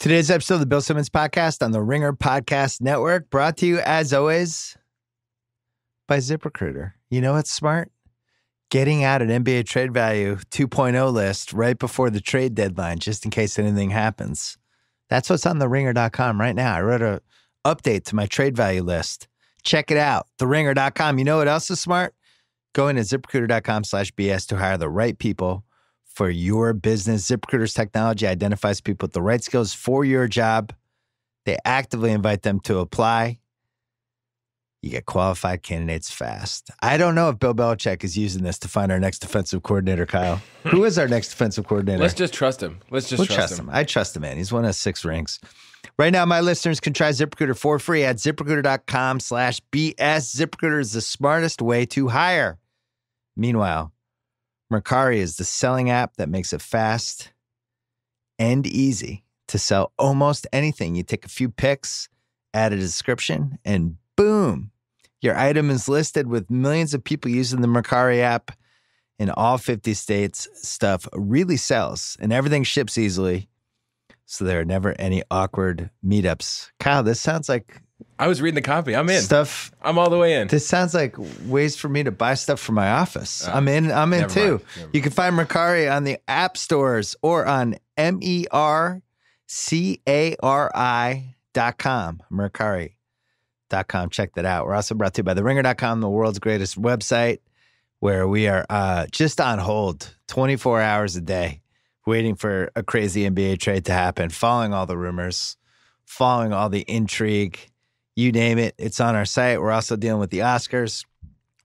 Today's episode of the Bill Simmons Podcast on the Ringer Podcast Network, brought to you, as always, by ZipRecruiter. You know what's smart? Getting out an NBA trade value 2.0 list right before the trade deadline, just in case anything happens. That's what's on theringer.com right now. I wrote an update to my trade value list. Check it out, theringer.com. You know what else is smart? Going to ZipRecruiter.com/BS to hire the right people for your business. ZipRecruiter's technology identifies people with the right skills for your job. They actively invite them to apply. You get qualified candidates fast. I don't know if Bill Belichick is using this to find our next defensive coordinator, Kyle. Who is our next defensive coordinator? Let's just trust him. We'll trust him. I trust him, man. He's won us 6 rings. Right now, my listeners can try ZipRecruiter for free at ZipRecruiter.com/BS. ZipRecruiter is the smartest way to hire. Meanwhile, Mercari is the selling app that makes it fast and easy to sell almost anything. You take a few pics, add a description, and boom, your item is listed. With millions of people using the Mercari app in all 50 states. Stuff really sells, and everything ships easily, so there are never any awkward meetups. Kyle, this sounds like... I was reading the copy. I'm in. I'm all the way in. This sounds like ways for me to buy stuff for my office. I'm in too. You can find Mercari on the app stores or on MERCARI.com. Mercari.com. Check that out. We're also brought to you by theringer.com, the world's greatest website, where we are just on hold 24 hours a day, waiting for a crazy NBA trade to happen, following all the rumors, following all the intrigue. You name it, it's on our site. We're also dealing with the Oscars.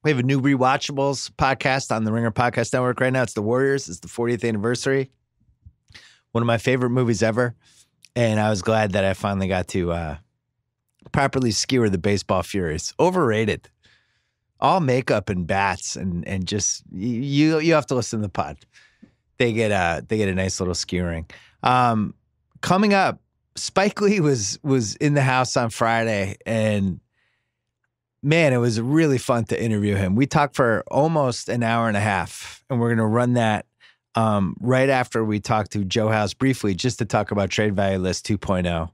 We have a new Rewatchables podcast on the Ringer Podcast Network right now. It's The Warriors. It's the 40th anniversary. One of my favorite movies ever. And I was glad that I finally got to properly skewer the baseball Furies. Overrated. All makeup and bats and just, you have to listen to the pod. They get a nice little skewering. Coming up, Spike Lee was in the house on Friday, and man, it was really fun to interview him. We talked for almost an hour and a half, and we're going to run that right after we talk to Joe House briefly, just to talk about Trade Value List 2.0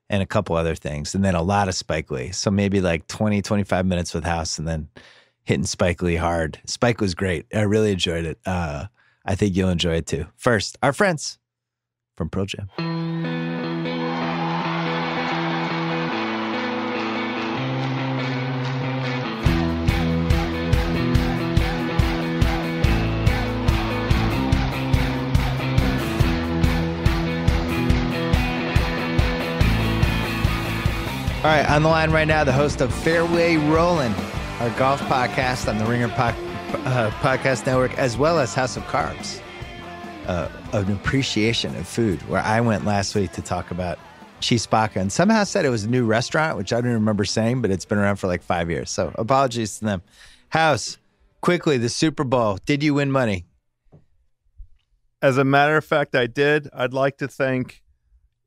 and a couple other things, and then a lot of Spike Lee. So maybe like 20, 25 minutes with House, and then hitting Spike Lee hard. Spike was great. I really enjoyed it. I think you'll enjoy it too. First, our friends from Pearl Jam. All right, on the line right now, the host of Fairway Rollin', our golf podcast on the Ringer Podcast Network, as well as House of Carbs, an appreciation of food, where I went last week to talk about Chispaca, and somehow said it was a new restaurant, which I don't remember saying, but it's been around for like 5 years. So apologies to them. House, quickly, the Super Bowl. Did you win money? As a matter of fact, I did. I'd like to thank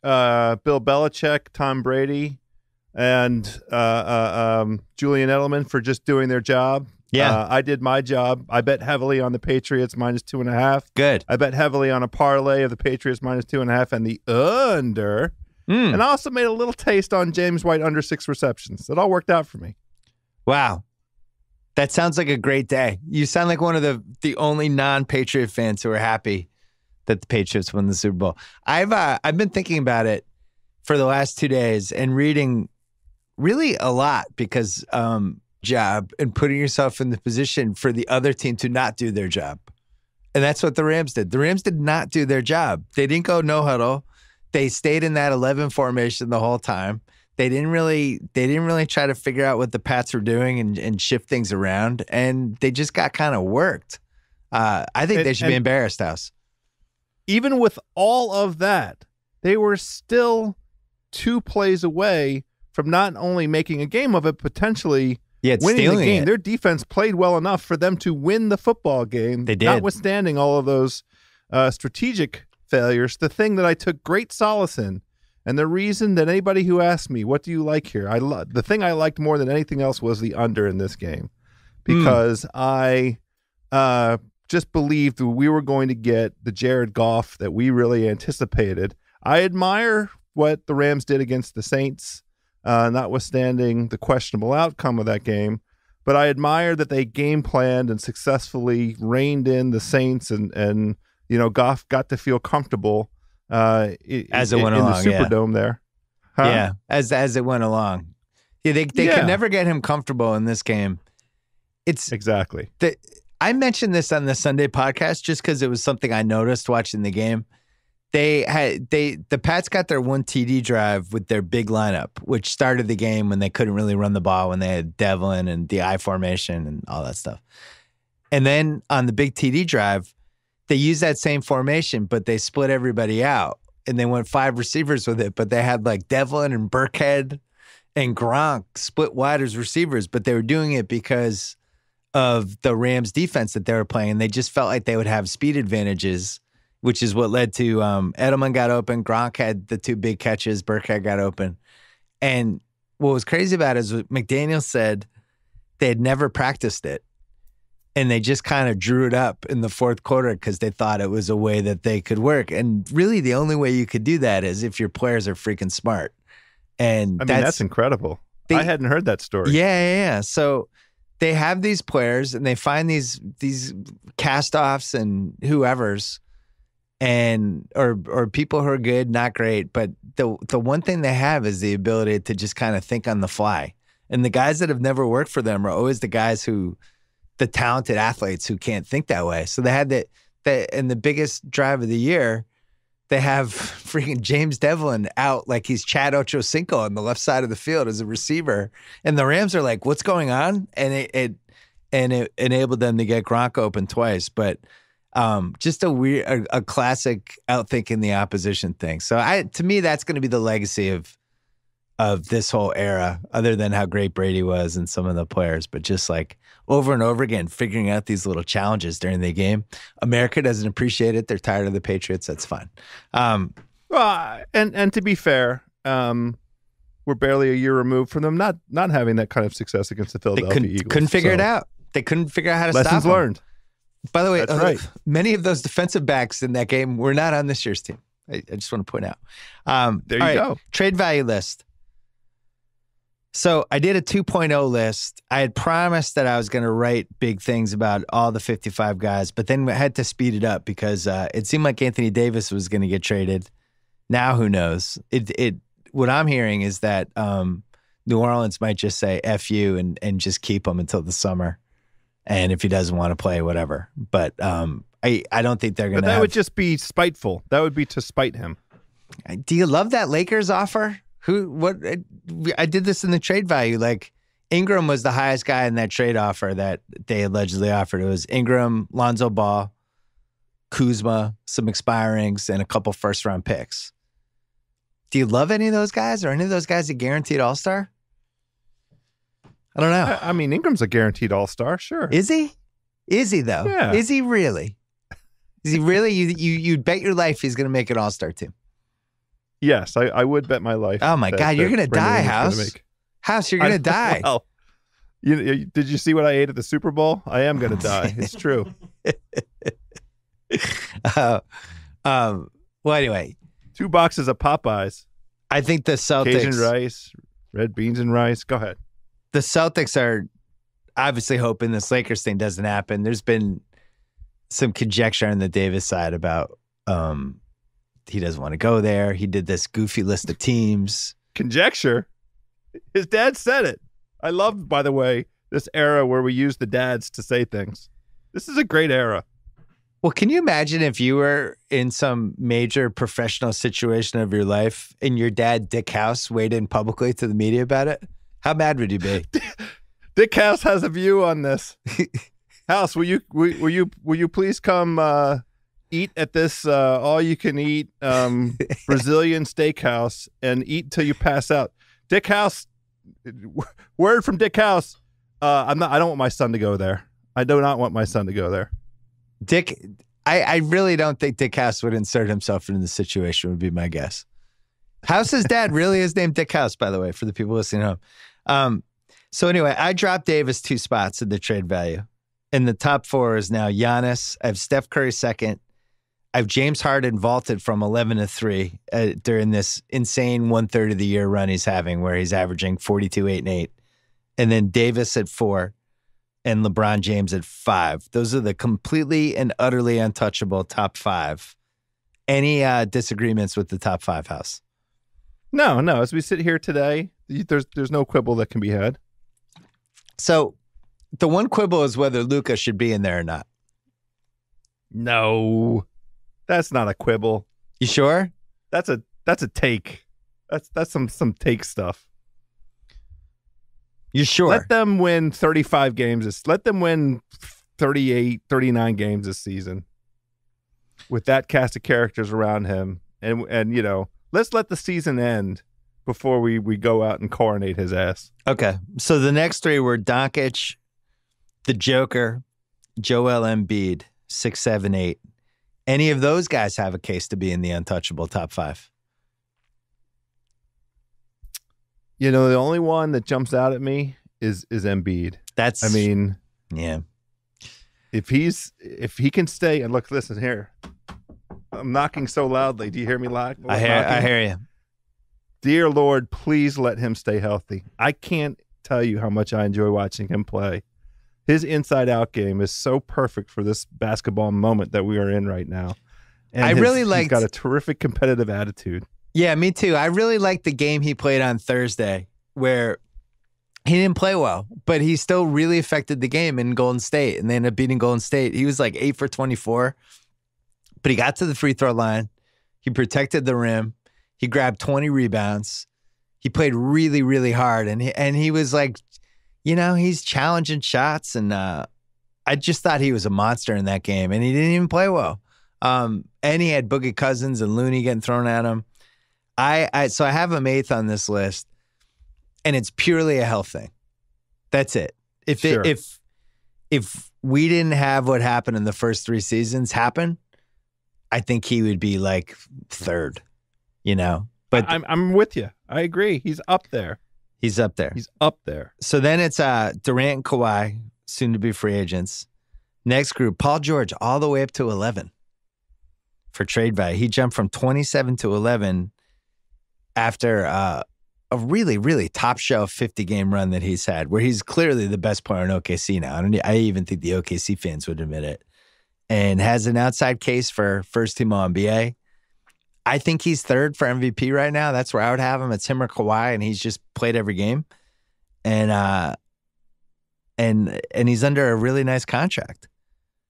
Bill Belichick, Tom Brady, and Julian Edelman for just doing their job. Yeah. I did my job. I bet heavily on the Patriots -2.5. Good. I bet heavily on a parlay of the Patriots -2.5 and the under. And I also made a little taste on James White under 6 receptions. It all worked out for me. Wow. That sounds like a great day. You sound like one of the only non-Patriot fans who are happy that the Patriots won the Super Bowl. I've been thinking about it for the last 2 days and reading really a lot, because job and putting yourself in the position for the other team to not do their job. And that's what the Rams did. The Rams did not do their job. They didn't go no huddle. They stayed in that 11 formation the whole time. They didn't really try to figure out what the Pats were doing and shift things around, and they just got kind of worked. I think they should be embarrassed, House. Even with all of that, they were still 2 plays away from not only making a game of it, potentially winning the game. Their defense played well enough for them to win the football game. They did. Notwithstanding all of those strategic failures. The thing that I took great solace in, and the reason that anybody who asked me, what do you like here? The thing I liked more than anything else was the under in this game, because I just believed that we were going to get the Jared Goff that we really anticipated. I admire what the Rams did against the Saints, notwithstanding the questionable outcome of that game. But I admire that they game planned and successfully reined in the Saints, and Goff got to feel comfortable as it went along in the Superdome there. Huh? Yeah, as it went along. Yeah, they could never get him comfortable in this game. It's exactly. I mentioned this on the Sunday podcast just because it was something I noticed watching the game. The Pats got their one TD drive with their big lineup, which started the game when they couldn't really run the ball, when they had Devlin and the I formation and all that stuff. And then on the big TD drive, they used that same formation, but they split everybody out and they went 5 receivers with it. But they had like Devlin and Burkhead and Gronk split wide as receivers, but they were doing it because of the Rams defense that they were playing. And they just felt like they would have speed advantages, which is what led to Edelman got open. Gronk had the 2 big catches. Burkhead got open. And what was crazy about it is what McDaniel said they had never practiced it. And they just kind of drew it up in the fourth quarter because they thought it was a way that they could work. And really the only way you could do that is if your players are freaking smart. And that's incredible. I hadn't heard that story. Yeah. So they have these players and they find these cast-offs and whoever's or people who are good, not great. But the one thing they have is the ability to just kind of think on the fly. And the guys that have never worked for them are always the guys the talented athletes who can't think that way. So they had in the biggest drive of the year, they have freaking James Devlin out like he's Chad Ochocinco on the left side of the field as a receiver. And the Rams are like, what's going on? And it enabled them to get Gronk open twice. But just a classic outthinking the opposition thing. So to me, that's going to be the legacy of this whole era, other than how great Brady was and some of the players, but just like over and over again, figuring out these little challenges during the game. America doesn't appreciate it. They're tired of the Patriots. That's fine. Well, and to be fair, we're barely a year removed from them not having that kind of success against the Philadelphia Eagles. Couldn't figure it out. They couldn't figure out how to stop them. Lessons learned. By the way, that's right. Many of those defensive backs in that game were not on this year's team. I just want to point out. There you go. Trade value list. So I did a 2.0 list. I had promised that I was going to write big things about all the 55 guys, but then I had to speed it up because it seemed like Anthony Davis was going to get traded. Now, who knows? What I'm hearing is that New Orleans might just say F you and just keep him until the summer. And if he doesn't want to play, whatever. But I don't think they're going to. But that would just be spiteful. That would be to spite him. Do you love that Lakers offer? I did this in the trade value. Like Ingram was the highest guy in that trade offer that they allegedly offered. It was Ingram, Lonzo Ball, Kuzma, some expirings, and a couple first-round picks. Do you love any of those guys? Or any of those guys a guaranteed all-star? I don't know. I mean, Ingram's a guaranteed all-star, sure. Is he? Is he, though? Yeah. Is he really? Is he really? You'd bet your life he's going to make an all-star team. Yes, I would bet my life. Oh, my God. You're going to die, House. House, you're going to die. Well, did you see what I ate at the Super Bowl? I am going to die. It's true. Well, anyway. 2 boxes of Popeyes. I think the Celtics. Cajun rice, red beans and rice. Go ahead. The Celtics are obviously hoping this Lakers thing doesn't happen. There's been some conjecture on the Davis side about he doesn't want to go there. He did this goofy list of teams. Conjecture? His dad said it. I love, by the way, this era where we use the dads to say things. This is a great era. Well, can you imagine if you were in some major professional situation of your life and your dad, Dick House, weighed in publicly to the media about it? How mad would you be? Dick House has a view on this. House, will you please come eat at this all-you-can-eat Brazilian steakhouse and eat till you pass out? Dick House, word from Dick House. I don't want my son to go there. I do not want my son to go there. Dick, I really don't think Dick House would insert himself into the situation, would be my guess. House's dad really is named Dick House, by the way, for the people listening at home. So anyway, I dropped Davis 2 spots in the trade value. In the top 4 is now Giannis. I have Steph Curry second. I have James Harden vaulted from 11-3 during this insane 1/3 of the year run he's having, where he's averaging 42, 8, and 8. And then Davis at 4 and LeBron James at 5. Those are the completely and utterly untouchable top 5. Any disagreements with the top 5 house? No. As we sit here today, there's no quibble that can be had. So the one quibble is whether Luka should be in there or not. No, that's not a quibble. You sure? That's a take. That's some take stuff. You sure? Let them win 35 games. Let them win 38, 39 games this season with that cast of characters around him. And you know, let's let the season end before we go out and coronate his ass. Okay. So the next 3 were Doncic, the Joker, Joel Embiid, 6, 7, 8. Any of those guys have a case to be in the untouchable top 5? You know, the only one that jumps out at me is Embiid. Yeah. If he can stay, and look, listen here. I'm knocking so loudly. Do you hear me loud? I hear you. Dear Lord, please let him stay healthy. I can't tell you how much I enjoy watching him play. His inside-out game is so perfect for this basketball moment that we are in right now. And he's got a terrific competitive attitude. Yeah, me too. I really liked the game he played on Thursday where he didn't play well, but he still really affected the game in Golden State, and they ended up beating Golden State. He was like 8 for 24, but he got to the free throw line. He protected the rim. He grabbed 20 rebounds. He played really, really hard, and he was like, you know, he's challenging shots, and I just thought he was a monster in that game, and he didn't even play well. And he had Boogie Cousins and Looney getting thrown at him. So I have him 8th on this list, and it's purely a health thing. That's it. If we didn't have what happened in the first 3 seasons happen, I think he would be like 3rd, you know. But I'm with you. I agree. He's up there. He's up there. He's up there. So then it's Durant and Kawhi, soon to be free agents. Next group, Paul George, all the way up to 11 for trade value. He jumped from 27 to 11 after a really, really top shelf 50-game run that he's had, where he's clearly the best player in OKC now. I even think the OKC fans would admit it. And has an outside case for first team All-NBA. I think he's 3rd for MVP right now. That's where I would have him. It's him or Kawhi, and he's just played every game. And he's under a really nice contract.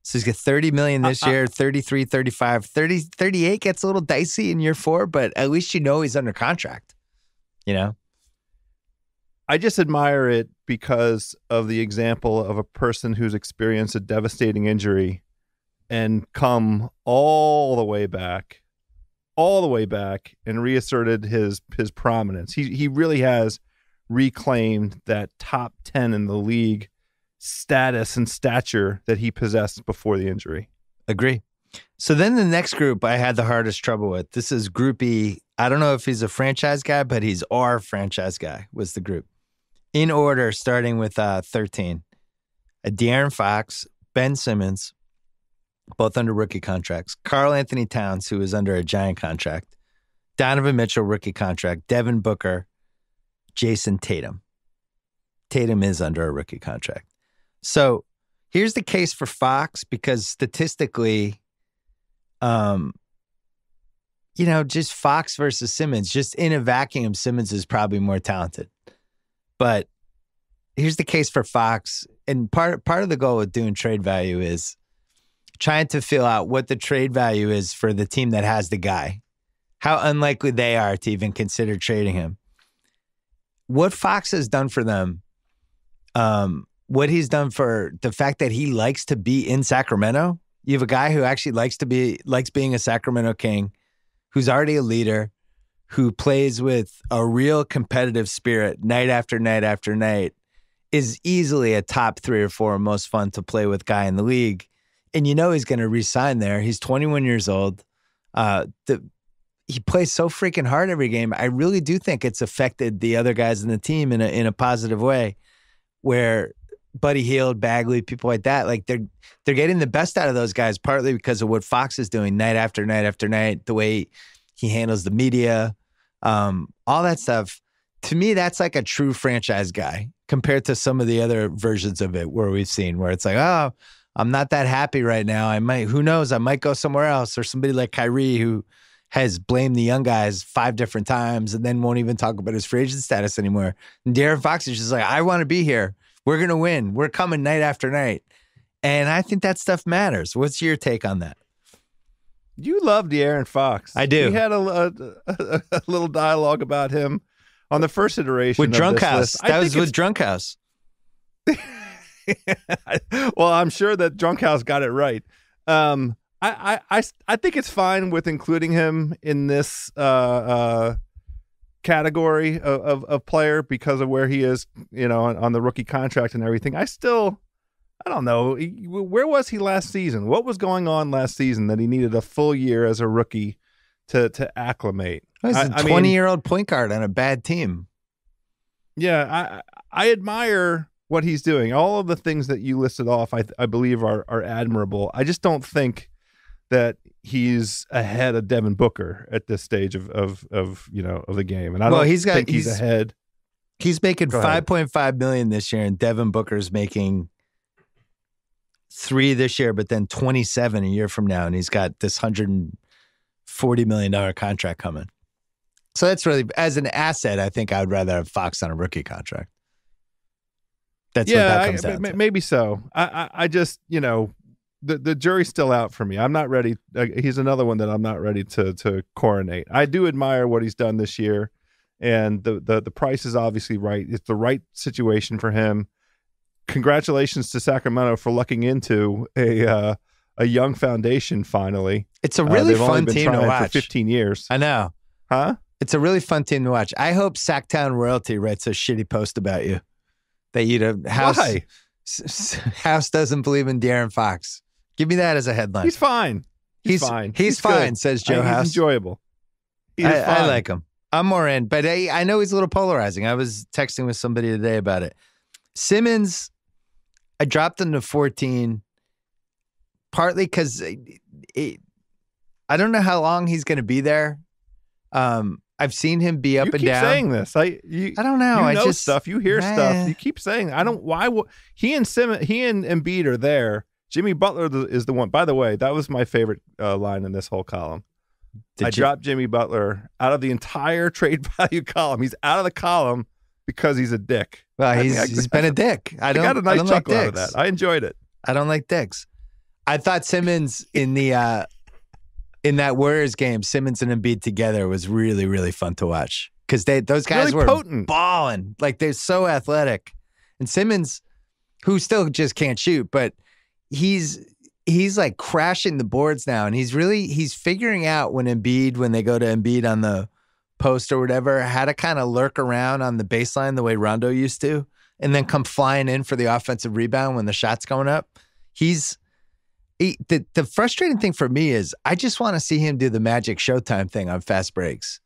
So he's got $30 million this year, 33, 35, 30, 38 gets a little dicey in year 4, but at least you know he's under contract, you know? I just admire it because of the example of a person who's experienced a devastating injury and come all the way back and reasserted his prominence. He really has reclaimed that top 10 in the league status and stature that he possessed before the injury. Agree. So then the next group I had the hardest trouble with. This is Group E. I don't know if he's a franchise guy, but he's our franchise guy was the group. In order, starting with 13. De'Aaron Fox, Ben Simmons, both under rookie contracts. Karl Anthony Towns, who is under a giant contract. Donovan Mitchell, rookie contract. Devin Booker, Jason Tatum. Tatum is under a rookie contract. So here's the case for Fox, because statistically, just Fox versus Simmons, just in a vacuum, Simmons is probably more talented. But here's the case for Fox. And part of the goal with doing trade value is trying to feel out what the trade value is for the team that has the guy, how unlikely they are to even consider trading him. What Fox has done for them, what he's done for the fact that he likes to be in Sacramento. You have a guy who actually likes being a Sacramento King, who's already a leader, who plays with a real competitive spirit night after night after night, is easily a top 3 or 4 most fun to play with guy in the league. And you know he's going to re-sign there. He's 21 years old. He plays so freaking hard every game. I really do think it's affected the other guys in the team in a positive way, where Buddy Hield, Bagley, people like that. Like they're getting the best out of those guys, partly because of what Fox is doing night after night after night, the way he handles the media, all that stuff. To me, that's like a true franchise guy compared to some of the other versions of it where we've seen where it's like, oh, I'm not that happy right now. Who knows? I might go somewhere else. Or somebody like Kyrie who has blamed the young guys 5 different times and then won't even talk about his free agent status anymore. And De'Aaron Fox is just like, I want to be here. We're going to win. We're coming night after night. And I think that stuff matters. What's your take on that? You love De'Aaron Fox. I do. We had a little dialogue about him on the first iteration with Drunk House. That was with Drunk House. Well, I'm sure that Drunk House got it right. I think it's fine with including him in this category of player because of where he is, on the rookie contract and everything. I don't know. Where was he last season? What was going on last season that he needed a full year as a rookie to acclimate? He's a 20-year-old point guard on a bad team. Yeah, I admire what he's doing. All of the things that you listed off, I believe are admirable. I just don't think that he's ahead of Devin Booker at this stage of the game. And I don't think he's ahead. He's making $5.5 million this year, and Devin Booker's making $3 this year, but then $27 a year from now, and he's got this $140 million contract coming. So that's really, as an asset, I think I would rather have Fox on a rookie contract. That's what that comes down to. Maybe so. I just, the jury's still out for me. I'm not ready. He's another one that I'm not ready to coronate. I do admire what he's done this year, and the price is obviously right. It's the right situation for him. Congratulations to Sacramento for lucking into a young foundation finally. It's a really fun team to watch. For 15 years. I know. Huh? It's a really fun team to watch. I hope Sacktown Royalty writes a shitty post about you. That House doesn't believe in De'Aaron Fox. Give me that as a headline. He's fine. He's fine. He's fine, says Joe House. He's enjoyable. I like him. I'm more in, but I know he's a little polarizing. I was texting with somebody today about it. Simmons, I dropped him to 14, partly because I don't know how long he's going to be there. I've seen him be up and down. You keep saying this. I don't know. You know stuff. You hear stuff. You keep saying. I don't. Why? He and Embiid are there. Jimmy Butler is the one. By the way, that was my favorite line in this whole column. I dropped Jimmy Butler out of the entire trade value column. He's out of the column because he's a dick. Well, he's been a dick. I got a nice chuckle out of that. I enjoyed it. I don't like dicks. I thought Simmons in that Warriors game, Simmons and Embiid together was really, really fun to watch because those guys really were potent. Balling. Like they're so athletic. And Simmons, who still just can't shoot, but he's like crashing the boards now, and he's figuring out when they go to Embiid on the post or whatever, how to kind of lurk around on the baseline the way Rondo used to, and then come flying in for the offensive rebound when the shot's going up. The frustrating thing for me is I just want to see him do the Magic Showtime thing on fast breaks,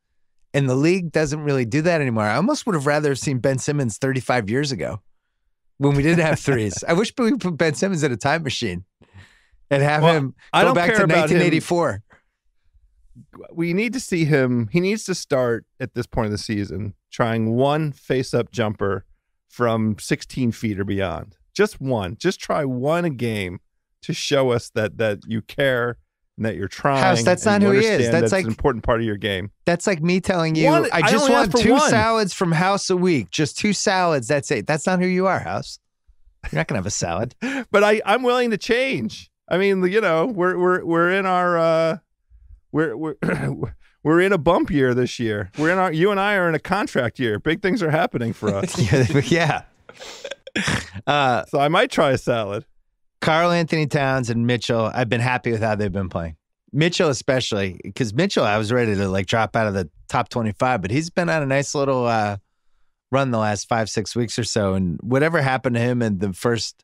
and the league doesn't really do that anymore. I almost would have rather seen Ben Simmons 35 years ago when we didn't have threes. I wish we put Ben Simmons in a time machine and have him go back to 1984. We need to see him. He needs to start at this point of the season trying one face-up jumper from 16 feet or beyond. Just one. Just try one a game to show us that you care and that you're trying. House, that's not who he is. That's like an important part of your game. That's like me telling you, I just want 2 salads from House a week. Just 2 salads. That's it. That's not who you are, House. You're not gonna have a salad. But I'm willing to change. I mean, we're in our we're in a bump year this year. You and I are in a contract year. Big things are happening for us. Yeah. So I might try a salad. Karl-Anthony Towns and Mitchell, I've been happy with how they've been playing. Mitchell especially, because Mitchell, I was ready to drop out of the top 25, but he's been on a nice little run the last 5-6 weeks or so. And whatever happened to him in the first,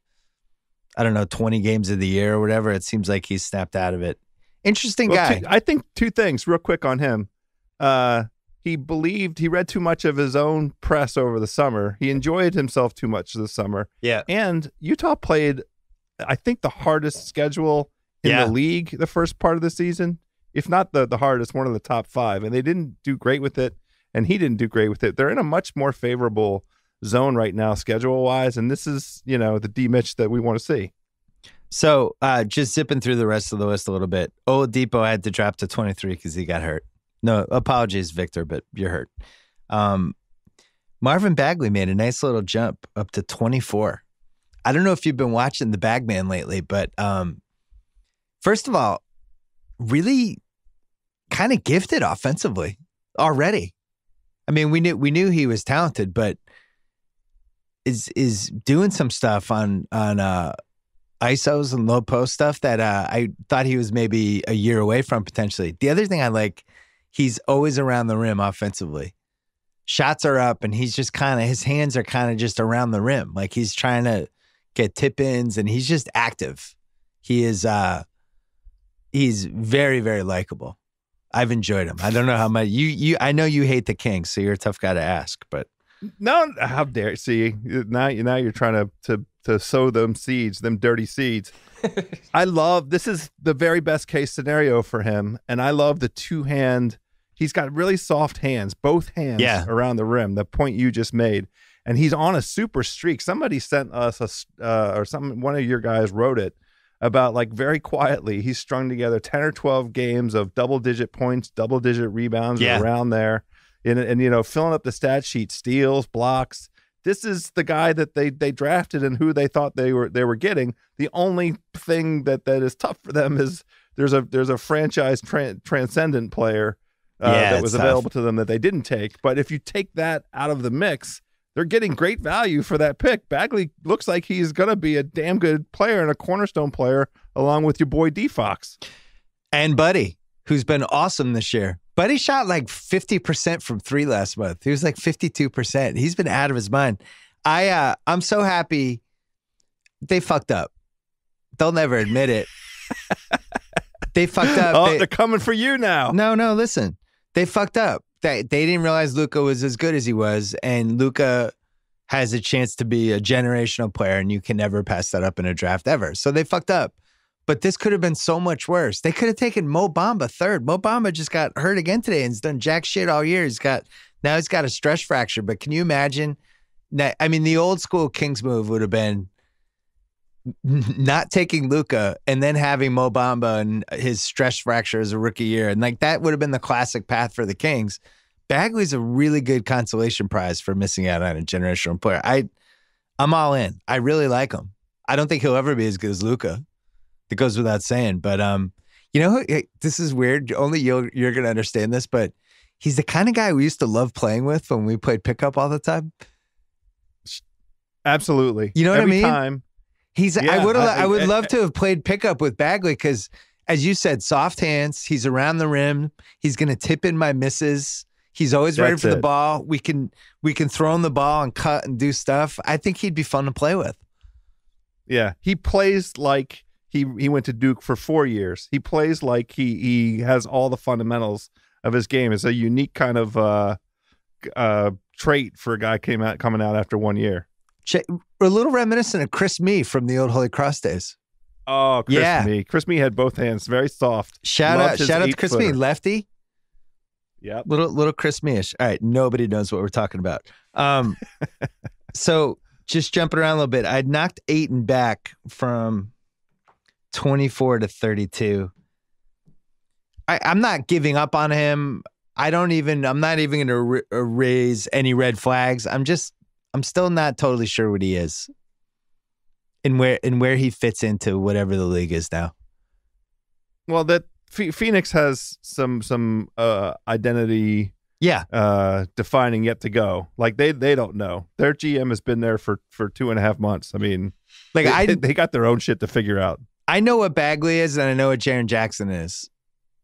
20 games of the year or whatever, it seems like he's snapped out of it. Interesting guy. I think 2 things real quick on him. he read too much of his own press over the summer. He enjoyed himself too much this summer. Yeah. And Utah played, I think, the hardest schedule in the league the first part of the season. If not the hardest, one of the top 5. And they didn't do great with it, and he didn't do great with it. They're in a much more favorable zone right now, schedule-wise, and this is, the D-Mitch that we want to see. So just zipping through the rest of the list a little bit. Oladipo had to drop to 23 because he got hurt. No, apologies, Victor, but you're hurt. Marvin Bagley made a nice little jump up to 24. I don't know if you've been watching the Bagman lately, but first of all, really kind of gifted offensively already. I mean, we knew he was talented, but is doing some stuff on ISOs and low post stuff that I thought he was maybe a year away from potentially. The other thing I like, he's always around the rim offensively. Shots are up, and he's just his hands are kind of just around the rim. Like he's trying to get tip-ins, and he's just active. He is, he's very, very likable. I've enjoyed him. I don't know how much I know you hate the Kings, so you're a tough guy to ask, but. No, how dare see now you're trying to sow them dirty seeds. This is the very best case scenario for him, and I love the two-hand. He's got really soft hands, both hands around the rim. The point you just made, and he's on a super streak. Somebody sent us one of your guys wrote it about, like, very quietly he's strung together 10 or 12 games of double-digit points, double-digit rebounds around there. And filling up the stat sheet, steals, blocks. This is the guy that they drafted and who they thought they were getting. The only thing that is tough for them is there's a franchise transcendent player that was available to them that they didn't take. But if you take that out of the mix, they're getting great value for that pick. Bagley looks like he's going to be a damn good player and a cornerstone player along with your boy D Fox. And Buddy, who's been awesome this year. Buddy shot like 50% from 3 last month. He was like 52%. He's been out of his mind. I'm so happy they fucked up. They'll never admit it. They fucked up. Oh, they're coming for you now. No, listen. They fucked up. They didn't realize Luka was as good as he was, and Luka has a chance to be a generational player, and you can never pass that up in a draft ever. So they fucked up. But this could have been so much worse. They could have taken Mo Bamba third. Mo Bamba just got hurt again today and has done jack shit all year. He's got a stress fracture. But can you imagine? I mean, the old school Kings move would have been not taking Luka and then having Mo Bamba and his stress fracture as a rookie year. And like that would have been the classic path for the Kings. Bagley's a really good consolation prize for missing out on a generational player. I'm all in. I really like him. I don't think he'll ever be as good as Luka. It goes without saying, but this is weird. Only you're going to understand this, but he's the kind of guy we used to love playing with when we played pickup all the time. Absolutely. You know what I mean? Time. I would love to have played pickup with Bagley because, as you said, soft hands. He's around the rim. He's going to tip in my misses. He's always ready for the ball. We can throw him the ball and cut and do stuff. I think he'd be fun to play with. Yeah, he plays like. He went to Duke for 4 years. He plays like he has all the fundamentals of his game. It's a unique kind of trait for a guy coming out after 1 year. A little reminiscent of Chris Mee from the old Holy Cross days. Oh, Chris Mee. Chris Mee had both hands, very soft. Shout out to Chris Mee, lefty. Yep. Little Chris Mee-ish. All right, nobody knows what we're talking about. So just jumping around a little bit, I'd knocked Ayton back from 24 to 32. I'm not giving up on him. I'm not even going to raise any red flags. I'm still not totally sure what he is and where he fits into whatever the league is now. Well, that Phoenix has some identity defining yet to go. Like they don't know. Their GM has been there for 2.5 months. I mean, like they got their own shit to figure out. I know what Bagley is, and I know what Jaren Jackson is.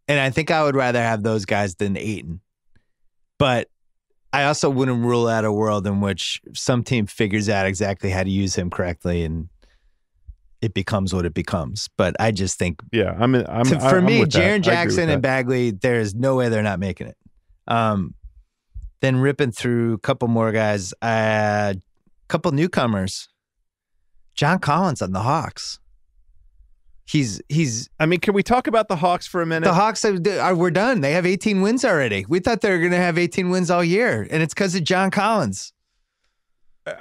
And I think I would rather have those guys than Ayton. But I also wouldn't rule out a world in which some team figures out exactly how to use him correctly, and it becomes what it becomes. But I just think, for me, Jaren Jackson and Bagley, there is no way they're not making it. Then ripping through a couple more guys. A couple newcomers. John Collins on the Hawks. He's. I mean, can we talk about the Hawks for a minute? The Hawks, we're done. They have 18 wins already. We thought they were going to have 18 wins all year, and it's because of John Collins.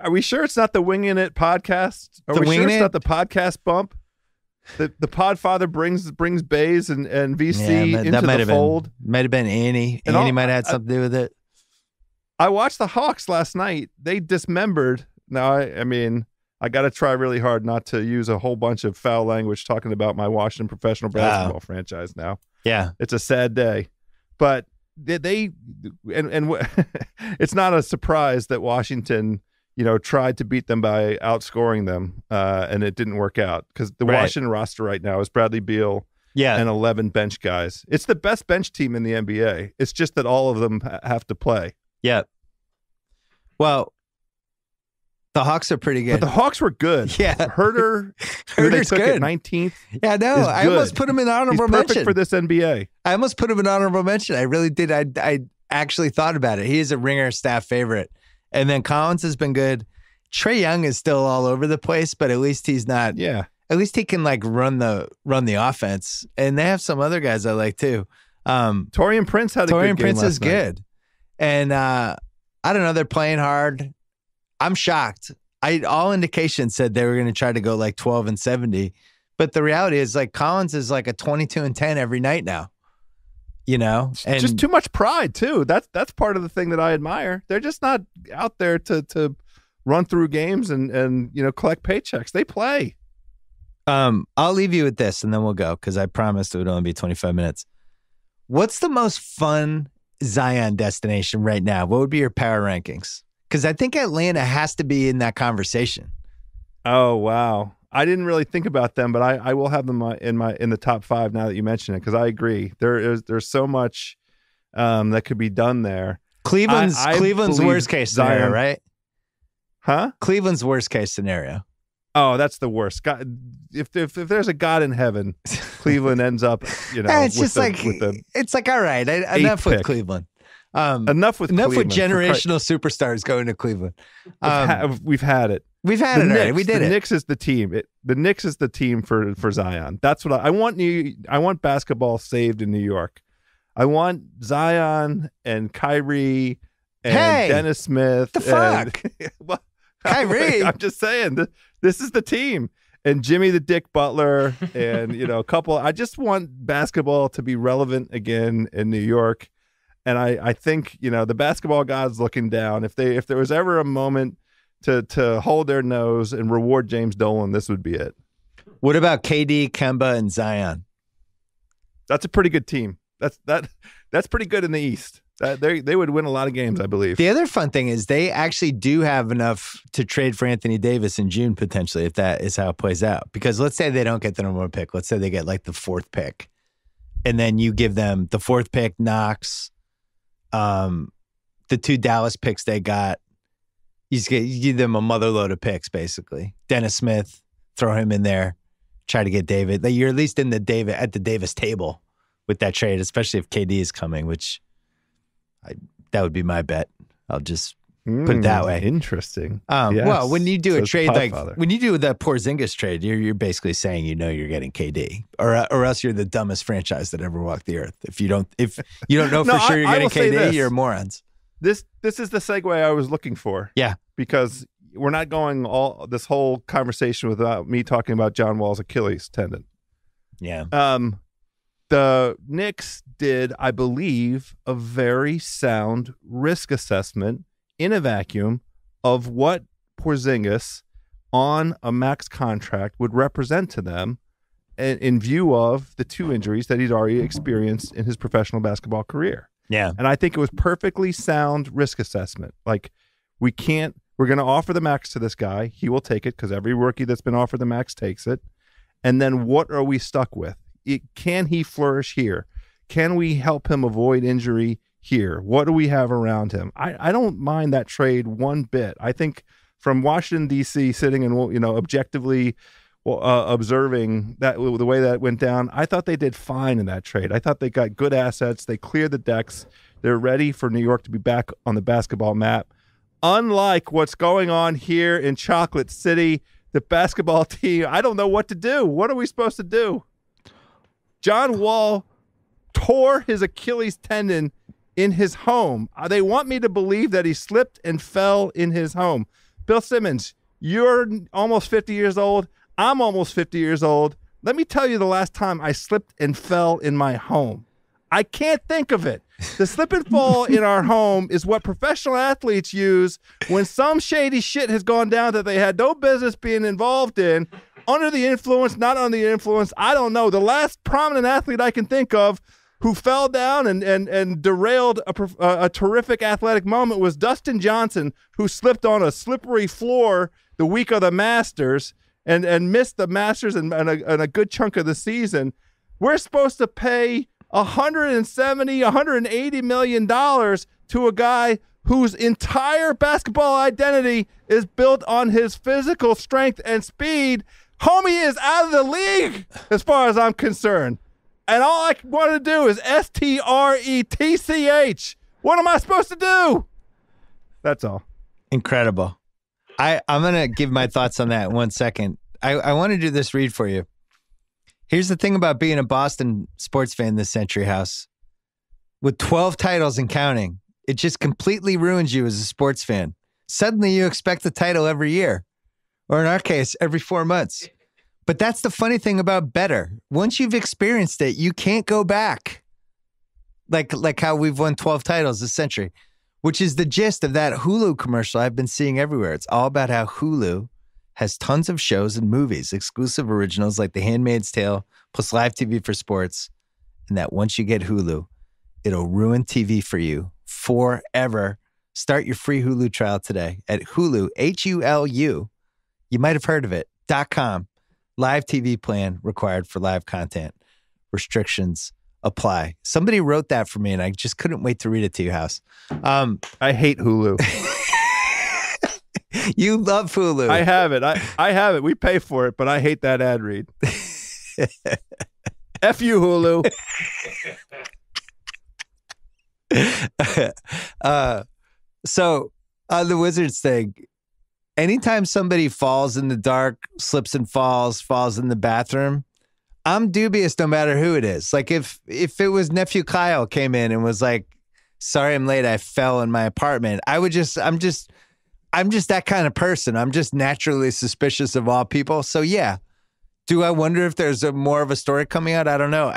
Are we sure it's not the Winging It podcast? Are we sure it's not the podcast bump? The Podfather brings Bays and VC into the fold. Might have been Annie. And Annie might have had something to do with it. I watched the Hawks last night. They dismembered. Now, I mean, I got to try really hard not to use a whole bunch of foul language talking about my Washington professional basketball franchise now. Yeah. It's a sad day. But they it's not a surprise that Washington tried to beat them by outscoring them, and it didn't work out because the Washington roster right now is Bradley Beal and 11 bench guys. It's the best bench team in the NBA. It's just that all of them have to play. Yeah. Well, the Hawks are pretty good. But the Hawks were good. Yeah. Herter's good. At 19th. Yeah, no, I almost put him in honorable mention. He's perfect for this NBA. I almost put him in honorable mention. I really did. I actually thought about it. He is a Ringer staff favorite. And then Collins has been good. Trae Young is still all over the place, but at least he's not. Yeah. At least he can run the offense. And they have some other guys I like too. Taurean Prince had a good game. Taurean Prince is night. good. And I don't know. They're playing hard. I'm shocked. All indications said they were going to try to go 12-70, but the reality is Collins is a 22-10 every night now. And just too much pride too. That's part of the thing that I admire. They're just not out there to run through games and collect paychecks. They play. I'll leave you with this and then we'll go because I promised it would only be 25 minutes. What's the most fun Zion destination right now? What would be your power rankings? Because I think Atlanta has to be in that conversation. Oh wow. I didn't really think about them, but I will have them in the top 5 now that you mention it because I agree. There's so much that could be done there. Cleveland's worst case scenario, Zion, right? Huh? Cleveland's worst case scenario. Oh, that's the worst. God, if there's a God in heaven, Cleveland ends up, it's just it's all right. Enough with Cleveland. Enough with generational superstars going to Cleveland. We've had it. We've had it already. We did it. The Knicks is the team. The Knicks is the team for Zion. That's what I want. I want basketball saved in New York. I want Zion and Kyrie and Dennis Smith. The fuck? Well, Kyrie. I'm just saying. This is the team. And Jimmy the Dick Butler and a couple. I just want basketball to be relevant again in New York. And I think the basketball gods looking down. If there was ever a moment to hold their nose and reward James Dolan, this would be it. What about KD, Kemba, and Zion? That's a pretty good team. That's pretty good in the East. They would win a lot of games, I believe. The other fun thing is they actually do have enough to trade for Anthony Davis in June potentially, if that is how it plays out. Because let's say they don't get the number 1 pick. Let's say they get the 4th pick, and then you give them the 4th pick, Knox, the 2 Dallas picks they got. You give them a motherload of picks, basically. Dennis Smith, throw him in there, try to get David. You're at least at the Davis table with that trade, especially if KD is coming, which that would be my bet. I'll just put it that way. Interesting. Yes. Well, when you do a trade when you do the Porzingis trade, you're basically saying you're getting KD, or else you're the dumbest franchise that ever walked the earth. If you don't know for sure you're getting KD, you're morons. This is the segue I was looking for. Yeah. Because we're not going this whole conversation without me talking about John Wall's Achilles tendon. Yeah. The Knicks did, I believe, a very sound risk assessment in a vacuum of what Porzingis on a max contract would represent to them in view of the 2 injuries that he'd already experienced in his professional basketball career. Yeah. And I think it was perfectly sound risk assessment. We're going to offer the max to this guy. He will take it because every rookie that's been offered the max takes it. And then what are we stuck with? Can he flourish here? Can we help him avoid injury here? What do we have around him? I don't mind that trade one bit. I think from Washington, D.C., sitting and objectively observing that the way that went down, I thought they did fine in that trade. I thought they got good assets. They cleared the decks. They're ready for New York to be back on the basketball map. Unlike what's going on here in Chocolate City, the basketball team, I don't know what to do. What are we supposed to do? John Wall tore his Achilles tendon in his home. They want me to believe that he slipped and fell in his home. Bill Simmons, you're almost 50 years old. I'm almost 50 years old. Let me tell you the last time I slipped and fell in my home. I can't think of it. The slip and fall in our home is what professional athletes use when some shady shit has gone down that they had no business being involved in. Under the influence, not under the influence, I don't know. The last prominent athlete I can think of who fell down and derailed a terrific athletic moment was Dustin Johnson, who slipped on a slippery floor the week of the Masters and missed the Masters and a good chunk of the season. We're supposed to pay $180 million to a guy whose entire basketball identity is built on his physical strength and speed. Homie is out of the league as far as I'm concerned. And all I want to do is STRETCH. What am I supposed to do? That's all. Incredible. I'm going to give my thoughts on that in 1 second. I want to do this read for you. Here's the thing about being a Boston sports fan this century, House. With 12 titles and counting, it just completely ruins you as a sports fan. Suddenly you expect a title every year, or in our case, every 4 months. But that's the funny thing about better. Once you've experienced it, you can't go back. Like how we've won 12 titles this century, which is the gist of that Hulu commercial I've been seeing everywhere. It's all about how Hulu has tons of shows and movies, exclusive originals like The Handmaid's Tale, plus live TV for sports. And that once you get Hulu, it'll ruin TV for you forever. Start your free Hulu trial today at Hulu, Hulu, you might have heard of it, .com. Live TV plan required for live content. Restrictions apply. Somebody wrote that for me, and I just couldn't wait to read it to you, House. I hate Hulu. You love Hulu. I have it. I have it. We pay for it, but I hate that ad read. F you, Hulu. So on the Wizards thing, anytime somebody falls in the dark, slips and falls in the bathroom, I'm dubious no matter who it is. Like if it was nephew Kyle came in and was like, sorry I'm late, I fell in my apartment, I'm just that kind of person. I'm just naturally suspicious of all people. So yeah, do I wonder if there's more of a story coming out? I don't know.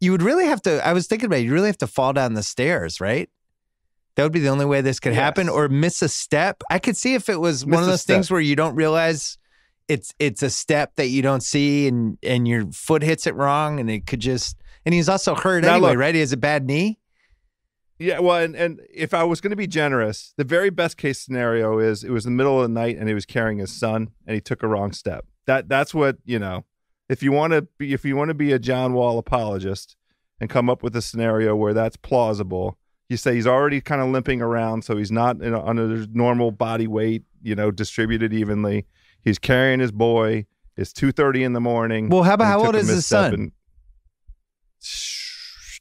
You would really have to, I was thinking about it, you really have to fall down the stairs, right? That would be the only way this could happen, or miss a step. I could see if it was one of those things where you don't realize it's a step that you don't see and your foot hits it wrong and it could just, and he's also hurt anyway, right? He has a bad knee. Yeah, well, and if I was going to be generous, the very best case scenario is it was the middle of the night and he was carrying his son and he took a wrong step. That's what, if you want to be a John Wall apologist and come up with a scenario where that's plausible, you say he's already kind of limping around, so he's not under his normal body weight, distributed evenly. He's carrying his boy. It's 2:30 in the morning. Well, how old is his son?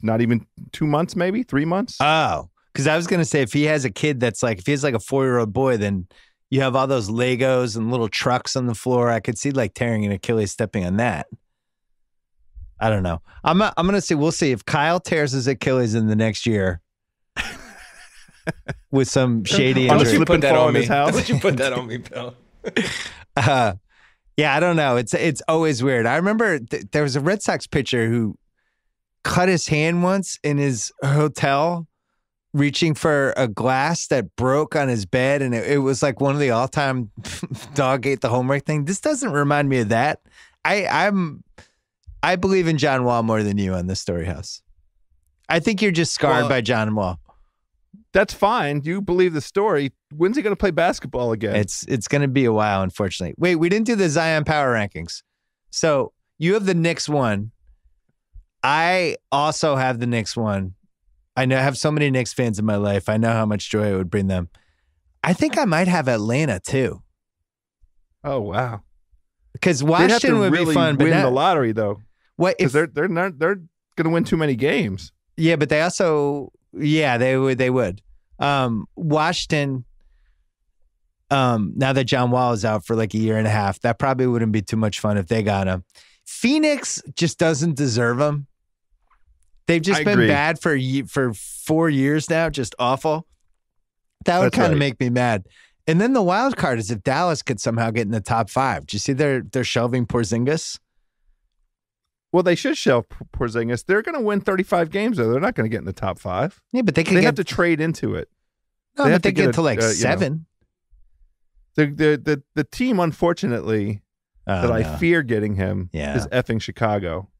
Not even 2 months, maybe 3 months. Oh, because I was going to say if he has a kid if he has like a 4-year-old boy, then you have all those Legos and little trucks on the floor. I could see like tearing an Achilles stepping on that. I don't know. I'm going to say we'll see if Kyle tears his Achilles in the next year. With some shady injury. Don't you put that on me? Don't you put that on me, Bill? Yeah, I don't know. It's always weird. I remember there was a Red Sox pitcher who cut his hand once in his hotel reaching for a glass that broke on his bed, and it was like one of the all-time dog ate the homework thing. This doesn't remind me of that. I believe in John Wall more than you on this story, House. I think you're just scarred by John Wall. That's fine. You believe the story. When's he going to play basketball again? It's going to be a while, unfortunately. Wait, we didn't do the Zion Power Rankings. So you have the Knicks one. I also have the Knicks one. I have so many Knicks fans in my life. I know how much joy it would bring them. I think I might have Atlanta too. Oh, wow. Because Washington would really be fun. But win the lottery, though. What if they're going to win too many games? Yeah, but they also Yeah, they would. Washington, now that John Wall is out for like a year and a half, that probably wouldn't be too much fun if they got him. Phoenix just doesn't deserve him. They've just been bad for 4 years now, just awful. That would kind of make me mad. And then the wild card is if Dallas could somehow get in the top 5. Do you see they're shelving Porzingis? Well, they should shelve Porzingis. They're going to win 35 games, though. They're not going to get in the top 5. Yeah, but they have to trade into it. No, they have to get to like 7. The team, unfortunately, I fear getting him is effing Chicago.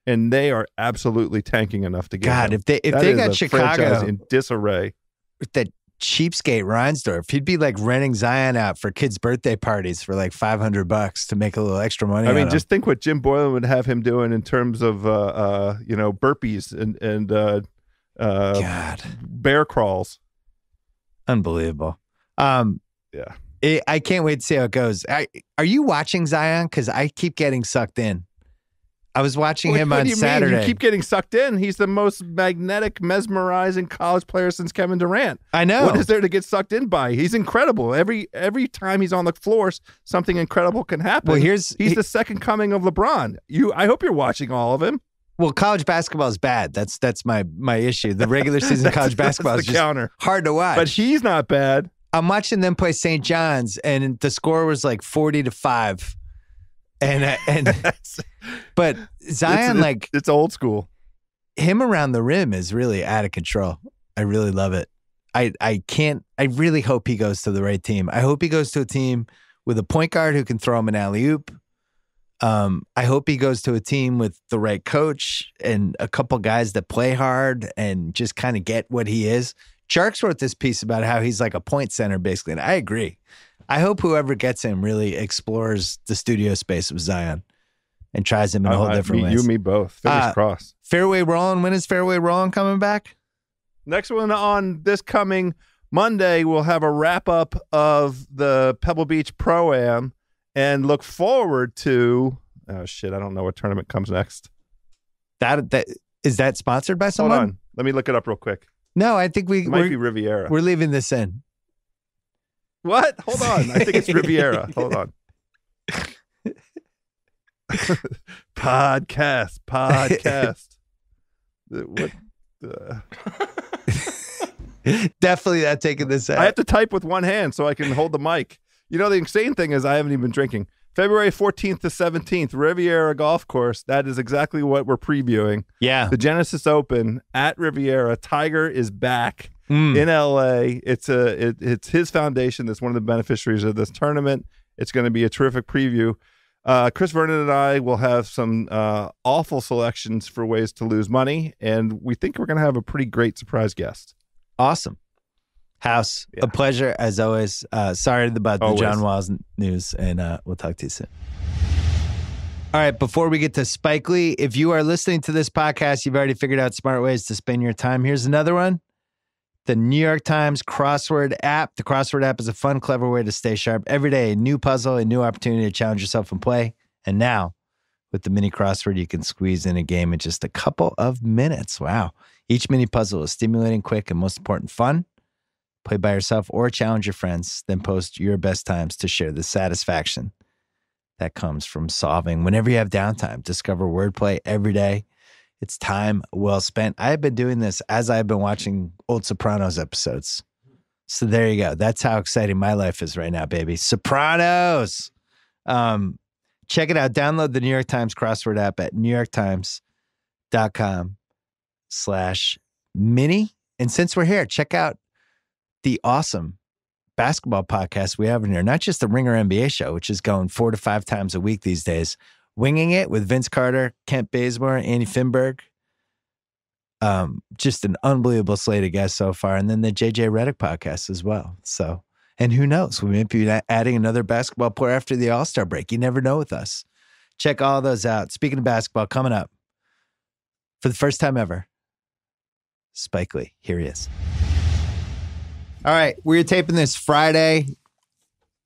And they are absolutely tanking enough to get him. If they got Chicago in disarray. With that cheapskate Reinsdorf, he'd be like renting Zion out for kids' birthday parties for like $500 to make a little extra money. I mean, just think what Jim Boylan would have him doing in terms of burpees and bear crawls. Unbelievable. Yeah. I can't wait to see how it goes. Are you watching Zion? Because I keep getting sucked in. I was watching him on Saturday. You keep getting sucked in. He's the most magnetic, mesmerizing college player since Kevin Durant. I know. What is there to get sucked in by? He's incredible. Every time he's on the floor, something incredible can happen. Well, he's the second coming of LeBron. I hope you're watching all of him. Well, college basketball is bad. That's my issue. The regular season college basketball is just hard to watch. But he's not bad. I'm watching them play St. John's, and the score was like 40-5. But Zion, it's old school. Him around the rim is really out of control. I really love it. I really hope he goes to the right team. I hope he goes to a team with a point guard who can throw him an alley-oop. I hope he goes to a team with the right coach and a couple guys that play hard and just kind of get what he is. Sharks wrote this piece about how he's like a point center, basically, and I agree. I hope whoever gets him really explores the studio space with Zion and tries him in a whole different ways. You and me both. Fingers crossed. Fairway Rolling. When is Fairway Rolling coming back? Next one on this coming Monday, we'll have a wrap-up of the Pebble Beach Pro-Am and look forward to I don't know what tournament comes next. Is that sponsored by someone? Hold on. Let me look it up real quick. No, I think it might be Riviera. We're leaving this in. What? Hold on. I think it's Riviera. Hold on. Podcast. What? Definitely not taking this out. I have to type with one hand so I can hold the mic. You know, the insane thing is I haven't even been drinking. February 14th to 17th, Riviera Golf Course. That is exactly what we're previewing. Yeah. The Genesis Open at Riviera. Tiger is back in LA. It's his foundation that's one of the beneficiaries of this tournament. It's going to be a terrific preview. Chris Vernon and I will have some awful selections for ways to lose money, and we think we're going to have a pretty great surprise guest. Awesome. House, a pleasure as always. Sorry about the John Wall's news, and we'll talk to you soon. All right, before we get to Spike Lee, if you are listening to this podcast, you've already figured out smart ways to spend your time. Here's another one. The New York Times crossword app. The crossword app is a fun, clever way to stay sharp. Every day, a new puzzle, a new opportunity to challenge yourself and play. And now, with the mini crossword, you can squeeze in a game in just a couple of minutes. Wow. Each mini puzzle is stimulating, quick, and most important, fun. Play by yourself or challenge your friends, then post your best times to share the satisfaction that comes from solving. Whenever you have downtime, discover wordplay every day. It's time well spent. I've been doing this as I've been watching old Sopranos episodes. So there you go. That's how exciting my life is right now, baby. Sopranos. Check it out. Download the New York Times crossword app at newyorktimes.com/mini. And since we're here, check out the awesome basketball podcast we have in here. Not just the Ringer NBA show, which is going 4 to 5 times a week these days. Winging It with Vince Carter, Kent Bazemore, Andy Finberg. Just an unbelievable slate of guests so far. And then the JJ Redick podcast as well. So, and who knows? We might be adding another basketball player after the All-Star break. You never know with us. Check all those out. Speaking of basketball, coming up for the first time ever, Spike Lee. Here he is. All right. We're taping this Friday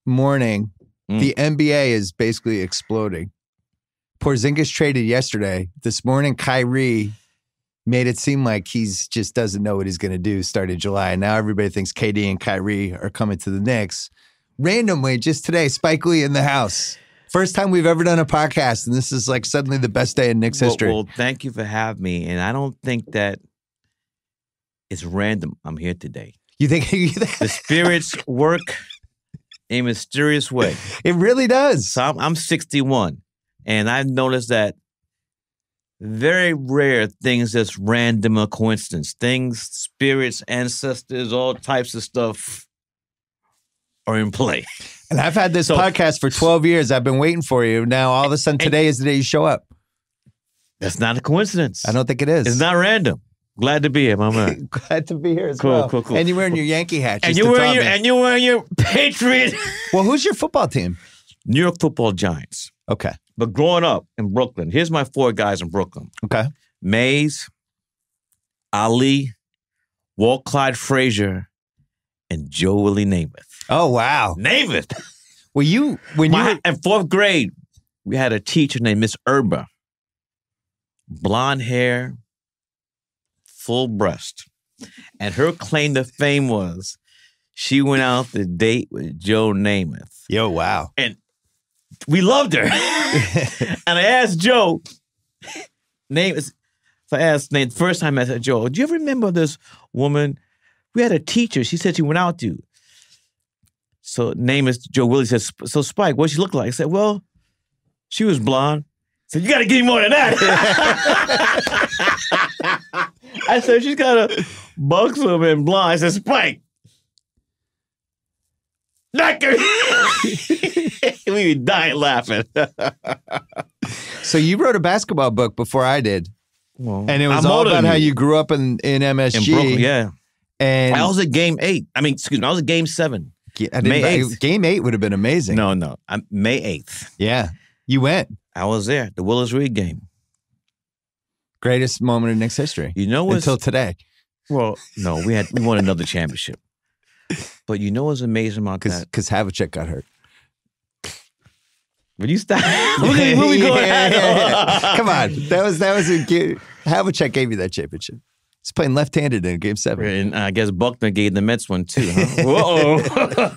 morning. The NBA is basically exploding. Porzingis traded yesterday. This morning, Kyrie made it seem like he's just doesn't know what he's going to do starting July. And now everybody thinks KD and Kyrie are coming to the Knicks. Randomly, just today, Spike Lee in the house. First time we've ever done a podcast, and this is like suddenly the best day in Knicks history. Well, thank you for having me. And I don't think that it's random I'm here today. You think the spirits work in a mysterious way? It really does. So I'm 61, and I've noticed that very rare things that's random or coincidence. Things, spirits, ancestors, all types of stuff are in play. And I've had this podcast for 12 years. I've been waiting for you. Now, all of a sudden, today is the day you show up. That's not a coincidence. I don't think it is. It's not random. Glad to be here, my man. Glad to be here as well. Cool. And you're wearing your Yankee hat. And you're wearing your Patriot. Well, who's your football team? New York Football Giants. Okay. But growing up in Brooklyn, here's my 4 guys in Brooklyn. Okay. Mays, Ali, Walt Clyde Frazier, and Joe Willie Namath. Oh, wow. Namath. Well, in 4th grade, we had a teacher named Miss Erba. Blonde hair, full breast. And her claim to fame was she went out to date with Joe Namath. Yo, wow. And we loved her. And I asked Joe, first time I said, Joe, do you ever remember this woman? We had a teacher. She said she went out to you. So Joe Willie says, so Spike, what'd she look like? I said, well, she was blonde. I said, you got to give me more than that. I said, she's got a buxom and blonde. I said, Spike. Not good. We were dying laughing. So you wrote a basketball book before I did. Well, and it was all about how you grew up in MSG. In Brooklyn, yeah. And I was at game 8. I was at game 7. May 8th. Game 8 would have been amazing. No. May 8th. Yeah. You went. I was there. The Willis Reed game. Greatest moment in Knicks history. You know what? Until today. Well, no, we won another championship. But you know what's amazing about that? Because Havlicek got hurt. When you stop, where we going? Come on, that was Havlicek gave you that championship. He's playing left-handed in Game 7. And I guess Buckner gave the Mets one too. Huh? Whoa!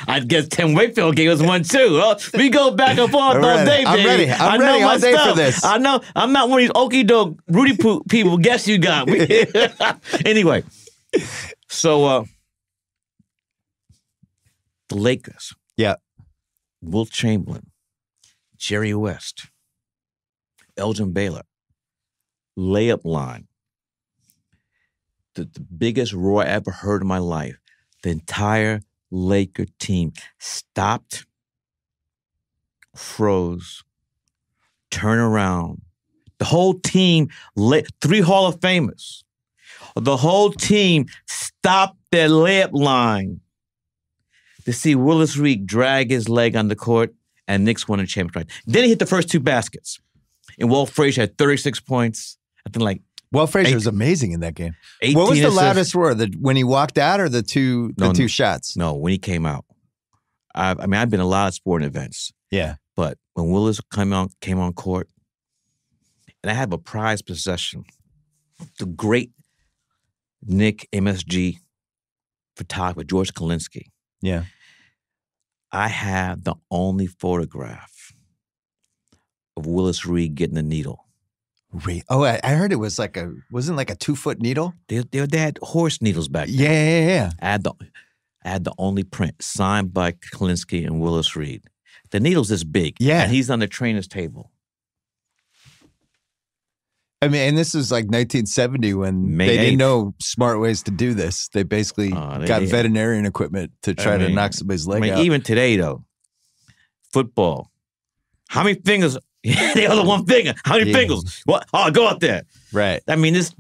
I guess Tim Wakefield gave us one too. Huh? We go back and forth all day, baby. I'm ready. I'm ready all day for this. I know. I'm not one of these okie doke Rudy people. Guess you got me. Anyway, so the Lakers. Yeah. Wilt Chamberlain. Jerry West, Elgin Baylor, layup line. The biggest roar I ever heard in my life. The entire Laker team stopped, froze, turned around. The whole team, 3 Hall of Famers. The whole team stopped their layup line to see Willis Reed drag his leg on the court. And Knicks won a championship. Then he hit the first 2 baskets. And Walt Frazier had 36 points. I think Walt Frazier was amazing in that game. What was the loudest roar? When he walked out or the two shots? No, when he came out. I've been a lot of sporting events. Yeah. But when Willis came on court, and I have a prized possession, the great Nick MSG photographer, George Kalinsky. Yeah. I have the only photograph of Willis Reed getting the needle. Oh, I heard it was wasn't like a 2-foot needle? They had horse needles back then. Yeah. I had the only print signed by Kalinsky and Willis Reed. The needle's this big. Yeah. And he's on the trainer's table. I mean, and this was like 1970 when they didn't know smart ways to do this. They basically got veterinarian equipment to try to knock somebody's leg out. Even today, though, football, how many fingers? They only one finger. How many fingers? What? Oh, go out there. Right. I mean, this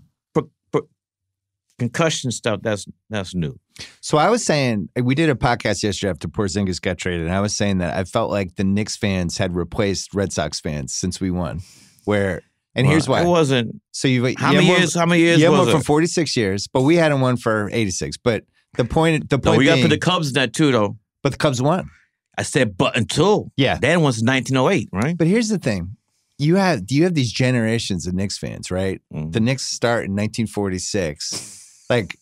concussion stuff, that's new. So I was saying, we did a podcast yesterday after Porzingis got traded, and I was saying that I felt like the Knicks fans had replaced Red Sox fans since we won. Here's why. It wasn't. So how many years? You had one for 46 years, but we hadn't won for 86. But the point we got to put the Cubs in that too, though. But the Cubs won. I said, but until. Yeah. That was 1908, right? But here's the thing. you have these generations of Knicks fans, right? Mhm. The Knicks start in 1946. Like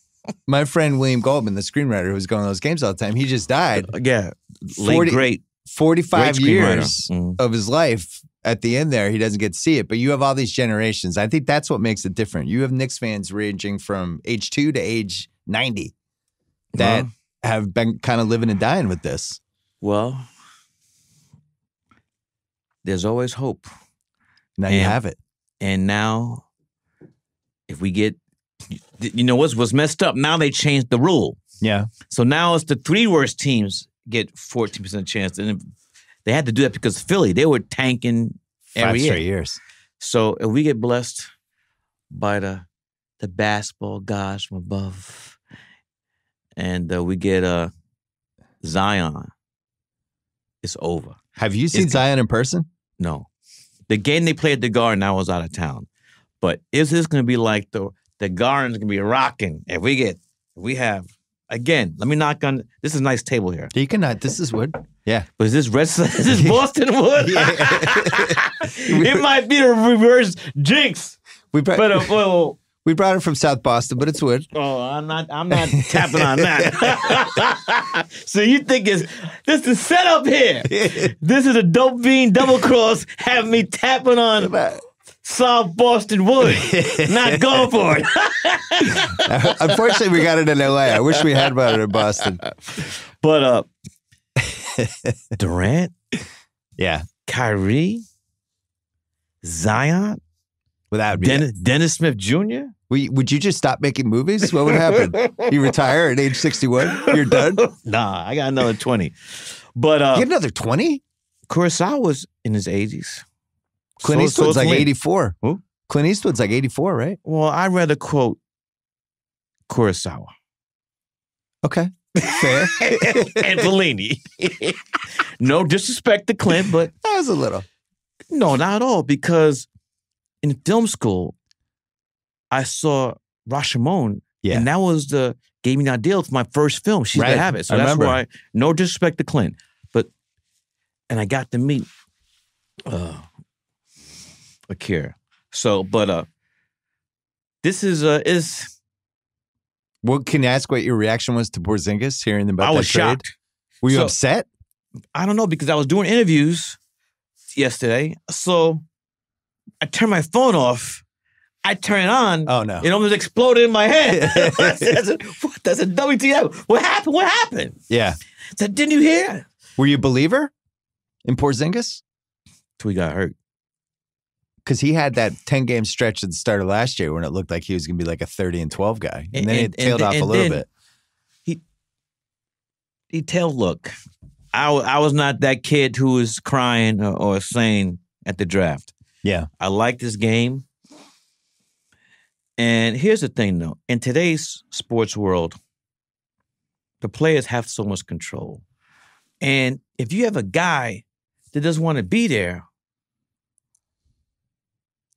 my friend William Goldman, the screenwriter who was going to those games all the time, he just died. Yeah. 40 Great 45 screenwriter. years Mhm. of his life. At the end there, he doesn't get to see it, but you have all these generations. I think that's what makes it different. You have Knicks fans ranging from age 2 to age 90 that have been kind of living and dying with this. Well, there's always hope. Now you And- have it. And now, if we get, what's messed up? Now they changed the rule. Yeah. So now it's the 3 worst teams get 14% chance. And they had to do that because Philly, they were tanking 5 every straight year. years. So if we get blessed by the basketball gods from above, and we get Zion, it's over. Have you seen It's- Zion in person? No. The game they played at the Garden, I was out of town. But is this going to be like the Garden's going to be rocking? If we have, again, let me knock on, this is a nice table here. You cannot. This is wood. Yeah. But is this is this Boston wood? It might be a reverse jinx. We brought, But well, we brought it from South Boston, but it's wood. oh, I'm not tapping on that. So you think this is set up here? This is a dope bean double cross having me tapping on South Boston wood. Not going for it. Unfortunately, we got it in LA. I wish we had brought it in Boston. But Durant, Yeah. Kyrie, Zion, Without me. Dennis Smith Jr. Would you just stop making movies? What would happen? You retire at age 61? You're done? You Nah, I got another 20. But get another 20? Kurosawa was in his 80s. Clint So Eastwood's it's like late. 84. Who? Clint Eastwood's like 84, right? Well, I'd rather quote Kurosawa Okay. Fair. and Fellini. No disrespect to Clint, but That was a little. no, not at all. Because in film school, I saw Rashomon, Yeah. and that was gave me an idea for my first film. She's Right. the Habit. So I that's remember. why, no disrespect to Clint, and I got to meet Akira. So, but this is Well, can you ask what your reaction was to Porzingis hearing about I that was trade? shocked. Were you So- upset? I don't know, because I was doing interviews yesterday. So I turned my phone off. I turn it on. Oh, no. It almost exploded in my head. I said, what? That's a WTF. What happened? What happened? Yeah. I said, didn't you hear? Were you a believer in Porzingis? Till he got hurt. Because he had that 10-game stretch at the start of last year when it looked like he was going to be like a 30-12 guy. And then it tailed off a little bit. He tailed, look, I was not that kid who was crying or saying at the draft. Yeah. I like this game. And here's the thing, though. In today's sports world, the players have so much control. And if you have a guy that doesn't want to be there,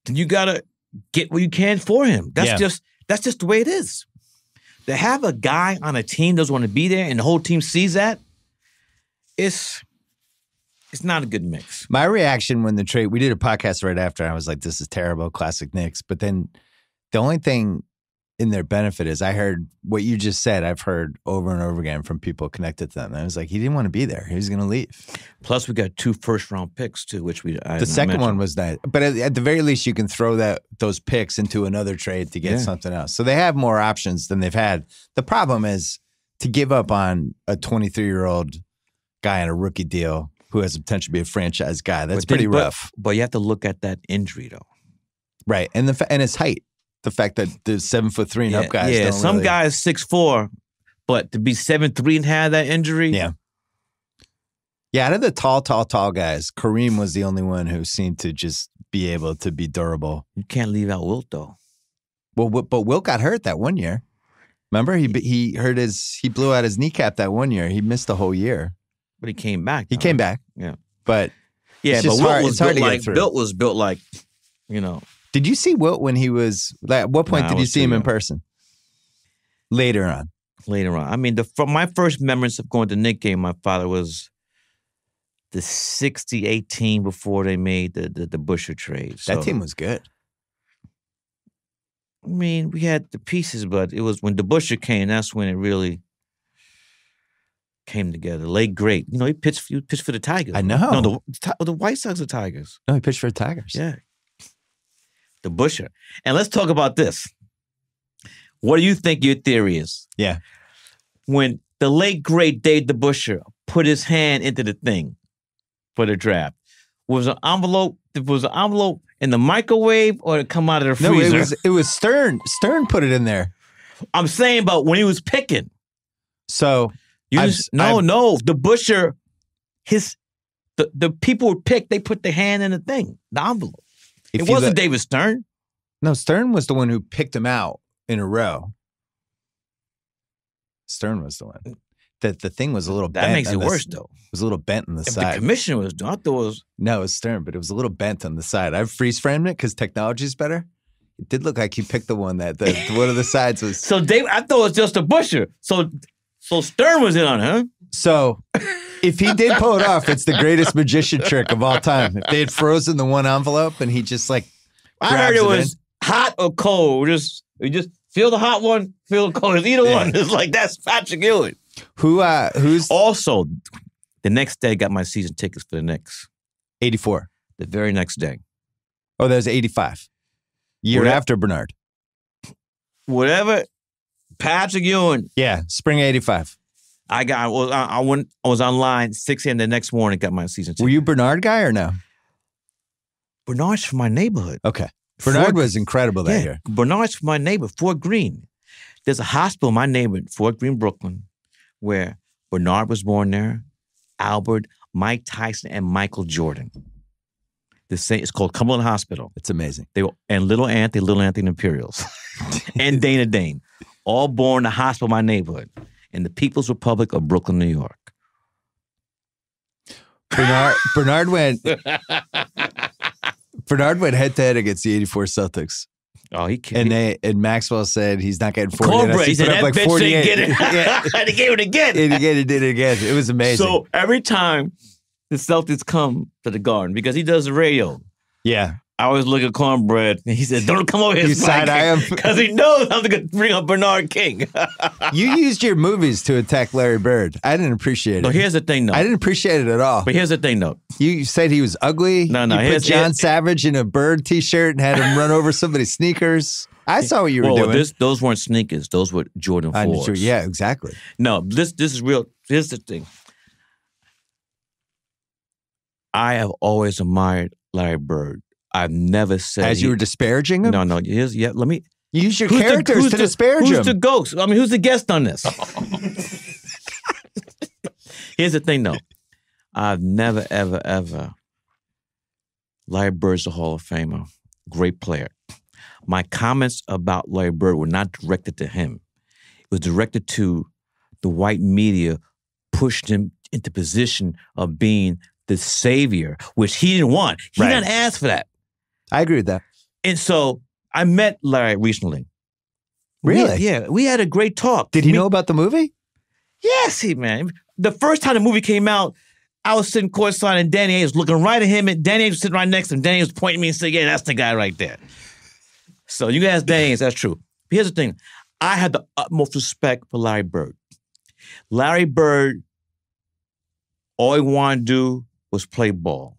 then you got to get what you can for him. That's just the way it is. To have a guy on a team that doesn't want to be there and the whole team sees that, it's not a good mix. My reaction when the trade, we did a podcast right after, and I was like, this is terrible, classic Knicks. But then the only thing in their benefit is I heard what you just said, I've heard over and over again from people connected to them. And I was like, he didn't want to be there. He was going to leave. Plus, we got 2 first-round picks, too, which The second one was nice. But at the very least, you can throw those picks into another trade to get something else. So they have more options than they've had. The problem is to give up on a 23-year-old guy on a rookie deal who has the potential to be a franchise guy. That's pretty rough. But you have to look at that injury, though. Right. And his height. The fact that the 7'3" and up guys. Yeah, don't some really, guys 6'4", but to be 7'3" and have that injury. Yeah. Yeah, out of the tall guys, Kareem was the only one who seemed to just be able to be durable. You can't leave out Wilt, though. Well, but Wilt got hurt that one year. Remember, he blew out his kneecap that one year. He missed the whole year. But he came back. He came back. Yeah. But Yeah, it's but just Wilt hard- was it's hard built to get like through. Wilt was built like, you know. Did you see Wilt when he was? At what point Nah, I did you was see too him in young. person? Later on. Later on. I mean, from my first memories of going to Knick game, my father was the 68 team before they made the Busher trade. So, That team was good. I mean, we had the pieces, but it was when the Busher came, that's when it really came together. Late great. You know, he pitched for the Tigers. I know. No, the White Sox are Tigers. No, he pitched for the Tigers. Yeah. The Busher. And let's talk about this. What do you think your theory is? Yeah. When the late great Dave DeBuscher put his hand into the thing for the draft, was an envelope in the microwave or did it come out of the freezer? No, it was Stern. Stern put it in there. I'm saying about when he was picking. So The Busher, the people were picked, they put their hand in the thing, the envelope. It wasn't David Stern. No, Stern was the one who picked him out in a row. Stern was the one. The thing was a little bent. That makes it worse, though. It was a little bent on the side. The commissioner was doing, I thought it was. No, it was Stern, but it was a little bent on the side. I've freeze framed it because technology is better. It did look like he picked the one that one of the sides was. So I thought it was just a Busher. So Stern was in on it, huh? So if he did pull it off, it's the greatest magician trick of all time. If they had frozen the one envelope and he just like I heard it was hot or cold. You just feel the hot one, feel the cold. It's either one. It's like that's Patrick Ewing. Who's also the next day got my season tickets for the Knicks. 84. The very next day. Oh, that was 85. Year after Bernard. Whatever. Patrick Ewing. Yeah, spring 85. I was online 6 a.m. the next morning, got my season ticket. Were you Bernard guy or no? Bernard's from my neighborhood. Okay. Bernard was incredible that year. Bernard's from my neighborhood, Fort Greene. There's a hospital in my neighborhood, Fort Greene, Brooklyn, where Bernard was born there, Albert, Mike Tyson, and Michael Jordan. It's called Cumberland Hospital. It's amazing. And Little Anthony Imperials, and Dana Dane, all born in the hospital in my neighborhood, in the People's Republic of Brooklyn, New York. Bernard went head to head against the 84 Celtics. Oh, he can't. And Maxwell said he's not getting 48. Cornbread. He put said up like that bitch 48. didn't get it. And he gave it again. And he did it again. It was amazing. So every time the Celtics come to the Garden, because he does the radio, yeah, I always look at Cornbread, and he said, "Don't come over here, because he knows I'm going to bring up Bernard King." You used your movies to attack Larry Bird. I didn't appreciate it. No, here's the thing, though. I didn't appreciate it at all. But here's the thing, though. You said he was ugly. No. You put John Savage in a Bird T-shirt and had him run over somebody's sneakers. I saw what you were doing. Those weren't sneakers. Those were Jordan 4s. Yeah, exactly. No, this is real. Here's the thing. I have always admired Larry Bird. I've never said as you were disparaging him. No. Let me use your characters to disparage him. Who's the ghost? I mean, who's the guest on this? Here's the thing, though. I've never, ever, ever. Larry Bird's a Hall of Famer, great player. My comments about Larry Bird were not directed to him. It was directed to the white media, pushed him into position of being the savior, which he didn't want. He didn't ask for that. I agree with that. And so I met Larry recently. Really? We had a great talk. Did he know about the movie? Yes, man. The first time the movie came out, I was sitting courtside and Danny Ainge was looking right at him, and Danny Ainge was sitting right next to him. Danny Ainge was pointing at me and saying, "Yeah, that's the guy right there." So you guys, Danny Ainge, that's true. But here's the thing. I had the utmost respect for Larry Bird. Larry Bird, all he wanted to do was play ball.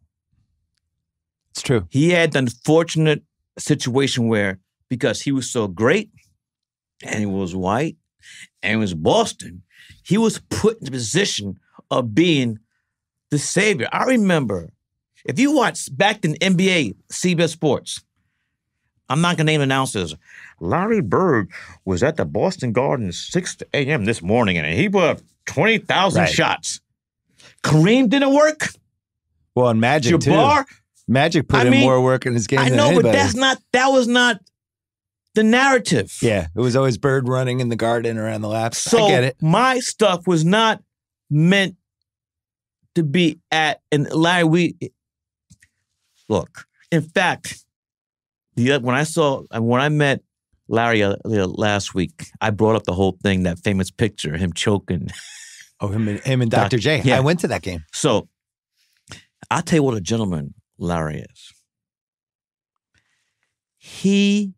It's true. He had the unfortunate situation where, because he was so great, and he was white, and he was Boston, he was put in the position of being the savior. I remember, if you watch back in NBA, CBS Sports, I'm not going to name announcers. Larry Bird was at the Boston Garden at 6 a.m. this morning, and he put up 20,000 shots. Kareem didn't work. Well, and Magic, Jabbar, too. Magic put in more work in his game than anybody. But that was not the narrative. Yeah, it was always Bird running in the garden around the laps. So I get it. My stuff was not meant to be at, and Larry, look, in fact, when I met Larry last week, I brought up the whole thing, that famous picture, him choking. Oh, him and Dr. J. Yeah. I went to that game. So I'll tell you what a gentleman Larry is. He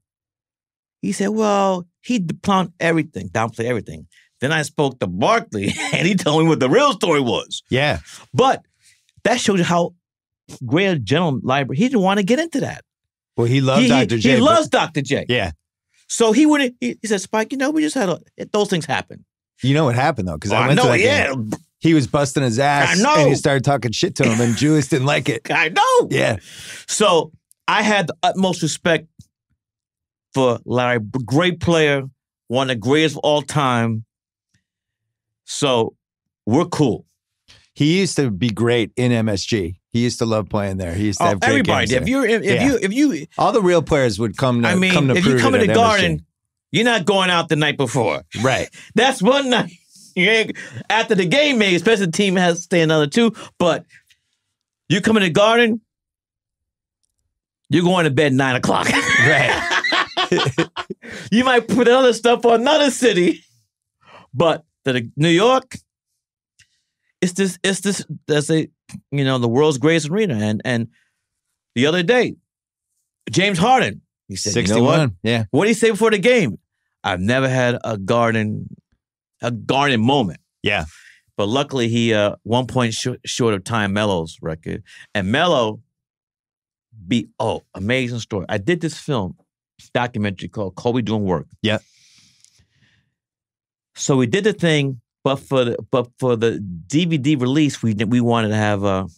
said, well, he downplayed everything. Then I spoke to Barkley, and he told me what the real story was. Yeah. But that shows you how great a gentleman Larry. He didn't want to get into that. Well, he loved Dr. J. He loves Dr. J. Yeah. So he wouldn't. He said, Spike, we just had those things happen. You know what happened though? Because I went know, to that yeah. game. He was busting his ass. I know. And he started talking shit to him, and Julius didn't like it. I know. Yeah. So I had the utmost respect for Larry. Great player, one of the greatest of all time. So we're cool. He used to be great in MSG. He used to love playing there. He used to have great everybody. games there. If you, all the real players would come to. I mean, come to if you come in the MSG. Garden, you're not going out the night before. Right? That's one night. You ain't, after the game, maybe, especially the team has to stay another 2. But you come in the Garden, you're going to bed 9 o'clock. Right. You might put other stuff on another city, but the New York, it's this. That's the world's greatest arena. And the other day, James Harden, he said, 61. You know what? Yeah. What did he say before the game? I've never had a Garden moment. Yeah. But luckily, he 1 point short of tying Melo's record. And Melo amazing story. I did this documentary called Kobe Doing Work. Yeah. So we did the thing, but for the DVD release, we wanted to have what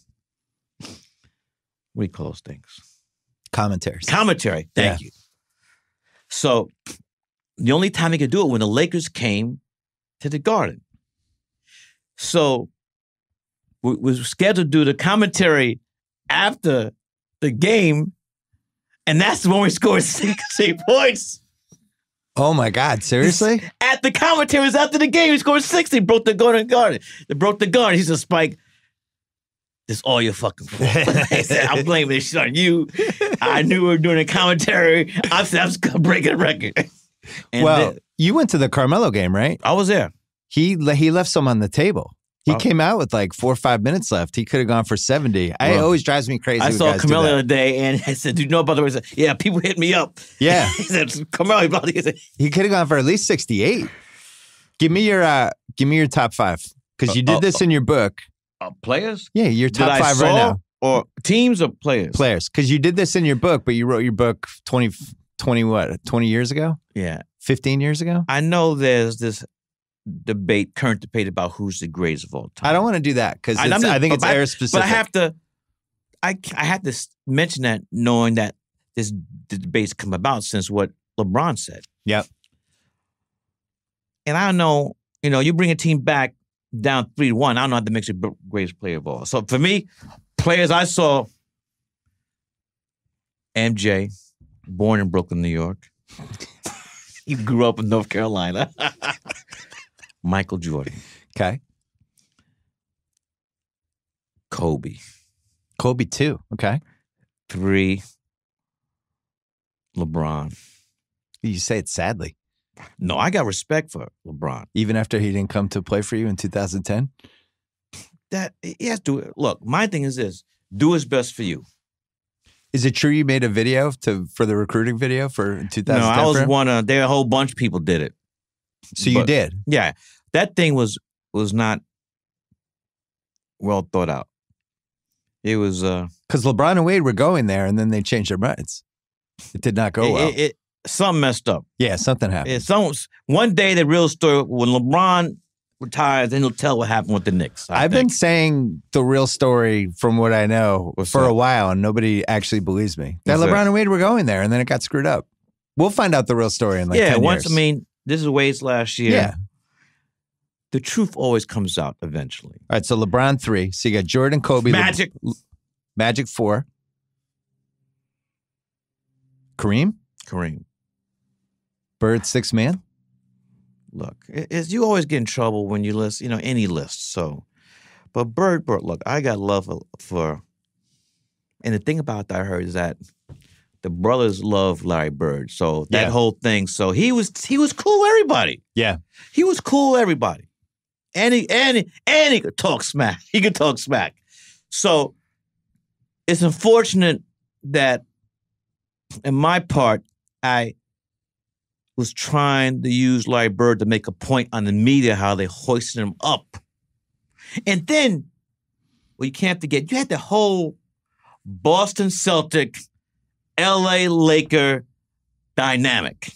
do you call those things? Commentaries. Commentary. Thank you. So the only time he could do it when the Lakers came to the Garden. So we were scheduled to do the commentary after the game, and that's when we scored 60 points. Oh my God! Seriously? At the commentaries after the game, we scored 60. Broke the Garden. They broke the Garden. He said, Spike, this is all your fucking fault. He said, I'm blaming this shit on you. I knew we were doing a commentary. I said, I'm just going to break a record. And you went to the Carmelo game, right? I was there. He left some on the table. He came out with like 4 or 5 minutes left. He could have gone for 70. It always drives me crazy. I saw Carmelo the other day, and I said, "Do you know about the way?" He said, "Yeah, people hit me up." Yeah, he said, "Carmelo, he could have gone for at least 68." Give me your top 5 because you did this in your book. Players? Yeah, your top 5 right now. Or teams or players? Players, because you did this in your book, but you wrote your book 20 years ago? Yeah, 15 years ago. I know there's this current debate about who's the greatest of all time. I don't want to do that because I think it's era specific. But I have to mention that knowing that the debate's come about since what LeBron said. Yep. And I don't know, you bring a team back down 3-1, I don't know how to make the greatest player of all. So for me, players I saw, MJ, born in Brooklyn, New York. He grew up in North Carolina. Michael Jordan. Okay. Kobe. Kobe 2. Okay. 3. LeBron. You say it sadly. No, I got respect for LeBron. Even after he didn't come to play for you in 2010? That he has to look, my thing is this. Do what's best for you. Is it true you made a video for the recruiting video for 2010? No, I was one of, a whole bunch of people did it. So you did? Yeah. That thing was not well thought out. It was because LeBron and Wade were going there, and then they changed their minds. It did not go well. Something messed up. Yeah, something happened. One day, the real story, when LeBron retires, then he'll tell what happened with the Knicks. I've been saying the real story from what I know for a while, and nobody actually believes me. That LeBron and Wade were going there, and then it got screwed up. We'll find out the real story in 10 years. I mean, this is Wade's last year. Yeah. The truth always comes out eventually. All right, so LeBron 3. So you got Jordan, Kobe. Magic. Magic 4. Kareem. Bird 6th man. Look, you always get in trouble when you list, any list. So, but Bird, look, I got love for, and the thing about that I heard is that the brothers love Larry Bird. So that whole thing. So he was cool with everybody. Yeah, he was cool with everybody, and he could talk smack. He could talk smack. So it's unfortunate that in my part, I was trying to use Larry Bird to make a point on the media how they hoisted him up. And then, well, you can't forget, you had the whole Boston Celtic, LA Laker dynamic.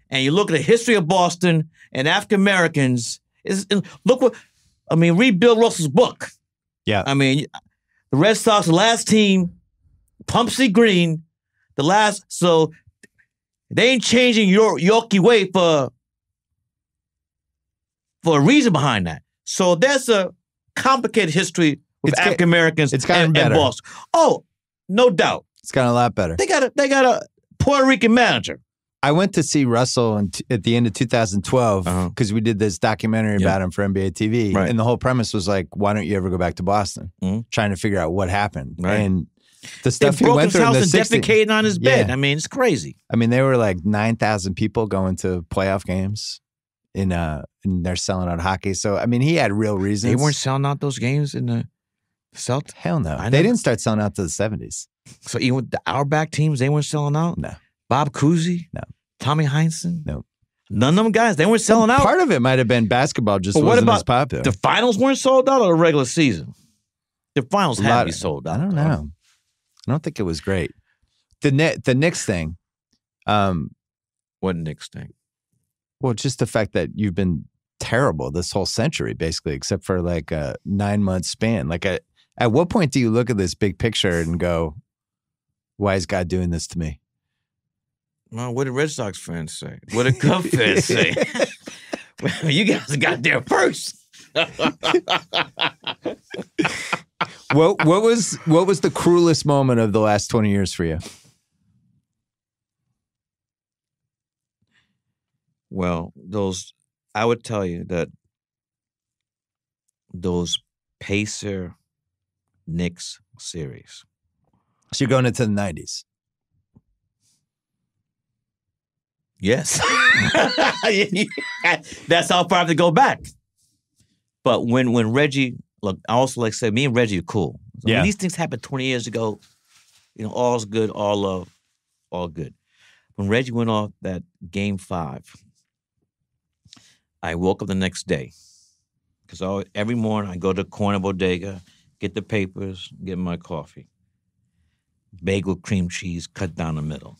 And you look at the history of Boston and African Americans, read Bill Russell's book. Yeah. I mean, the Red Sox, the last team, Pumpsy Green, so they ain't changing Yorkie way for a reason behind that. So there's a complicated history with African Americans and Boston. Oh, no doubt. It's gotten a lot better. They got a Puerto Rican manager. I went to see Russell at the end of 2012 because we did this documentary about him for NBA TV. Right. And the whole premise was like, why don't you ever go back to Boston? Trying to figure out what happened. Right. And the stuff he went through in the 60s. Defecating on his bed. I mean, it's crazy. I mean, there were like 9,000 people going to playoff games and they're selling out hockey. So, I mean, he had real reasons. They weren't selling out those games in the Celtics? Hell no. They didn't start selling out to the 70s. So even with the Auerbach teams, they weren't selling out? No. Bob Cousy? No. Tommy Heinsohn? No. None of them guys, they weren't selling out? Part of it might have been basketball just wasn't as popular. The finals weren't sold out or the regular season? The finals had to be sold out. I don't know. I don't think it was great. The Knicks thing. What Knicks thing? Well, just the fact that you've been terrible this whole century, basically, except for like a 9-month span. Like, at what point do you look at this big picture and go, why is God doing this to me? Well, what did Red Sox fans say? What did Cub fans say? Well, you guys got there first. What was the cruelest moment of the last 20 years for you? Well, I would tell you that those Pacer Knicks series. So you're going into the 90s. Yes. That's how far I have to go back. But when Reggie, look, I also like to say, me and Reggie are cool. So when these things happened 20 years ago, all's good, all love, all good. When Reggie went off that Game 5, I woke up the next day. Because every morning I go to Corner Bodega, get the papers, get my coffee. Bagel, cream cheese, cut down the middle.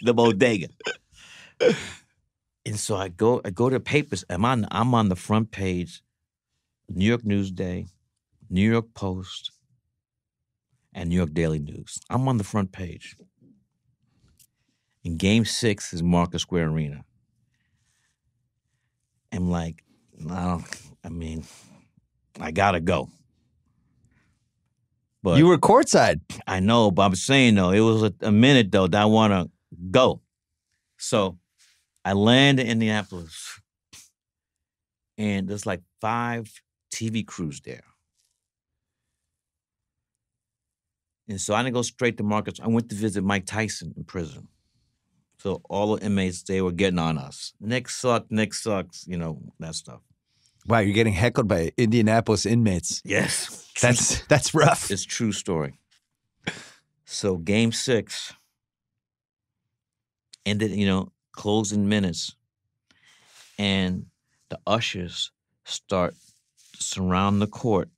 The bodega. And so I go to the papers. I'm on the front page, New York Newsday, New York Post, and New York Daily News. I'm on the front page. And Game 6 is Market Square Arena. I'm like, no, I gotta go. But you were courtside. I know, but I'm saying though, it was a minute though that I want to go. So I land in Indianapolis, and there's like 5 TV crews there. And so I didn't go straight to Marcus. I went to visit Mike Tyson in prison. So all the inmates, they were getting on us. Nick sucks, that stuff. Wow, you're getting heckled by Indianapolis inmates. Yes. That's rough. It's a true story. So Game 6 ended, closing minutes. And the ushers start to surround the court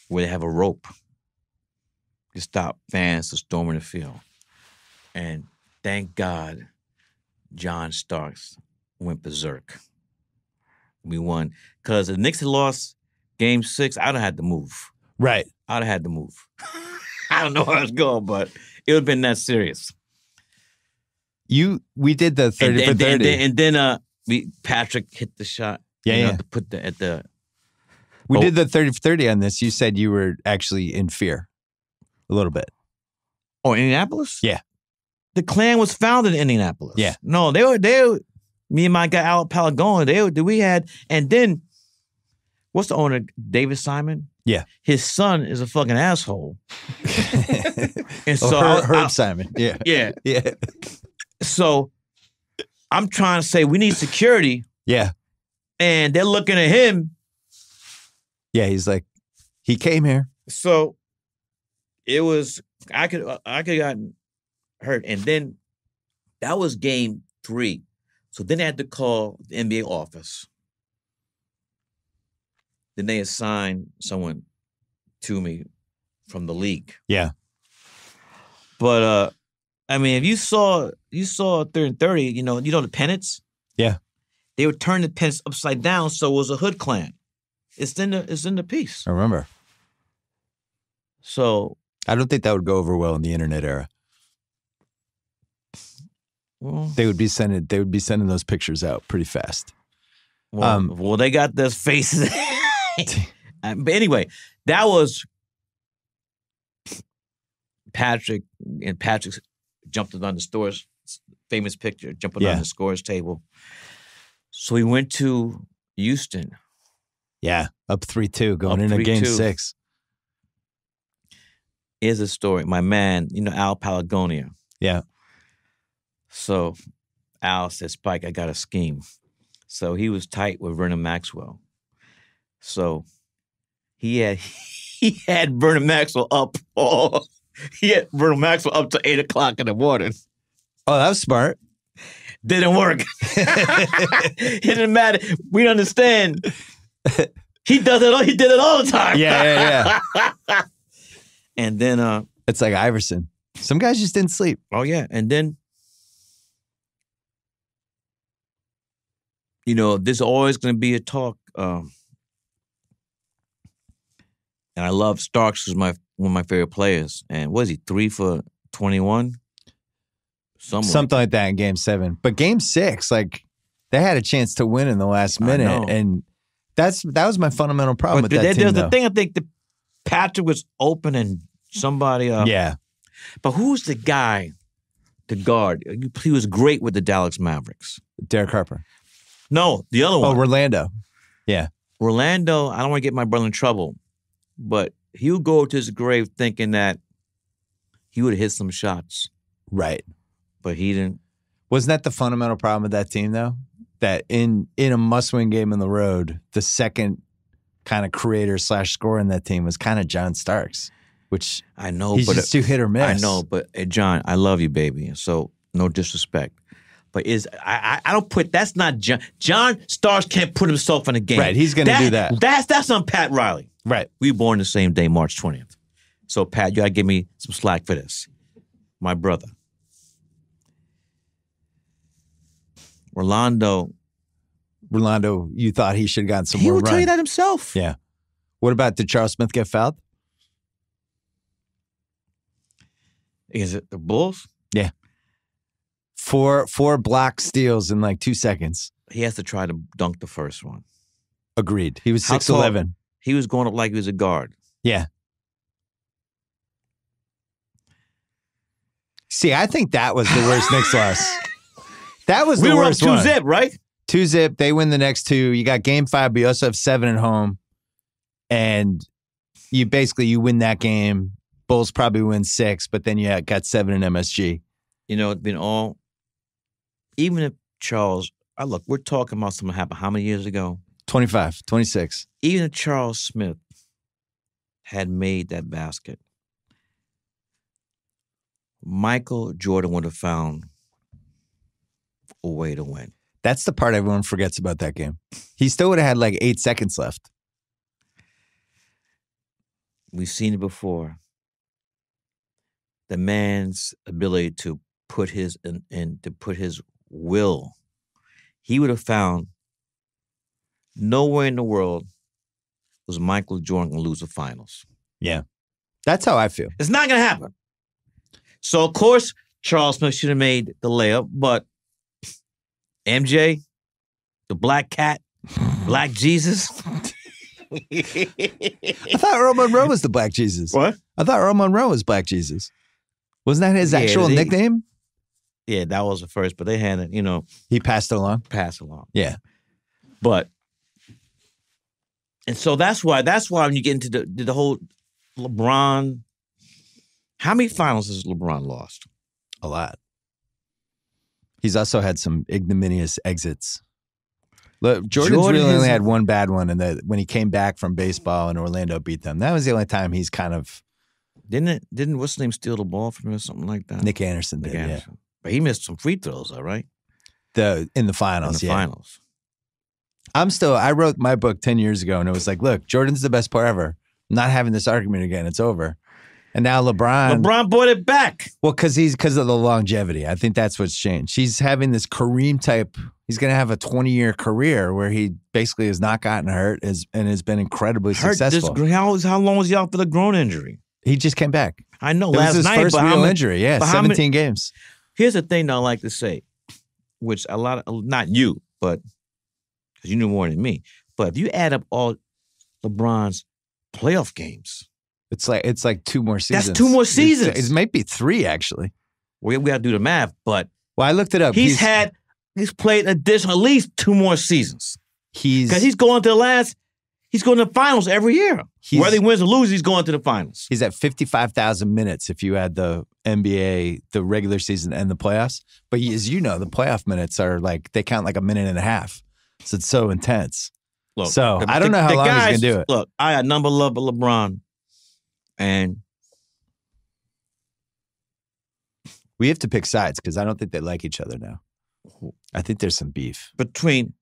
where they have a rope to stop fans from storming the field. And thank God John Starks went berserk. We won. Because if the Knicks had lost Game 6, I'd have had to move. Right. I'd have had to move. I don't know where I was going, but it would have been that serious. We did the 30 for 30. And then Patrick hit the shot. To put We did the 30 for 30 on this. You said you were actually in fear a little bit. Oh, Indianapolis? Yeah. The Klan was founded in Indianapolis. Yeah. No, they were me and my guy Alec Palagone, we had, and then, what's the owner? David Simon? Yeah. His son is a fucking asshole. And so Herb Simon. Yeah. Yeah. Yeah. So I'm trying to say we need security. Yeah. And they're looking at him. Yeah, he's He came here. So it was I could have gotten hurt, and then that was game 3. So then I had to call the NBA office. Then they assigned someone to me from the league. Yeah. But I mean, if you saw 3rd and 30, you know the pennants. Yeah. They would turn the pennants upside down, so it was a Hood Clan. It's in the piece. I remember. So I don't think that would go over well in the internet era. well, They would be sending those pictures out pretty fast. well, they got those faces. But anyway, that was Patrick, and Patrick jumped on the Scores famous picture, jumping on the Scores table. So we went to Houston. Yeah, up 3-2 going Up into game 3-2. 6. Here's a story. My man, Al Palagonia. Yeah. So Al said, Spike, I got a scheme. So he was tight with Vernon Maxwell. So he had Vernon Maxwell up. He had Vernon Maxwell up to 8 o'clock in the morning. Oh, that was smart. Didn't work. It didn't matter. We understand. He does it. He did it all the time. Yeah. And then, It's like Iverson. Some guys just didn't sleep. oh yeah, and then, there's always going to be a talk. And I love Starks, who's one of my favorite players. And was he 3 for 21? Something like that in game 7. But game 6, like, they had a chance to win in the last minute. And that was my fundamental problem with that team, there's though. the thing, I think, Patrick was open and somebody. Yeah. But who's the guy, the guard? He was great with the Dallas Mavericks. Derek Harper. No, the other one. Oh, Orlando. Yeah. Orlando, I don't want to get my brother in trouble, but he would go to his grave thinking that he would have hit some shots. Right. But he didn't. Wasn't that the fundamental problem with that team, though? That in a must-win game on the road, the second kind of creator / scorer in that team was kind of John Starks, which I know, he's but just too hit or miss. I know, but John, I love you, baby. So no disrespect. But I don't put, that's not John. John Starks can't put himself in a game. Right, he's going to do that. That's on Pat Riley. Right. We were born the same day, March 20th. So Pat, you got to give me some slack for this. My brother. Rolando, you thought he should have gotten some he more will run. tell you that himself. Yeah. What about, did Charles Smith get fouled? Is it the Bulls? Yeah. Four block steals in like 2 seconds. He has to try to dunk the first one. Agreed. He was How 6'11". tall? He was going up like he was a guard. Yeah. See, I think that was the worst Knicks loss. That was the worst one. We were up 2-0, right? 2-0. They win the next 2. You got game 5, but you also have 7 at home. And you win that game. Bulls probably win 6, but then you got 7 in MSG. It's been all, even if Charles, look, we're talking about something that happened how many years ago? 25, 26. Even if Charles Smith had made that basket, Michael Jordan would have found a way to win. That's the part everyone forgets about that game. He still would have had like 8 seconds left. We've seen it before. The man's ability to put his will, he would have found nowhere in the world was Michael Jordan going to lose the finals. Yeah. That's how I feel. It's not going to happen. So, of course, Charles Smith should have made the layup, but MJ, the Black Cat, Black Jesus. I thought Earl Monroe was the Black Jesus. What? I thought Earl Monroe was Black Jesus. Wasn't that his actual nickname? Yeah, that was the first, but they had it, He passed it along? pass along. Yeah. But, and so that's why when you get into the whole LeBron, how many finals has LeBron lost? A lot. He's also had some ignominious exits. Look, Jordan's Jordan really only has- had one bad one, and when he came back from baseball and Orlando beat them, that was the only time he's kind of Didn't what's his name steal the ball from him or something like that? Nick Anderson Nick did. Anderson. But he missed some free throws, all right? In the In finals. the yeah, finals. I wrote my book 10 years ago, and it was like, look, Jordan's the best player ever. I'm not having this argument again. It's over. And now LeBron brought it back. well, because of the longevity. I think that's what's changed. He's having this Kareem type. He's going to have a 20-year career where he basically has not gotten hurt and has been incredibly successful. How long was he out for the groin injury? He just came back. I know It was last his night, first but real injury. Yeah, but how many- 17 games. Here's the thing that I like to say, which not you, but because you knew more than me. But if you add up all LeBron's playoff games, It's like 2 more seasons. That's 2 more seasons. It might be 3 actually. we got to do the math. But Well, I looked it up. he's played additional at least 2 more seasons because he's going to the finals every year. Whether he wins or loses, he's going to the finals. He's at 55,000 minutes if you add the NBA, the regular season, and the playoffs. But as you know, the playoff minutes are they count like a minute and a half. So it's so intense. Look, So I don't know how long he's going to do it. Look, I got number love of LeBron, and We have to pick sides because I don't think they like each other now. I think there's some beef. between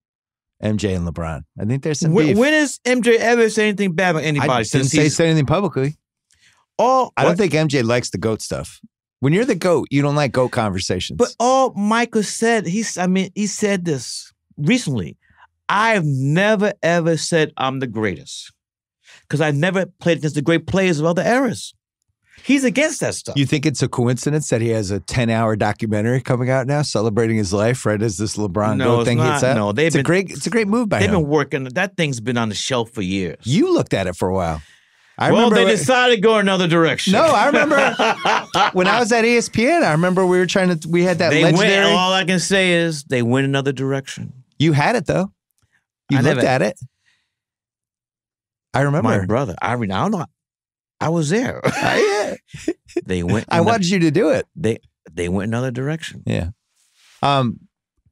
MJ and LeBron. I think there's some when beef. has MJ ever said anything bad about anybody I since didn't he's say anything publicly. all? I don't think MJ likes the GOAT stuff. When you're the GOAT, you don't like GOAT conversations. But all Michael said, he said this recently. I've never ever said I'm the greatest because I never played against the great players of other eras. He's against that stuff. You think it's a coincidence that he has a 10-hour documentary coming out now celebrating his life right as this LeBron No, GOAT it's thing not. hits out? No, it's a great move by They've him. been working. That thing's been on the shelf for years. You looked at it for a while. I well, remember they decided to go another direction. No, I remember when I was at ESPN, I remember we had that They legendary. went. All I can say is they went another direction. You had it though. You I looked never- at it. I remember. My brother, I don't know. I was there. Yeah. They went. I wanted you to do it. They went another direction. Yeah.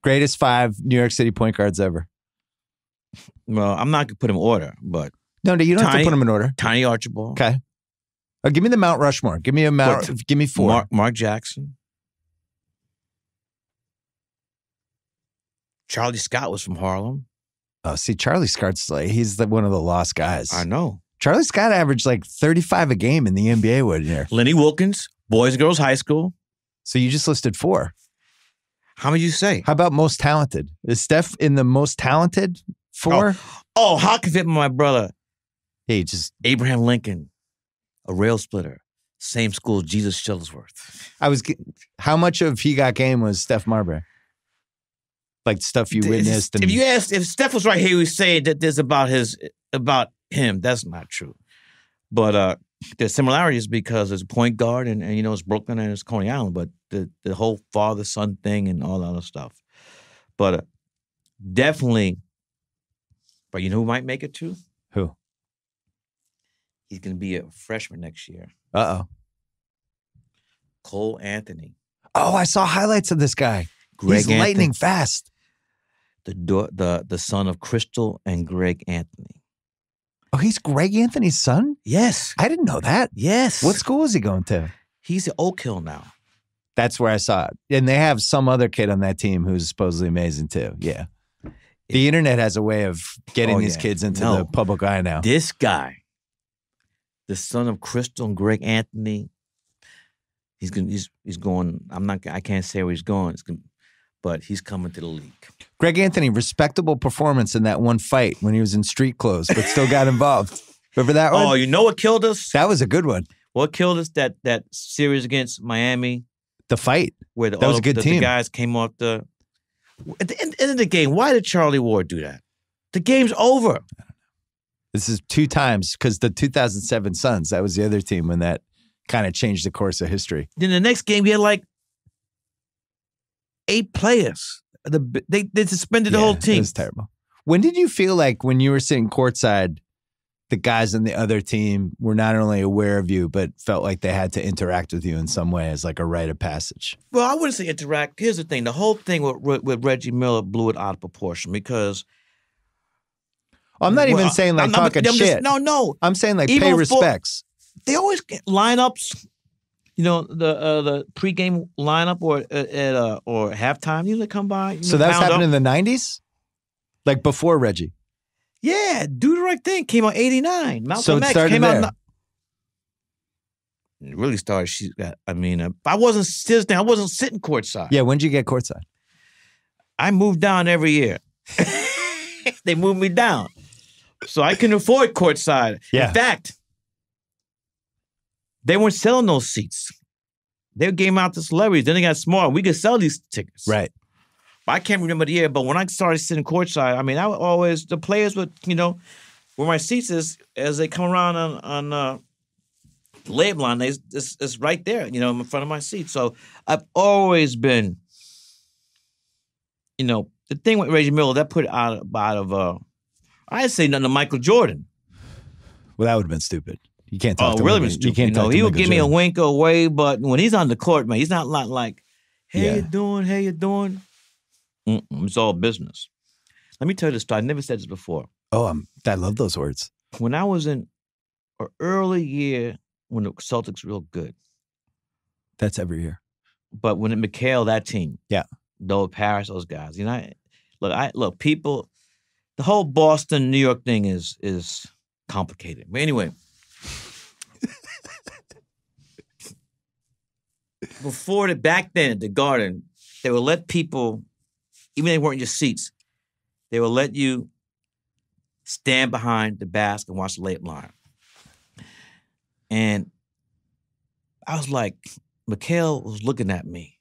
Greatest 5 New York City point guards ever. Well, I'm not gonna put them in order, but No, you don't have to Tiny- put them in order. Tiny Archibald, Okay. Give me the Mount Rushmore. Give me give me 4. Mark Jackson, Charlie Scott was from Harlem. Oh, see, Charlie Scott's he's one of the lost guys. I know. Charlie Scott averaged 35 a game in the NBA one year. Lenny Wilkins, Boys and Girls High School. So you just listed 4. How many you say? How about most talented? Is Steph in the most talented 4? Oh, how can fit my brother? Hey, just Abraham Lincoln, a rail splitter, same school, Jesus Shuttlesworth. how much of He Got Game was Steph Marbury? Like stuff you witnessed. If you asked, if Steph was right here, he would say that there's about him. That's not true. But there's similarities because there's a point guard and it's Brooklyn and it's Coney Island, but the whole father-son thing and all that other stuff. But definitely, but you know who might make it too? Who? He's going to be a freshman next year. Uh-oh. Cole Anthony. Oh, I saw highlights of this guy. Greg He's lightning fast. The son of Crystal and Greg Anthony. Oh, he's Greg Anthony's son? Yes. I didn't know that. Yes. What school is he going to? He's at Oak Hill now. That's where I saw it. And they have some other kid on that team who's supposedly amazing too. Yeah. The internet has a way of getting these kids into the public eye now. This guy, the son of Crystal and Greg Anthony, he's going. I can't say where he's going. But he's coming to the league. Greg Anthony, respectable performance in that one fight when he was in street clothes, but still got involved. Remember that one? Oh, you know what killed us? That was a good one. What killed us? That series against Miami. The fight. Where that was a good team. The guys came off at the end of the game. Why did Charlie Ward do that? The game's over. This is 2 times because the 2007 Suns, that was the other team when that kind of changed the course of history. Then the next game, you had 8 players. They suspended the whole team. It was terrible. When did you feel like when you were sitting courtside, the guys on the other team were not only aware of you, but felt like they had to interact with you in some way as like a rite of passage? Well, I wouldn't say interact. Here's the thing. The whole thing with Reggie Miller blew it out of proportion because I'm not even saying like talking shit. No. I'm saying like Even pay before- respects. They always get lineups. You know, the pregame lineup or halftime. Usually come by. So that was happening in the 90s? Like before Reggie. Yeah, Do the Right Thing came out 89. Malcolm So it X started came there. out. It really started. I wasn't sitting courtside. Yeah, when did you get courtside? I moved down every year. They moved me down, so I couldn't afford courtside. Yeah. In fact, they weren't selling those seats. They gave them out to celebrities. Then they got smart. We could sell these tickets. Right. I can't remember the year, but when I started sitting courtside, I mean, I would always, the players would, where my seats is, as they come around on the layup line, it's right there, in front of my seat. So I've always been, the thing with Reggie Miller, that put it out of I'd say nothing to Michael Jordan. Well, that would have been stupid. You can't talk to really Michael. been stupid. You can't talk to he would Michael give me a Jordan. wink away, but when he's on the court, man, he's not like, hey, Yeah. you doing? Hey, you doing? It's all business. Let me tell you this story. I never said this before. Oh, I love those words. When I was in an early year when the Celtics were real good, That's every year. but when it McHale, that team, Yeah. Noah Parrish, those guys, look, people, the whole Boston, New York thing is complicated. But anyway, back then at the Garden, they would let people, even if they weren't in your seats, they would let you stand behind the basket and watch the layup line. And I was like, McHale was looking at me,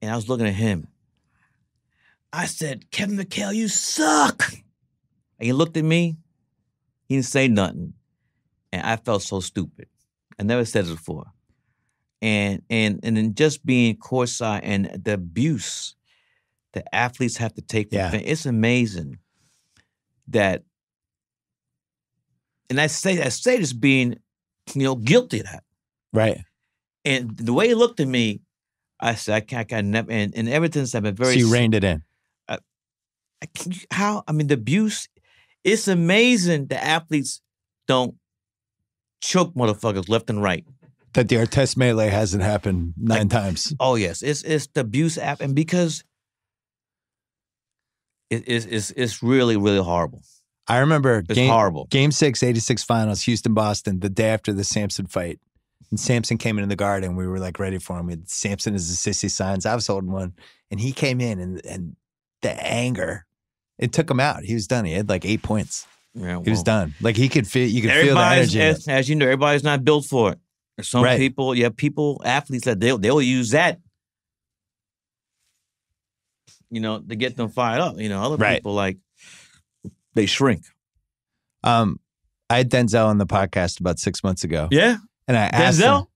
and I was looking at him. I said, Kevin McHale, you suck. And he looked at me. He didn't say nothing. And I felt so stupid. I never said it before. And then just being courtside and the abuse that athletes have to take from fans, it's amazing that, and I say this being, guilty of that. Right. And the way he looked at me, I said, I can never, and ever since I've been very. So you reined it in. The abuse, it's amazing the athletes don't choke motherfuckers left and right. That the Artest melee hasn't happened 9 times. Oh, yes. It's the abuse app. And because it's really, really horrible. I remember It's horrible. Game 6, 86 finals, Houston, Boston, the day after the Sampson fight. And Sampson came into the Garden. We were like ready for him. We had Sampson as the sissy signs. I was holding one. And he came in and the anger, it took him out. He was done. He had like 8 points. Yeah, He was done. Like you could feel the energy. As you know, everybody's not built for it. There's some Right. people, athletes that they'll use that, to get them fired up. Other Right. people they shrink. I had Denzel on the podcast about 6 months ago. Yeah. And I asked him, Denzel?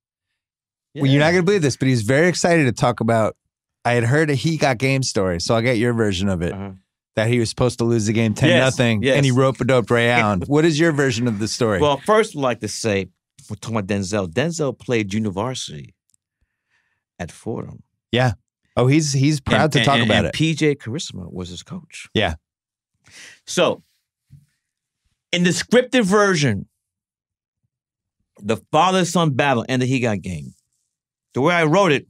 well, you're not going to believe this, but he's very excited to talk about, I had heard a He Got Game story, so I'll get your version of it. Uh-huh. That he was supposed to lose the game 10-0, yes. and he rope-a-doped Ray Allen. What is your version of the story? Well, first, I'd like to say, we're talking about Denzel. Denzel played junior varsity at Fordham. yeah. Oh, he's proud to talk about it. PJ Charisma was his coach. Yeah. So, in the scripted version, the father-son battle and the He Got Game, the way I wrote it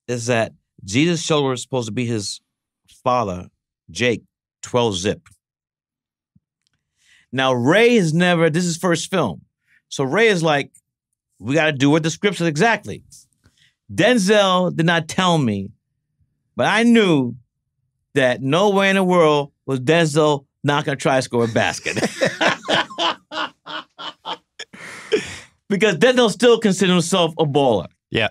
is that Jesus' shoulder was supposed to be his father, Jake, 12-zip. Now, Ray has never, this is his first film. So Ray is like, we got to do what the script says exactly. Denzel did not tell me, but I knew that no way in the world was Denzel not going to try to score a basket. Because Denzel still considers himself a baller. Yeah.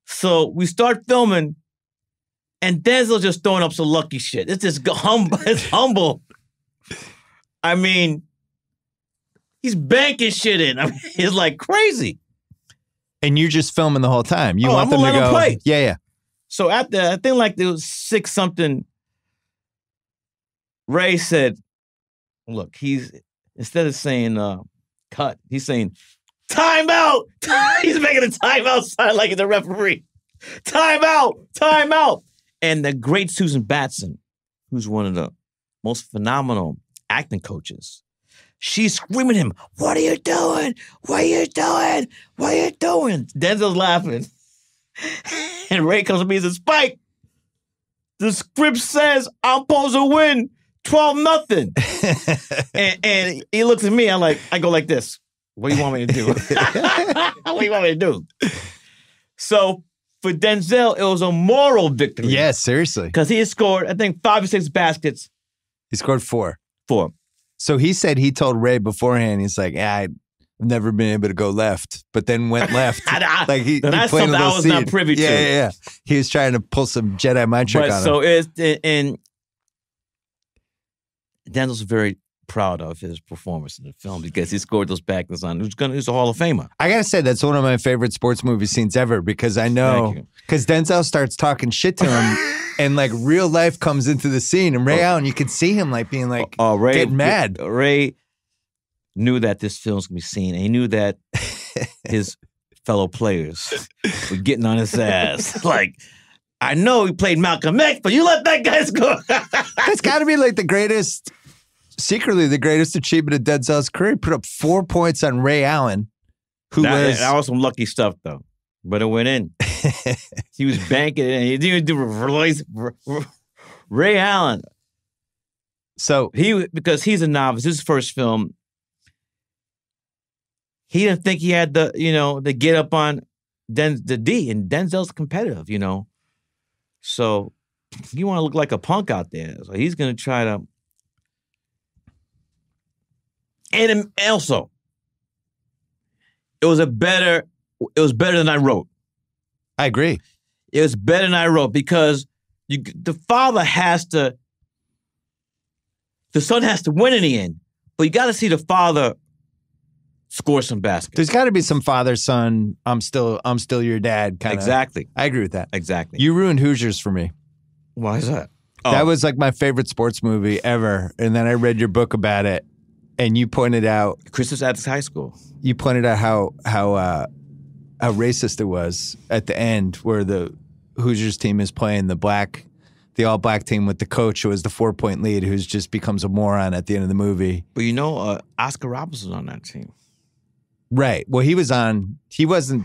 So we start filming, and Denzel just throwing up some lucky shit. It's just humble. It's humble. I mean, he's banking shit in. I mean, it's like crazy. And you're just filming the whole time. You Oh, want I'm them to gonna let go. him play. Yeah. So after, I think like there was 6-something, Ray said, look, instead of saying cut, he's saying timeout. He's making a timeout sign like he's a referee. Timeout. And the great Susan Batson, who's one of the most phenomenal acting coaches. She's screaming at him, "What are you doing? What are you doing? What are you doing?" Denzel's laughing. And Ray comes to me and says, "Spike, the script says I'm supposed to win 12-0. and he looks at me, I go like this. What do you want me to do? What do you want me to do? So for Denzel, it was a moral victory. Yeah, seriously. Because he had scored, I think, 5 or 6 baskets. He scored 4. 4. So he said he told Ray beforehand, he's like, I've never been able to go left, but then went left. Like that's something I was not privy to. Yeah. He was trying to pull some Jedi mind trick on him. So and Denzel's very proud of his performance in the film because he scored those baskets on. He's a Hall of Famer. I gotta say that's one of my favorite sports movie scenes ever because I know because Denzel starts talking shit to him. And like real life comes into the scene, and Ray Allen, you could see him like being like getting mad. Ray knew that this film's gonna be seen, and he knew that his fellow players were getting on his ass. Like, I know he played Malcolm X, but you let that guy score. That's got to be like secretly the greatest achievement of Denzel's career. He put up 4 points on Ray Allen, that was some lucky stuff though, but it went in. He was banking it, and he didn't do release Ray Allen. So because he's a novice, his first film, he didn't think he had the get up on the D, and Denzel's competitive, So you want to look like a punk out there, so he's going to try to. And also, it was better than I wrote. I agree. It was better than I wrote because the son has to win in the end, but you got to see the father score some baskets. There's got to be some father-son, I'm still your dad kind of. Exactly. I agree with that. Exactly. You ruined Hoosiers for me. Why is that? That was like my favorite sports movie ever. And then I read your book about it, and you pointed out Christus Attucks High School. You pointed out how racist it was at the end, where the Hoosiers team is playing the all-black team with the coach who was the 4-point lead, who just becomes a moron at the end of the movie. But Oscar Robertson was on that team. Right. Well, he wasn't.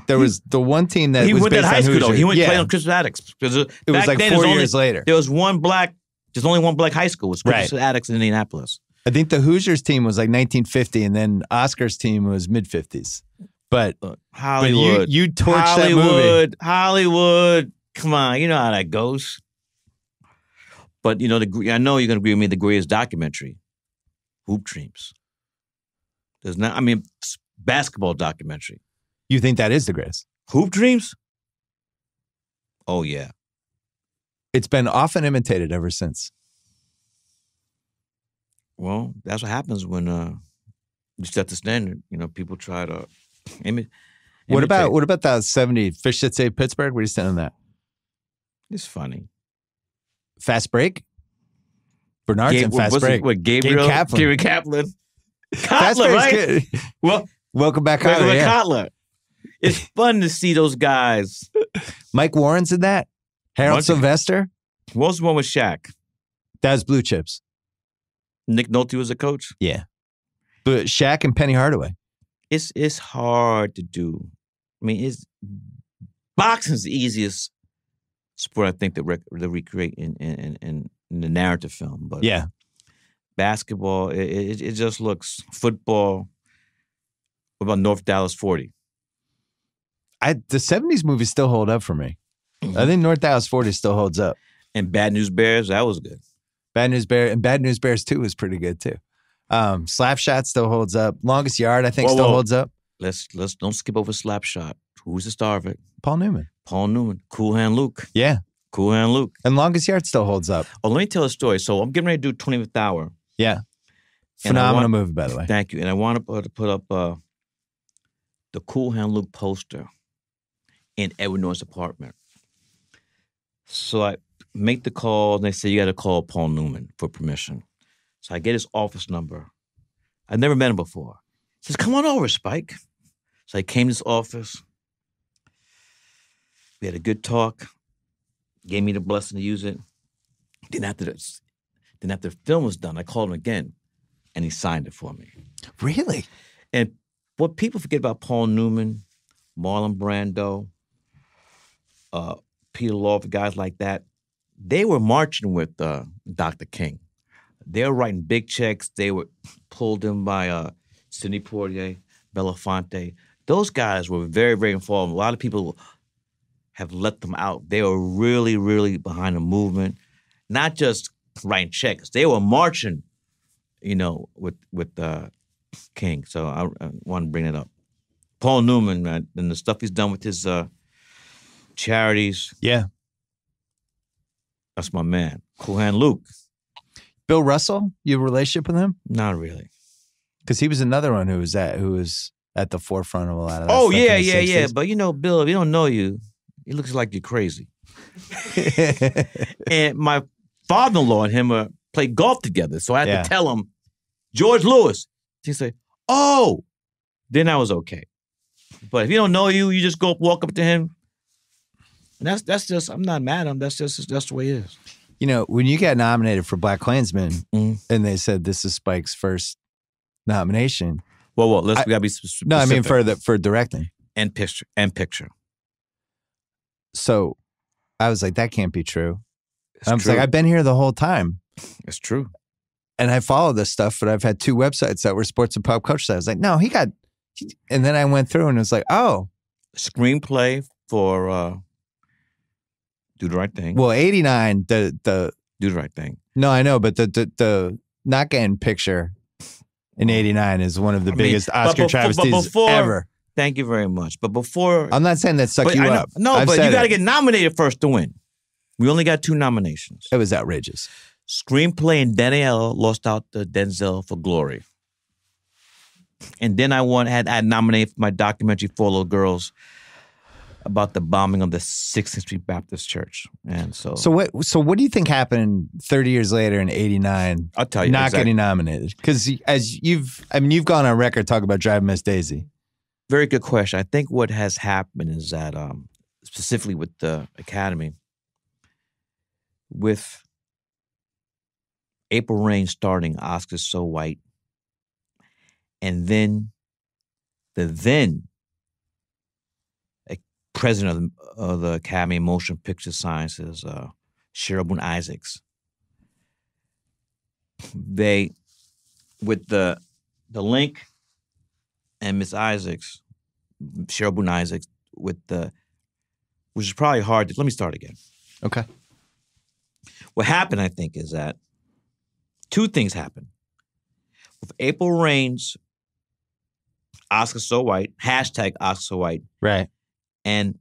There was the one team that was went based to high on school Hoosiers. though. He went to play on Christus Attucks. It was like 4 years later. There was one black. There's only one black high school. It was Christus Attucks in Indianapolis. I think the Hoosiers team was like 1950, and then Oscar's team was mid-50s. But Hollywood, but you torched that movie. Hollywood, come on, you know how that goes. But I know you're going to agree with me. The greatest documentary, Hoop Dreams. There's not. Basketball documentary. You think that is the greatest? Hoop Dreams? Oh yeah. It's been often imitated ever since. Well, that's what happens when you set the standard. People try to imitate. What about that 70 Fish That Saved Pittsburgh? Where do you stand on that? It's funny. Fast Break? Bernard's in Fast Break. Gabriel Kaplan. Gary Kaplan. Kotler, right? Well, Welcome Back, Kotter. Yeah. Kotler. It's fun to see those guys. Mike Warren's in that. Harold Sylvester. What was the one with Shaq? That was Blue Chips. Nick Nolte was a coach? Yeah. But Shaq and Penny Hardaway. It's hard to do. Boxing's the easiest sport I think to recreate in the narrative film. But yeah, basketball, it just looks. Football. What about North Dallas 40? The 70s movies still hold up for me. Mm-hmm. I think North Dallas 40 still holds up. And Bad News Bears, that was good. Bad News Bears 2 was pretty good too. Slapshot still holds up. Longest Yard, I think, still holds up. Let's don't skip over Slapshot. Who's the star of it? Paul Newman. Cool Hand Luke. Yeah. Cool Hand Luke. And Longest Yard still holds up. Oh, let me tell a story. So I'm getting ready to do 25th Hour. Yeah. Phenomenal movie, by the way. Thank you. And I want to put up the Cool Hand Luke poster in Edward Norton's apartment. So I make the call, and they say, you got to call Paul Newman for permission. So I get his office number. I've never met him before. He says, come on over, Spike. So I came to his office. We had a good talk. Gave me the blessing to use it. Then Then after the film was done, I called him again, and he signed it for me. Really? And what people forget about Paul Newman, Marlon Brando, Peter Lorre, guys like that, they were marching with Dr. King. They were writing big checks. They were pulled in by Sidney Poitier, Belafonte. Those guys were very, very involved. A lot of people have let them out. They were really, really behind the movement, not just writing checks. They were marching, with King. So I want to bring it up. Paul Newman, and the stuff he's done with his charities. Yeah. That's my man. Cool Hand Luke. Bill Russell, you have a relationship with him? Not really. Because he was another one who was at the forefront of a lot of that Oh, stuff yeah, in the yeah, 60s. yeah. But Bill, if he don't know you, he looks like you're crazy. And my father-in-law and him played golf together. So I had to tell him, George Lewis. He'd say, oh, then I was okay. But if he don't know you, you just go walk up to him. And that's just, I'm not mad at him. That's the way it is. When you got nominated for Black Klansman, Mhm. and they said this is Spike's first nomination. Well, we gotta be specific. No, I mean for directing. and picture. So I was like, that can't be true. It's I was true. like, I've been here the whole time. It's true. And I follow this stuff, but I've had 2 websites that were sports and pop culture. I was like, no, and then I went through and it was like, oh. Screenplay for Do the Right Thing. Well, 89, the Do the Right Thing. no, I know, but the not getting picture in 89 is one of the biggest Oscar travesties ever. Thank you very much. But before... I'm not saying that sucked but you I know- up. No, I've but said you got to it. get nominated first to win. We only got 2 nominations. It was outrageous. Screenplay and Danielle lost out to Denzel for Glory. And then I had nominated for my documentary, 4 Little Girls, about the bombing of the 16th Street Baptist Church. And so what do you think happened 30 years later in 89? I'll tell you. Not exactly. getting nominated. Because you've gone on record talking about Driving Miss Daisy. Very good question. I think what has happened is that, specifically with the Academy, with April Rain starting Oscars So White, and then the president of the Academy of Motion Picture Sciences, Cheryl Boone Isaacs, they, with the link and Miss Isaacs, Cheryl Boone Isaacs, which is probably hard. Let me start again. Okay. What happened, I think, is that 2 things happened. With April Rain's Oscar So White, hashtag Oscar So White, Right. and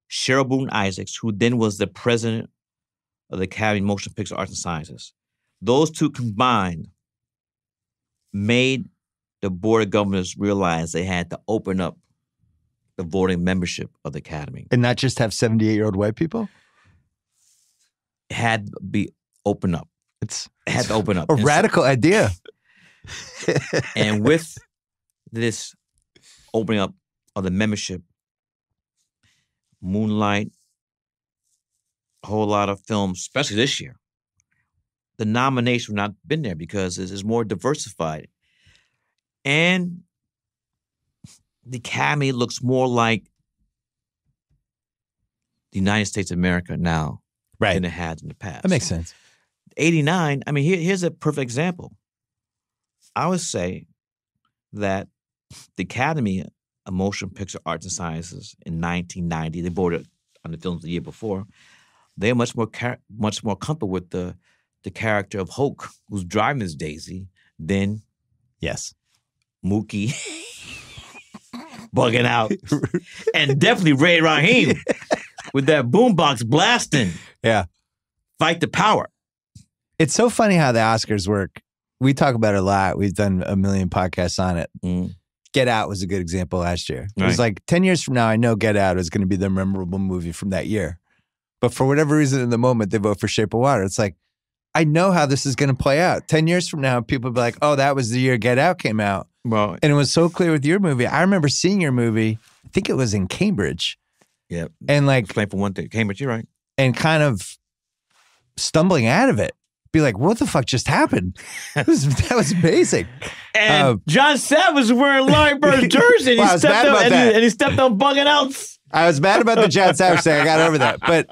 Cheryl Boone Isaacs, who then was the president of the Academy of Motion Picture Arts and Sciences. Those 2 combined made the Board of Governors realize they had to open up the voting membership of the Academy. And not just have 78-year-old white people? It had to be open up. It had to open up. A And so- radical idea. And with this opening up of the membership, Moonlight, a whole lot of films, especially this year, the nomination would not have been there because it is more diversified. And the Academy looks more like the United States of America now Right. than it has in the past. That makes sense. 89, I mean, here's a perfect example. I would say that the Academy of Motion Picture Arts and Sciences in 1990, they voted on the films the year before, they're much more comfortable with the character of Hoke, who's driving Miss Daisy, than Yes. Mookie bugging out. And definitely Ray Raheem with that boombox blasting. Yeah. Fight the power. It's so funny how the Oscars work. We talk about it a lot. We've done a million podcasts on it. Mm. Get Out was a good example last year. It was Right. like 10 years from now, I know Get Out is going to be the memorable movie from that year. But for whatever reason in the moment, they vote for Shape of Water. It's like, I know how this is going to play out. 10 years from now, people will be like, oh, that was the year Get Out came out. Well, And it was so clear with your movie. I remember seeing your movie, I think it was in Cambridge. yeah. And like, Explain for one thing. Cambridge, you're right. and kind of stumbling out of it be like, what the fuck just happened? That was amazing. And John Savage was wearing Larry Bird's jersey, and, Well, I was mad about that. and he stepped on bugging outs. I was mad about the John Savage thing. I got over that, but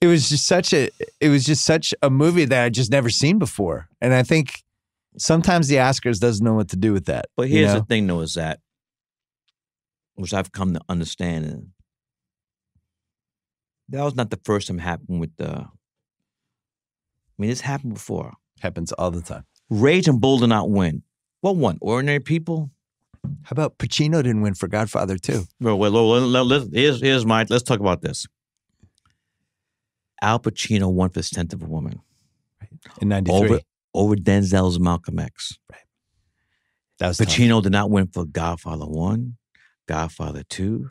it was just such a movie that I just never seen before, and I think sometimes the Oscars doesn't know what to do with that. But here's the thing, though, is that, which I've come to understand, and that was not the first time it happened with the. I mean, this happened before. Happens all the time. Rage and Bull did not win. What won? Ordinary People? How about Pacino didn't win for Godfather too? Well, here's my. Let's talk about this. Al Pacino won for Scent of a Woman. In 93. Over Denzel's Malcolm X. Right. That was Pacino did not win for Godfather 1, Godfather 2,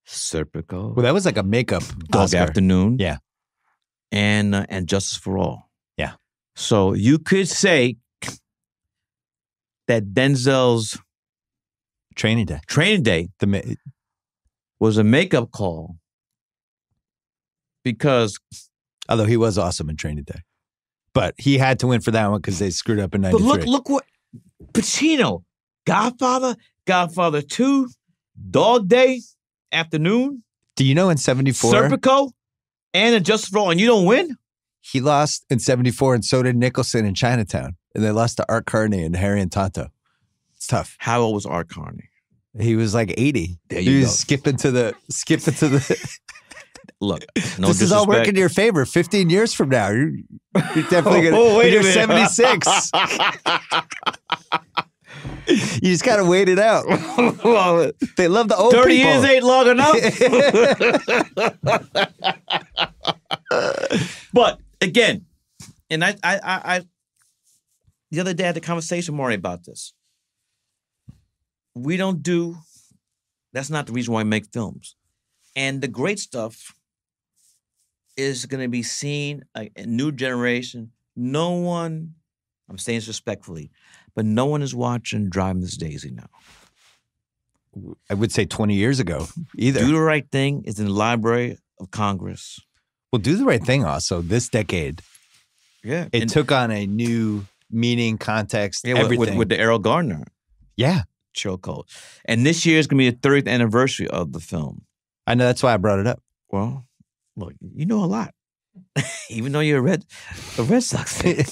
Serpico. Well, that was like a makeup Dog Oscar. Afternoon. Yeah. And Justice for All. Yeah. So you could say that Denzel's Training Day. Was a makeup call because Although he was awesome in Training Day. But he had to win for that one because they screwed up in 93. But look what Pacino, Godfather, Godfather 2, Dog Day, Afternoon. Do you know in 74? Serpico, and Justice for All, and you don't win? He lost in 74, and so did Nicholson in Chinatown. And they lost to Art Carney and Harry and Tonto. It's tough. How old was Art Carney? He was like 80. There he you was go. skipping to the Look, no this is all working in your favor. 15 years from now, you're definitely going to. Oh, wait a you're minute. 76. You just got to wait it out. Well, They love the old 30 people. years ain't long enough. But again, and I the other day I had a conversation with Maury about this. We don't do, that's not the reason why we make films. And the great stuff is going to be seen, a new generation. No one, I'm saying this respectfully, but no one is watching Driving Miss Daisy now. I would say 20 years ago either. Do the Right Thing is in the Library of Congress. Well, Do the Right Thing also this decade. Yeah. It took on a new meaning, context, Yeah, everything. with the Errol Gardner Yeah. chokehold. And this year is going to be the 30th anniversary of the film. I know that's why I brought it up. Well, look, you know a lot. Even though you're a Red Sox fan,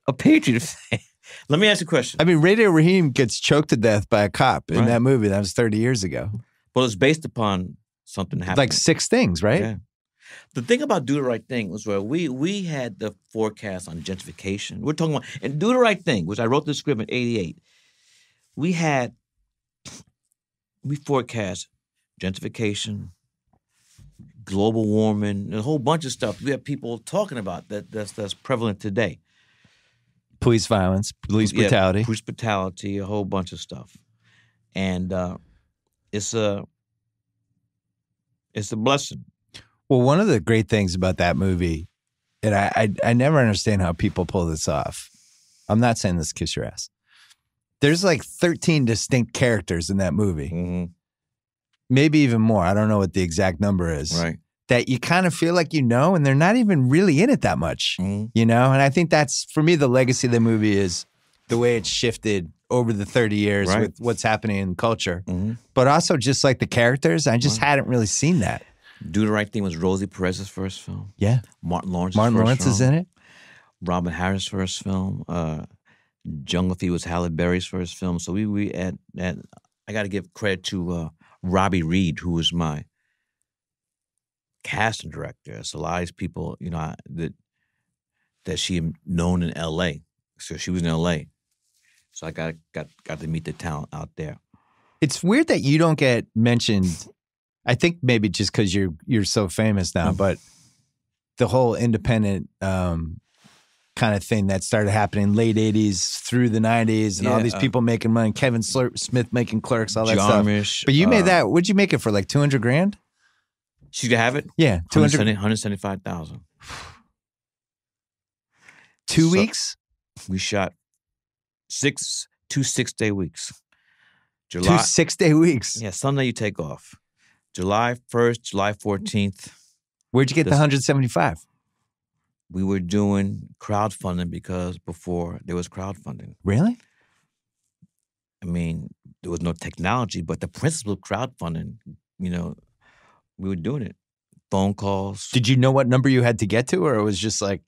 a Patriot fan. Let me ask you a question. I mean, Radio Raheem gets choked to death by a cop in Right. that movie. That was 30 years ago. Well, it's based upon something happening. Like 6 things, right? Yeah. The thing about Do the Right Thing was where we had the forecast on gentrification. We're talking about, and Do the Right Thing, which I wrote the script in 88. We forecast gentrification, global warming, a whole bunch of stuff. We have people talking about that's prevalent today. Police violence, police Yeah, brutality. police brutality, a whole bunch of stuff. And it's a blessing. Well, one of the great things about that movie, and I never understand how people pull this off. I'm not saying this to kiss your ass. There's like 13 distinct characters in that movie. Mm-hmm. Maybe even more. I don't know what the exact number is. Right. That you kind of feel like you know, and they're not even really in it that much. Mm-hmm. You know? And I think that's, for me, the legacy of the movie is the way it's shifted over the 30 years Right. with what's happening in culture. Mm-hmm. But also just like the characters, I just Right. hadn't really seen that. Do the Right Thing was Rosie Perez's first film. Yeah. Martin Lawrence's Martin first Lawrence film. is in it. Robin Harris' first film. Jungle Fever was Halle Berry's first film. So we I got to give credit to Robbie Reed, who was my casting director. So a lot of these people, you know, that she had known in L.A. So she was in L.A. So I got to meet the talent out there. It's weird that you don't get mentioned. I think maybe just because you're so famous now, but the whole independent kind of thing that started happening late 80s through the 90s and all Yeah, these people making money, Kevin Smith making Clerks, all that Jarmusch, stuff. But you made that, what'd you make it for, like $200,000? She could have it? Yeah, 200. 175,000. 2 weeks? We shot 2 6-day weeks. 2 6-day weeks. Yeah, Sunday you take off. July 1st, July 14th. Where'd you get the 175? We were doing crowdfunding because before there was crowdfunding. Really? I mean, there was no technology, but the principle of crowdfunding, we were doing it. Phone calls. Did you know what number you had to get to, or it was just like,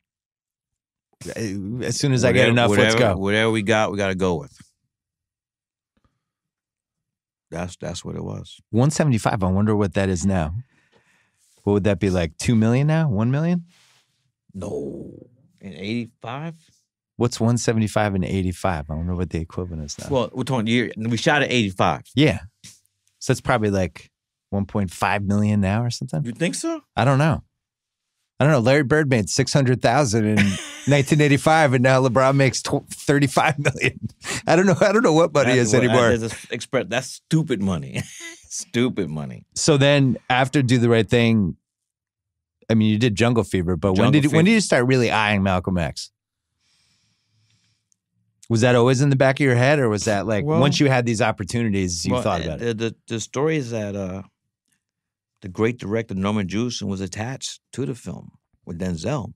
as soon as I get enough, let's go? Whatever we got to go with. That's what it was. 175. I wonder what that is now. What would that be, like 2 million now? 1 million? No. In 85? What's 175 and 85? I wonder what the equivalent is now. Well, we're talking year. We shot at 85. Yeah. So that's probably like 1.5 million now or something. You think so? I don't know. Larry Bird made 600,000 in 1985, and now LeBron makes 35 million. I don't know what money is anymore. That's stupid money. Stupid money. So then, after Do the Right Thing, I mean, you did Jungle Fever, but when did you start really eyeing Malcolm X? Was that always in the back of your head, or was that like once you had these opportunities, you thought about it? The story is that the great director Norman Jewison was attached to the film with Denzel,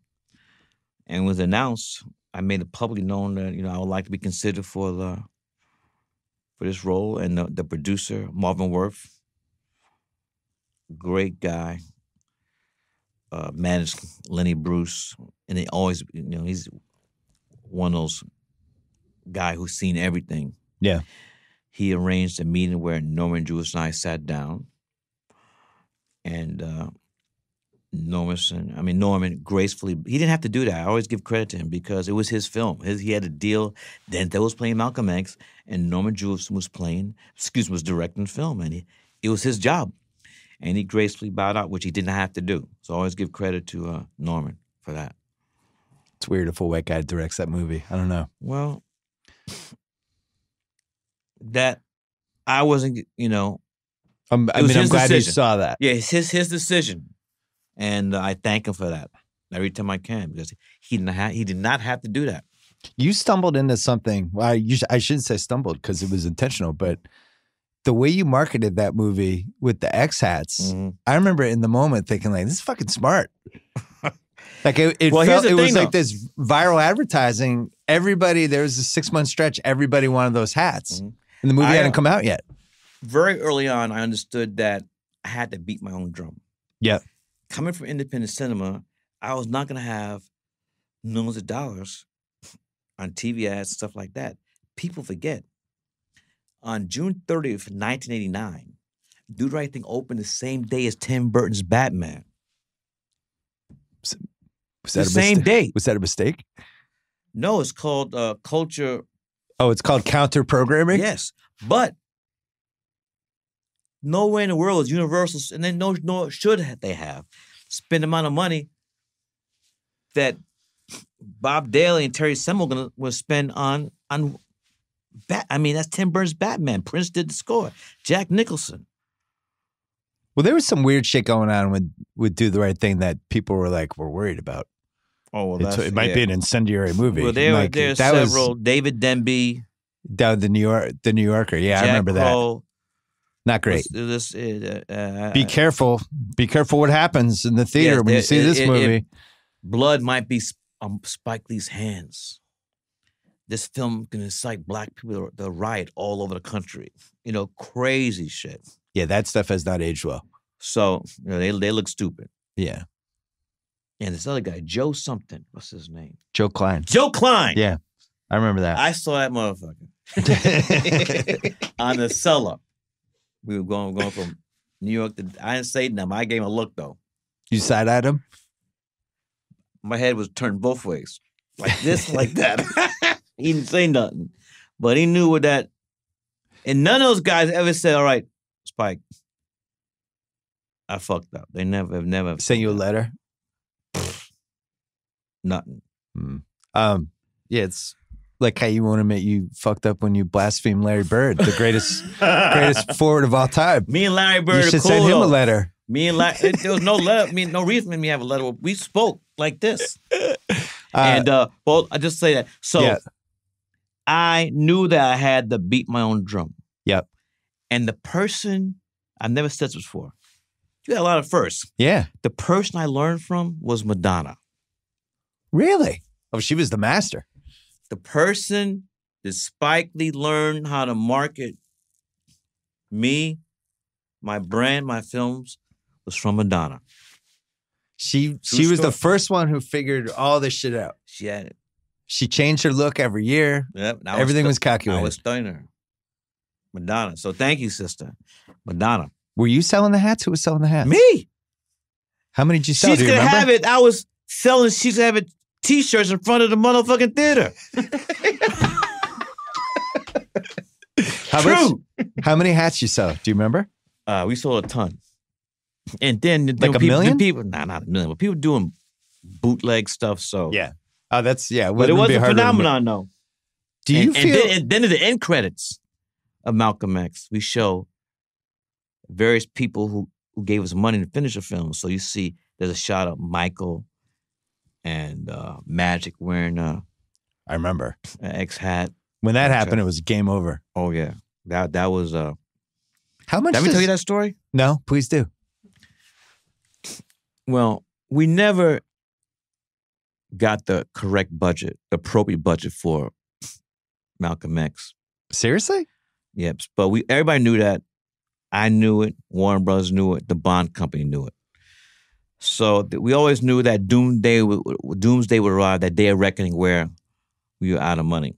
and was announced. I made it publicly known that I would like to be considered for this role, and the producer Marvin Worth, great guy, managed Lenny Bruce, and he always he's one of those guy who's seen everything. Yeah. He arranged a meeting where Norman Jewison and I sat down, and Norman gracefully, he didn't have to do that. I always give credit to him because it was his film. He had a deal. Denzel was playing Malcolm X, and Norman Jewison was directing the film, and it was his job. And he gracefully bowed out, which he didn't have to do. So I always give credit to Norman for that. It's weird if a white guy directs that movie. I don't know. Well, that I wasn't, I'm glad you saw that. Yeah, it's his decision, and I thank him for that every time I can, because he did not have to do that. You stumbled into something. Well, I shouldn't say stumbled because it was intentional, but the way you marketed that movie with the X hats, I remember in the moment thinking like, this is fucking smart. Like it was like this viral advertising. Everybody, there was a 6-month stretch. Everybody wanted those hats, and the movie hadn't come out yet. Very early on, I understood that I had to beat my own drum. Yeah. Coming from independent cinema, I was not going to have millions of dollars on TV ads, stuff like that. People forget. On June 30th, 1989, Do the Right Thing opened the same day as Tim Burton's Batman. Was that the same day. Was that a mistake? No, it's called culture. Oh, it's called counter programming? Yes. But nowhere in the world is Universal, and then nor should they have, spent the amount of money that Bob Daly and Terry Semel will spend on that's Tim Burton's Batman. Prince did the score. Jack Nicholson. Well, there was some weird shit going on with Do the Right Thing that people were worried about. Oh, well, it might be an incendiary movie. Well, there's several. David Denby. Down the New Yorker. Yeah, Jack I remember Crow, that. Not great. Be careful. Be careful what happens in the theater when you see this movie. Blood might be on Spike Lee's hands. This film can incite black people to riot all over the country. Crazy shit. Yeah, that stuff has not aged well. So they look stupid. Yeah. And this other guy, Joe something. What's his name? Joe Klein. Joe Klein. Yeah, I remember that. I saw that motherfucker on the cellar. We were going from New York to. I didn't say nothing. I gave him a look though. You side-eyed him? My head was turned both ways, like this, like that. He didn't say nothing, but he knew what that. And none of those guys ever said, "All right, Spike, I fucked up." They never sent you a letter. Nothing. Yeah, it's like how you want to admit you fucked up when you blasphemed Larry Bird, the greatest forward of all time. Me and Larry Bird. You should send him a letter. Me and Larry. There was no letter. No reason for me to have a letter. We spoke like this. Well, I just say that. So yeah. I knew that I had to beat my own drum. Yep. And the person I've never said this before. You got a lot of firsts. Yeah. The person I learned from was Madonna. Really? Oh, she was the master. The person that Spike Lee learned how to market me, my brand, my films, was from Madonna. She True was the story. first one who figured all this shit out. She had it. She changed her look every year. Yep. Everything was I calculated. was studying her. Madonna. So thank you, sister. Madonna. Were you selling the hats? Who was selling the hats? Me. How many did you sell? She's Do you gonna remember? have it. I was selling. She's gonna have it. T-shirts in front of the motherfucking theater. True. How many hats you sell? Do you remember? We sold a ton. And then Like a people, million? People, not a million, but people doing bootleg stuff. So Yeah. Oh, that's yeah. but it wouldn't was be a hard to remember. phenomenon, though. Do you and, feel? and then at the end credits of Malcolm X, we show various people who gave us money to finish the film. So you see, there's a shot of Michael and Magic wearing I remember an X hat. when that Okay. happened. It was game over. Oh yeah, that was. How much? Did I does- tell you that story? No, please do. Well, we never got the correct budget, the appropriate budget for Malcolm X. Seriously? Yep. But everybody knew that. I knew it. Warner Brothers knew it. The Bond company knew it. So we always knew that doomsday would arrive, that day of reckoning where we were out of money.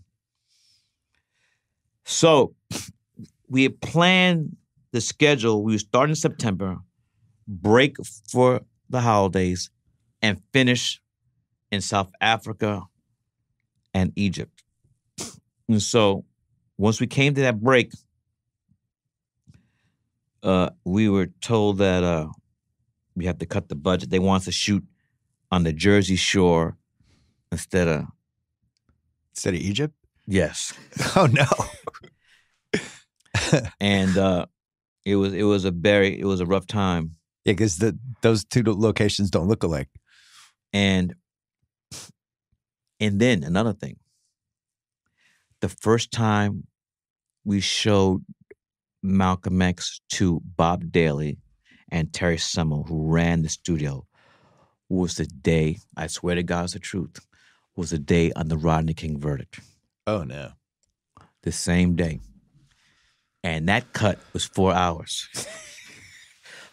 So we had planned the schedule. We would start in September, break for the holidays, and finish in South Africa and Egypt. And so once we came to that break, we were told that we have to cut the budget. They want us to shoot on the Jersey Shore instead of Egypt? yes. Oh no. And it was a rough time. Yeah, because those two locations don't look alike. And then another thing. The first time we showed Malcolm X to Bob Daly and Terry Semel, who ran the studio, was the day, I swear to God it's the truth, was the day on the Rodney King verdict. Oh no. The same day. And that cut was 4 hours.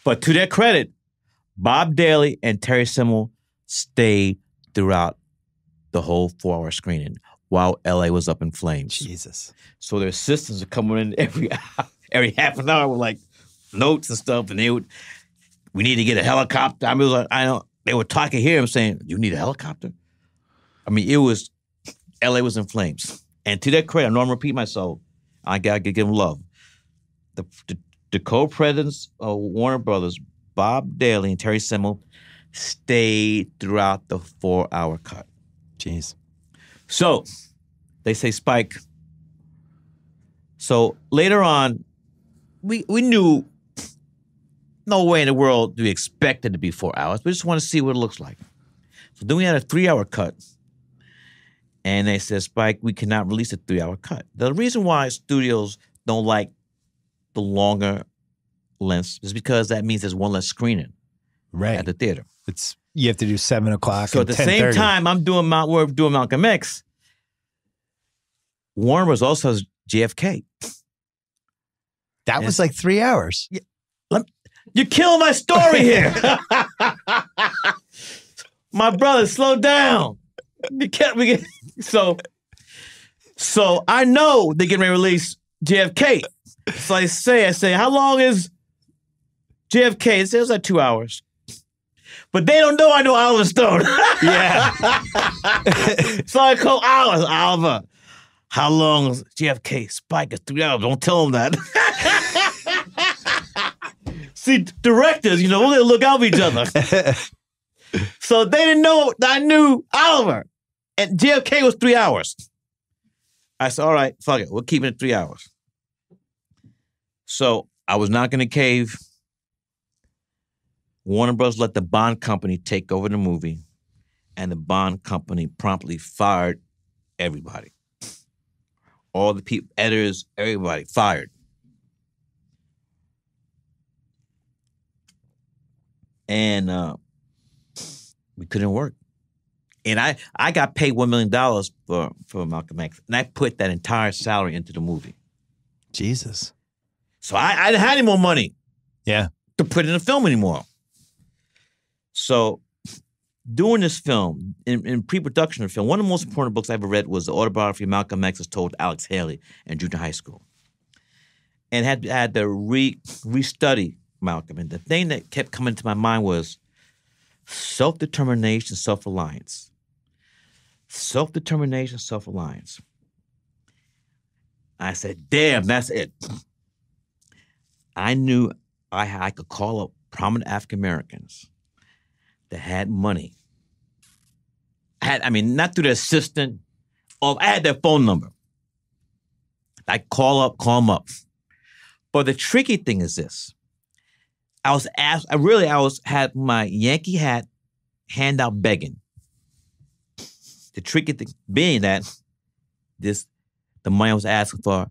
But to their credit, Bob Daly and Terry Semel stayed throughout the whole 4-hour screening while LA was up in flames. Jesus. So their assistants are coming in every half an hour with like notes and stuff, and we need to get a helicopter. I mean, they were talking here. I'm saying, you need a helicopter? I mean, LA was in flames. And to their credit, I know I'm repeating myself. I gotta give them love. The co-presidents of Warner Brothers, Bob Daly and Terry Semel, stayed throughout the 4-hour cut. Jeez. So they say, Spike. So later on, we knew no way in the world do we expect it to be 4 hours. We just want to see what it looks like. So then we had a 3-hour cut. And they said, Spike, we cannot release a 3-hour cut. The reason why studios don't like the longer lengths is because that means there's one less screening Right. at the theater. You have to do 7 o'clock. So and at the same 10:30. time we're doing Malcolm X, Warner Bros. Also has JFK. That was like 3 hours. You're killing my story here. My brother, slow down. So I know they're getting ready to release JFK. So I say, how long is JFK? It says like 2 hours. But they don't know I know Oliver Stone. Yeah. So I call Oliver. How long is JFK? Spike is 3 hours. Don't tell him that. See, directors, they look out for each other. So they didn't know I knew Oliver. And JFK was 3 hours. I said, all right, fuck it. We're keeping it 3 hours. So I was not going to cave. Warner Bros. Let the Bond company take over the movie. And the Bond company promptly fired everybody. All the people, editors, everybody fired. And we couldn't work. And I got paid $1 million for Malcolm X, and I put that entire salary into the movie. Jesus. So I didn't have any more money Yeah. to put in the film anymore. So doing this film, in pre-production of the film, one of the most important books I ever read was the autobiography of Malcolm X as told to Alex Haley in junior high school. And had to restudy Malcolm. And the thing that kept coming to my mind was self-determination, self-reliance. Self-determination, self-reliance. I said, damn, that's it. I knew I could call up prominent African Americans that had money. Not through the assistant. I had their phone number. I'd call them up. But the tricky thing is this. I had my Yankee hat hand out begging. The tricky thing being that the money I was asking for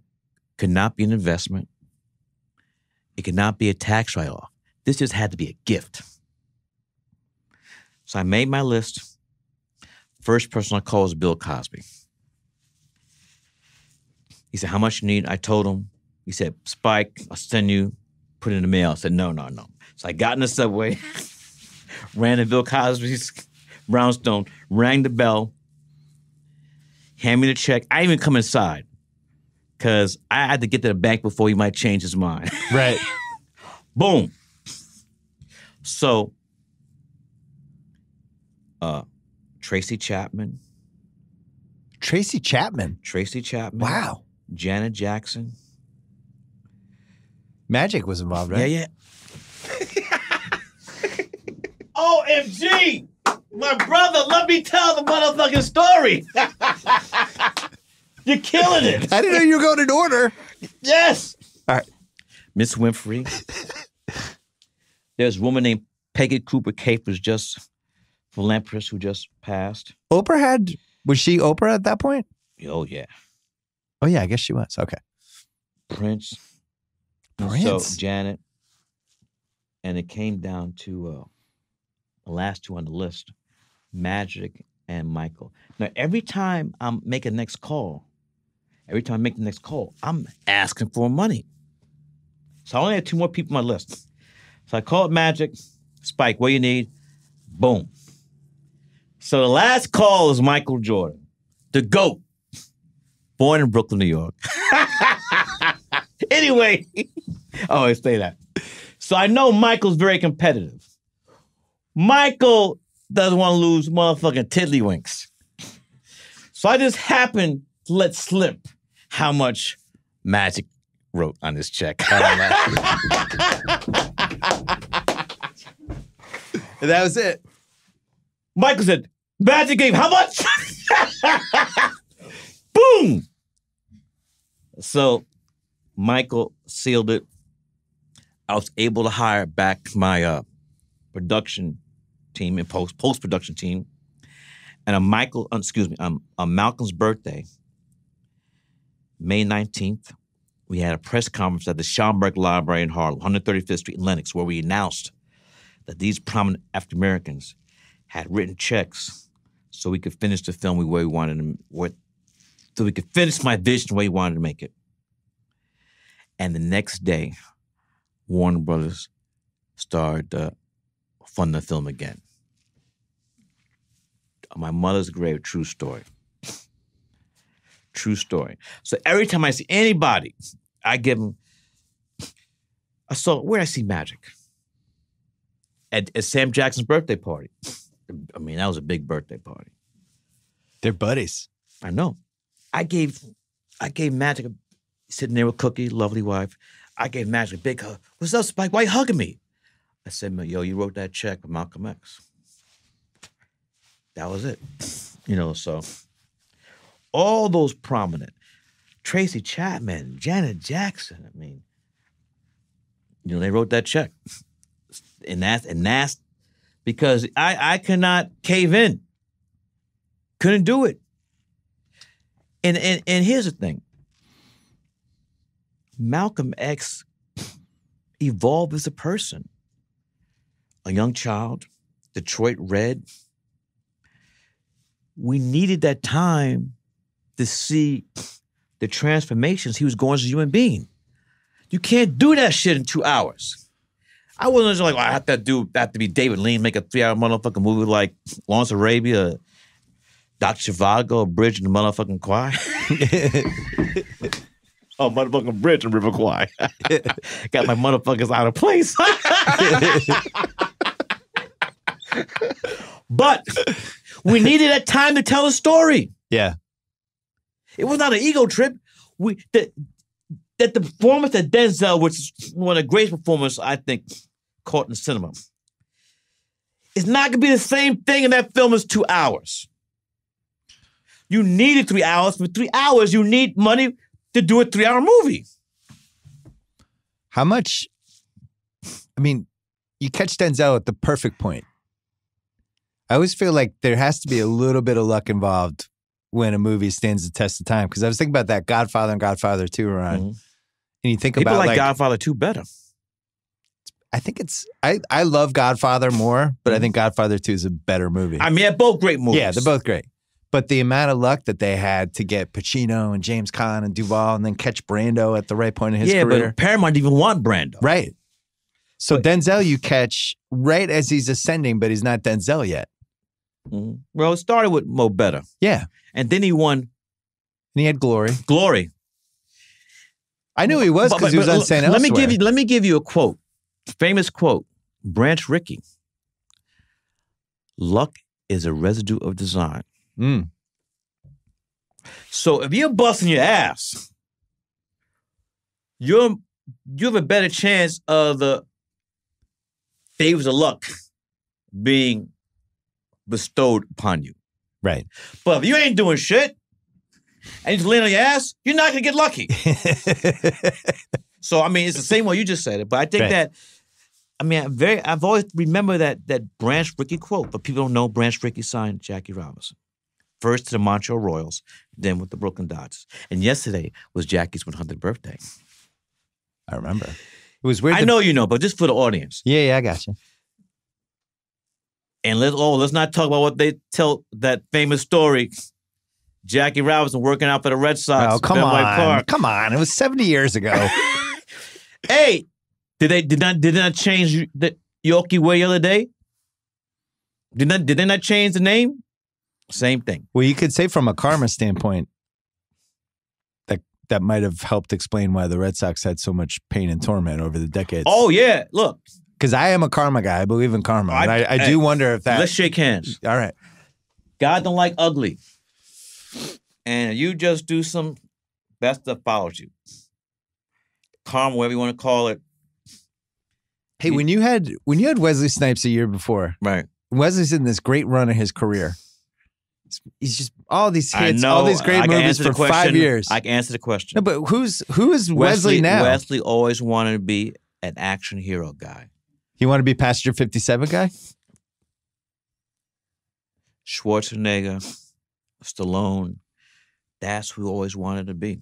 could not be an investment. It could not be a tax write-off. This just had to be a gift. So I made my list. First person I called was Bill Cosby. He said, how much you need? I told him. He said, Spike, I'll send you, put it in the mail. I said, no. So I got in the subway, ran to Bill Cosby's brownstone, rang the bell, hand me the check. I didn't even come inside because I had to get to the bank before he might change his mind. Right. Boom. So, Tracy Chapman. Tracy Chapman. Wow. Janet Jackson. Magic was involved, right? Yeah. OMG! My brother, let me tell the motherfucking story. You're killing it. I didn't know you were going in order. Yes. All right. Miss Winfrey. There's a woman named Peggy Cooper Cape, who's just philanthropist who just passed. Was she Oprah at that point? Oh, yeah. Oh, yeah, I guess she was. Okay. Prince. So Janet. And it came down to the last two on the list, Magic and Michael. Now, every time I'm making the next call, I'm asking for money. So I only had two more people on my list. So I called Magic, Spike, what do you need? Boom. So the last call is Michael Jordan, the GOAT, born in Brooklyn, New York. Anyway, I always say that. So I know Michael's very competitive. Michael doesn't want to lose motherfucking tiddlywinks. So I just happened to let slip how much Magic wrote on this check. And that was it. Michael said, Magic gave how much? Boom! So Michael sealed it. I was able to hire back my production team and post-production team. And on Malcolm's birthday, May 19th, we had a press conference at the Schomburg Library in Harlem, 135th Street in Lenox, where we announced that these prominent African Americans had written checks so we could finish the film where we wanted to, so we could finish my vision the way we wanted to make it. And the next day, Warner Brothers started funding the film again. My mother's grave, true story. True story. So every time I see anybody, I give them, where did I see Magic? At Sam Jackson's birthday party. I mean, that was a big birthday party. They're buddies. I know. I gave Magic sitting there with Cookie, lovely wife. I gave Magic a big hug. What's up, Spike? Why you hugging me? I said, yo, you wrote that check for Malcolm X. That was it. So all those prominent, Tracy Chapman, Janet Jackson, they wrote that check. And that's because I cannot cave in. Couldn't do it. And here's the thing. Malcolm X evolved as a person. A young child, Detroit Red, we needed that time to see the transformations he was going as a human being. You can't do that shit in 2 hours. I wasn't just like, I have to be David Lean, make a 3-hour motherfucking movie like Lawrence Arabia, Dr. Zhivago, Bridge in the motherfucking Kwai. Oh, motherfucking Bridge in River Kwai. Got my motherfuckers out of place. But we needed that time to tell a story. Yeah. It was not an ego trip. That the performance that Denzel, which is one of the greatest performances I think caught in the cinema, it's not going to be the same thing in that film as 2 hours. You needed 3 hours. For 3 hours, you need money to do a 3-hour movie. How much? I mean, you catch Denzel at the perfect point. I always feel like there has to be a little bit of luck involved when a movie stands the test of time. Because I was thinking about that Godfather and Godfather 2 run. Mm-hmm. And you think People about like Godfather 2 better. I think it's I love Godfather more, but I think Godfather 2 is a better movie. I mean, they're both great movies. Yeah, they're both great. But the amount of luck that they had to get Pacino and James Caan and Duvall and then catch Brando at the right point in his career. Yeah, but Paramount didn't even want Brando. Right. So Denzel you catch right as he's ascending, but he's not Denzel yet. Mm-hmm. Well, it started with Mo Better. Yeah. And then he won. And he had Glory. Glory. I knew he was because he was on St. Elsewhere. Let me give you a quote. Famous quote. Branch Rickey. Luck is a residue of design. Mm. So if you're busting your ass, you have a better chance of the favors of luck being bestowed upon you. Right. But if you ain't doing shit and you just laying on your ass, you're not going to get lucky. So, I mean, it's the same way you just said it. But I think that, I mean, I've always remembered that Branch Rickey quote, but people don't know Branch Rickey signed Jackie Robinson. First to the Montreal Royals, then with the Brooklyn Dodgers. And yesterday was Jackie's 100th birthday. I remember. It was weird. I know you know, but just for the audience. Yeah, I got you. And let's not talk about what they tell that famous story. Jackie Robinson working out for the Red Sox. Oh, come on. Come on. It was 70 years ago. Hey, did not change the Yorkie Way the other day? Did they not change the name? Same thing. Well, you could say from a karma standpoint, that might have helped explain why the Red Sox had so much pain and torment over the decades. Oh, yeah. Look. Because I am a karma guy. I believe in karma. And I do wonder if that... Let's shake hands. All right. God don't like ugly. And you just do some... That stuff follows you. Karma, whatever you want to call it. Hey, when you had Wesley Snipes a year before... Right. Wesley's in this great run of his career. He's just all these hits, all these great movies for 5 years. I can answer the question. No, but who is Wesley now? Wesley always wanted to be an action hero guy. You want to be Passenger 57 guy? Schwarzenegger, Stallone, that's who he always wanted to be.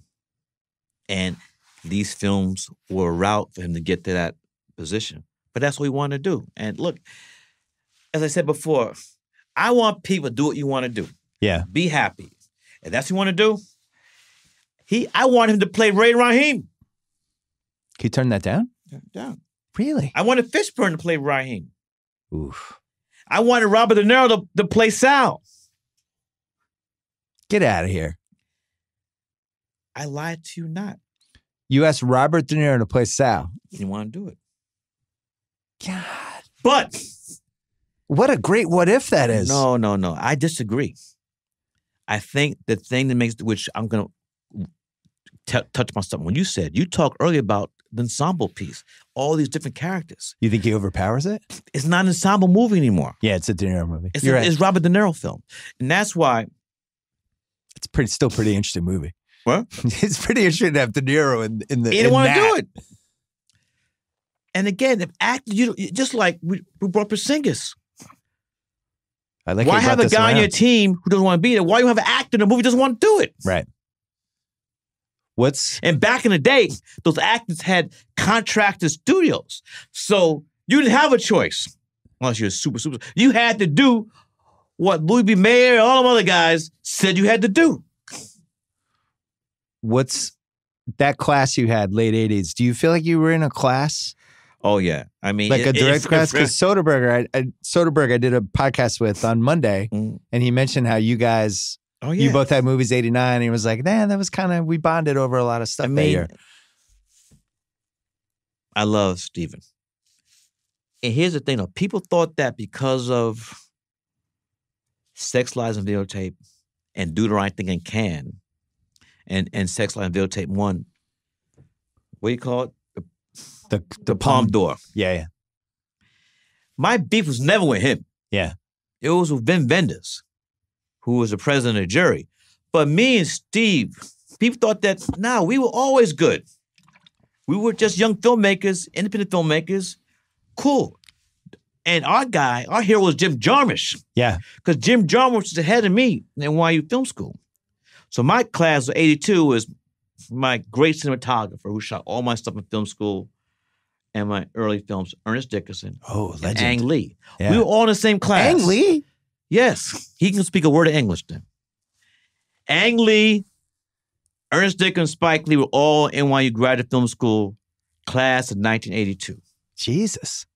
And these films were a route for him to get to that position. But that's what he wanted to do. And look, as I said before, I want people to do what you want to do. Yeah. Be happy. If that's what you want to do, I want him to play Ray Rahim. Can you turn that down? Down. Really? I wanted Fishburne to play Rahim. Oof. I wanted Robert De Niro to play Sal. Get out of here. I lied to you not. You asked Robert De Niro to play Sal. You didn't want to do it. God. But... What a great what if that is. No. I disagree. I think the thing that makes, which I'm going to touch on something. When you talked earlier about the ensemble piece, all these different characters. You think he overpowers it? It's not an ensemble movie anymore. Yeah, it's a De Niro movie. It's Robert De Niro film. And that's why. It's still pretty interesting movie. What? It's pretty interesting to have De Niro in the. He didn't want to do it. And again, if acting, just like we brought Porzingis. Why have a guy on your team who doesn't want to be there? Why you have an actor in a movie who doesn't want to do it? Right. And back in the day, those actors had contracted studios. So you didn't have a choice unless you're super. You had to do what Louis B. Mayer and all them other guys said you had to do. What's that class you had, late 80s? Do you feel like you were in a class? Oh, yeah. I mean, Like a direct class? Because Soderbergh, I did a podcast with on Monday, Mm. and he mentioned how you guys, Oh, yeah. you both had movies 89, and he was like, man, that was kind of, we bonded over a lot of stuff that year. I love Steven. And here's the thing, though. People thought that because of Sex, Lies, and Videotape and Do the Right Thing in Cannes and Sex, Lies, and Videotape won, what do you call it? The Palme d'Or. Yeah. My beef was never with him. Yeah. It was with Ben Vendors, who was the president of the jury. But me and Steve, people thought that, we were always good. We were just young filmmakers, independent filmmakers. Cool. And our hero was Jim Jarmusch. Yeah. Because Jim Jarmusch was ahead of me in NYU Film School. So my class of 82 was my great cinematographer who shot all my stuff in film school and my early films, Ernest Dickerson. Oh, and legend. Ang Lee. Yeah. We were all in the same class. Ang Lee? Yes. He can speak a word of English then. Ang Lee, Ernest Dickerson, Spike Lee were all NYU Graduate Film School class of 1982. Jesus.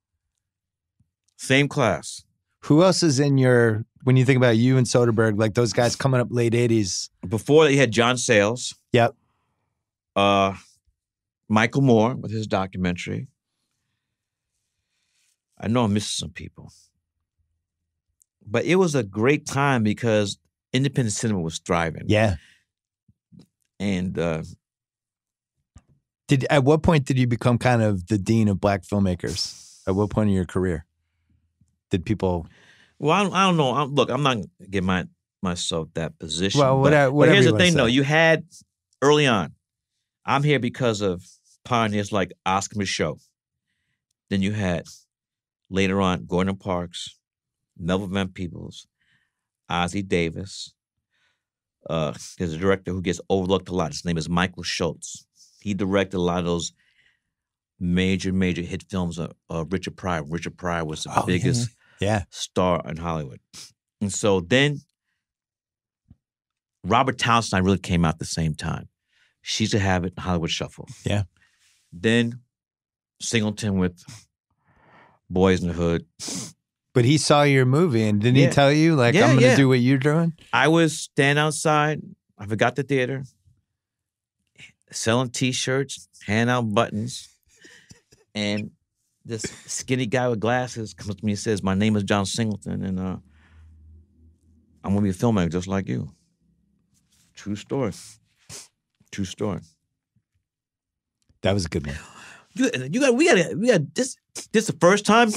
Same class. Who else is in your, when you think about you and Soderbergh, like those guys coming up late 80s? Before that, you had John Sayles. Yep. Michael Moore with his documentary. I know I'm missing some people. But it was a great time because independent cinema was thriving. Yeah. And At what point did you become kind of the dean of black filmmakers? At what point in your career did people? well, I don't know. Look, I'm not going to give myself that position. Well, but whatever here's you the wanna thing, say. though. You had early on. I'm here because of pioneers like Oscar Micheaux. Then you had later on Gordon Parks, Melville Van Peebles, Ozzie Davis. There's a director who gets overlooked a lot. His name is Michael Schultz. He directed a lot of those major hit films of Richard Pryor. Richard Pryor was the biggest star in Hollywood. And so then Robert Townsend really came out at the same time. She's a Habit, Hollywood Shuffle. Yeah. Then Singleton with Boys in the Hood. But he saw your movie and didn't he tell you, like, I'm going to do what you're doing? I was standing outside. I forgot the theater. Selling T-shirts, handing out buttons. And this skinny guy with glasses comes to me and says, my name is John Singleton, and I'm going to be a filmmaker just like you. True story. True story. That was a good one. We got this is the first time.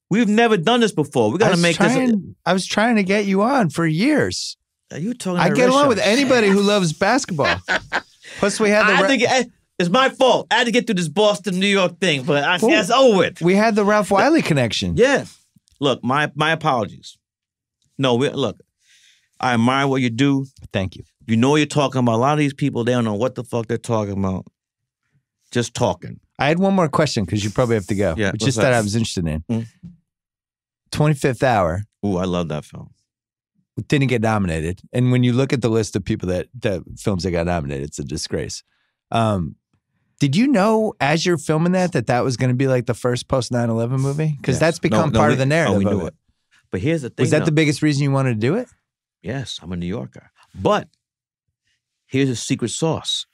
We've never done this before. We got to make this. I was trying to get you on for years. Are you talking? I get along with anybody who loves basketball. Plus, we had it's my fault. I had to get through this Boston, New York thing, but that's over it. We had the Ralph Wiley connection. Yeah. Look, my apologies. No, look, I admire what you do. Thank you. You know what you're talking about. A lot of these people, they don't know what the fuck they're talking about. Just talking. I had one more question because you probably have to go. Yeah, It's just that I was interested in. 25th Hour. Ooh, I love that film. Didn't get nominated. And when you look at the list of people that films that got nominated, it's a disgrace. Did you know as you're filming that was going to be like the first post 9/11 movie? Because that's become part of the narrative. We of knew it. But here's the thing. Was that the biggest reason you wanted to do it? Yes, I'm a New Yorker. But here's a secret sauce.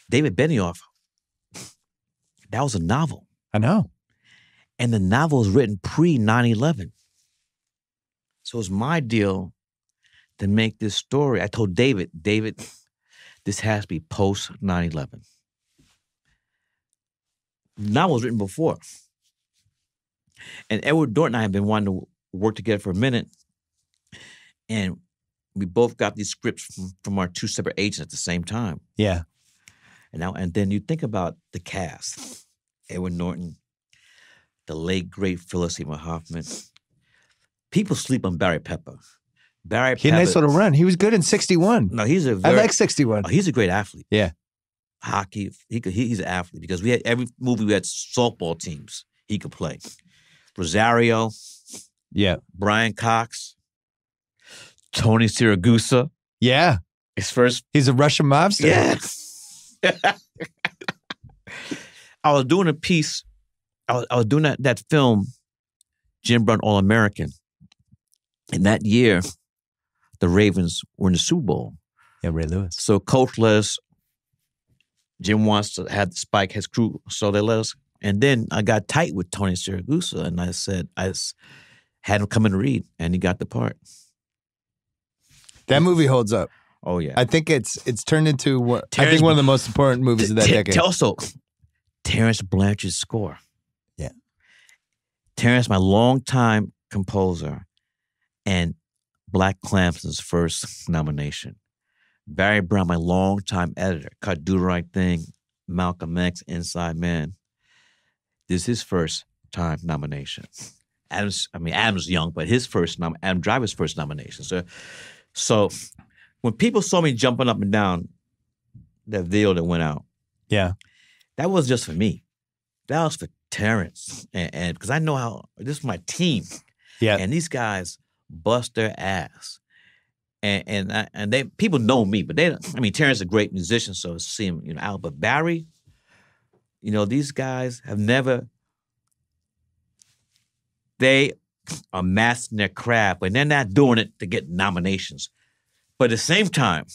David Benioff, that was a novel. I know. And the novel was written pre 9/11. So it was my deal to make this story. I told David, this has to be post 9/11. The novel was written before. And Edward Norton and I have been wanting to work together for a minute. And we both got these scripts from our two separate agents at the same time. Yeah. And then you think about the cast. Edward Norton, the late, great Phyllis Seymour Hoffman. People sleep on Barry Pepper. He had a nice little run. He was good in 61. No, he's I like 61. Oh, he's a great athlete. Yeah. Hockey, he's an athlete because every movie we had softball teams he could play. Rosario, Yeah. Brian Cox, Tony Siragusa. Yeah. His first. He's a Russian mobster. Yes. I was doing a piece. I was doing that film, Jim Brown All-American. And that year, the Ravens were in the Super Bowl. Yeah, Ray Lewis. So Coach let us, Jim wants to have the Spike, his crew, so they let us. And then I got tight with Tony Siragusa, and I said, had him come and read, and he got the part. That movie holds up. Oh, yeah. I think it's turned into one of the most important movies of that decade. Also, Terrence Blanchard's score. Yeah. Terrence, my longtime composer, and Black Klansman's first nomination. Barry Brown, my longtime editor, cut Do the Right Thing, Malcolm X, Inside Man. This is his first time nomination. Adam's young, but Adam Driver's first nomination. So when people saw me jumping up and down that video that went out, yeah, that was just for me. That was for Terrence, and because I know how this is my team. Yeah, and these guys bust their ass, and they people know me, but they don't. I mean, Terrence is a great musician, so see him out. But Barry, these guys have never. They are mastering their craft, and they're not doing it to get nominations. But at the same time,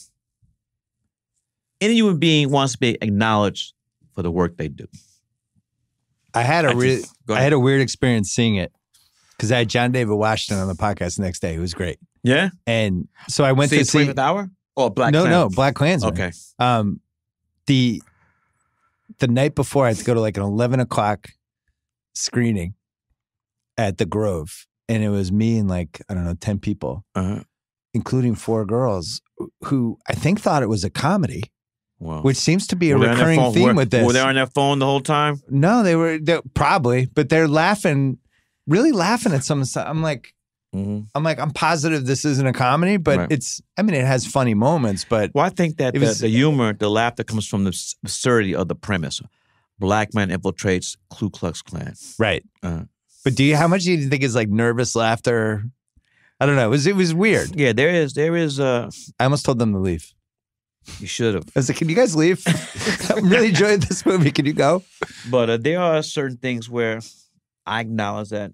any human being wants to be acknowledged for the work they do. I had a weird experience seeing it because I had John David Washington on the podcast the next day. It was great. Yeah, and so I went to see 25th Hour or Black. No, Black Klansman. Okay. The night before, I had to go to like an 11 o'clock screening at the Grove, and it was me and 10 people, including 4 girls who I think thought it was a comedy. Wow. Which seems to be a recurring theme with this. Were they on their phone the whole time? No, they were probably, but they're really laughing at some stuff. I'm like, I'm positive this isn't a comedy, but it has funny moments. But I think that the humor, the laughter comes from the absurdity of the premise. Black man infiltrates Ku Klux Klan. Right. But how much do you think is nervous laughter? I don't know. It was weird. Yeah, there is. I almost told them to leave. You should have. I was like, can you guys leave? I'm really enjoying this movie. Can you go? But there are certain things where I acknowledge that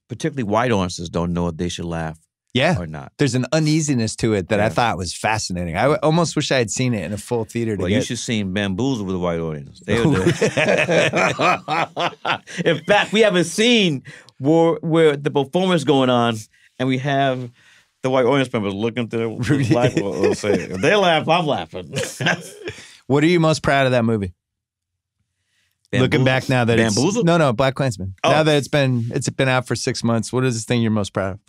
particularly white audiences don't know if they should laugh or not. There's an uneasiness to it that I thought was fascinating. I almost wish I had seen it in a full theater. You should see Bamboozle with the white audience. They'll do it. In fact, we have a scene where the performance going on and we have the white audience members looking to the black people say, if they laugh, I'm laughing. What are you most proud of that movie? Looking back now that Bamboozle? No, Black Klansman. Oh. Now that it's been out for 6 months, what is this thing you're most proud of?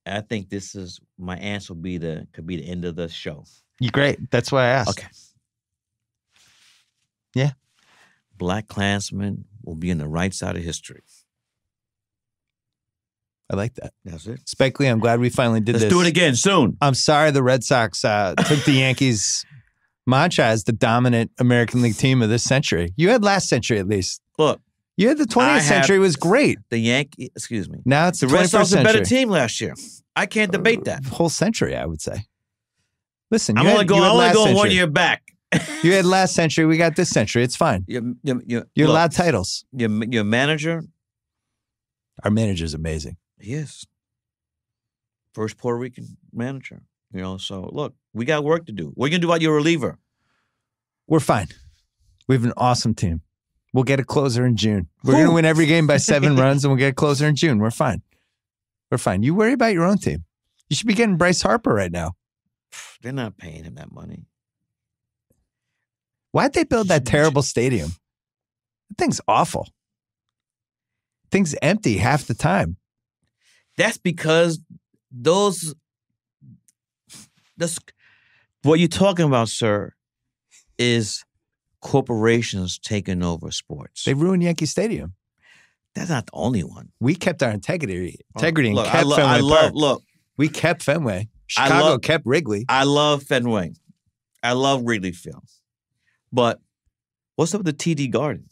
I think this is my answer could be the end of the show. You're great. That's why I asked. Okay. Yeah. Black Klansman will be on the right side of history. I like that. That's it. Spike Lee, I'm glad we finally did this. Let's do it again soon. I'm sorry the Red Sox took the Yankees mantra as the dominant American League team of this century. You had last century at least. Look. You had the 20th century was great. Excuse me. Now it's the Red Sox a better team last year. I can't debate that. Whole century, I would say. Listen, I'm only going 1 year back. You had last century. We got this century. It's fine. You're allowed titles. Your manager. Our manager's amazing. He is. First Puerto Rican manager. So look, we got work to do. What are you going to do about your reliever? We're fine. We have an awesome team. We'll get a closer in June. We're going to win every game by 7 runs, and we'll get a closer in June. We're fine. We're fine. You worry about your own team. You should be getting Bryce Harper right now. They're not paying him that money. Why'd they build that terrible stadium? That thing's awful. Thing's empty half the time. That's because what you're talking about, sir, is corporations taking over sports. They ruined Yankee Stadium. That's not the only one. We kept our integrity and kept Fenway Park. Look, we kept Fenway. Chicago kept Wrigley. I love Fenway. I love Wrigley Field. But what's up with the TD Garden?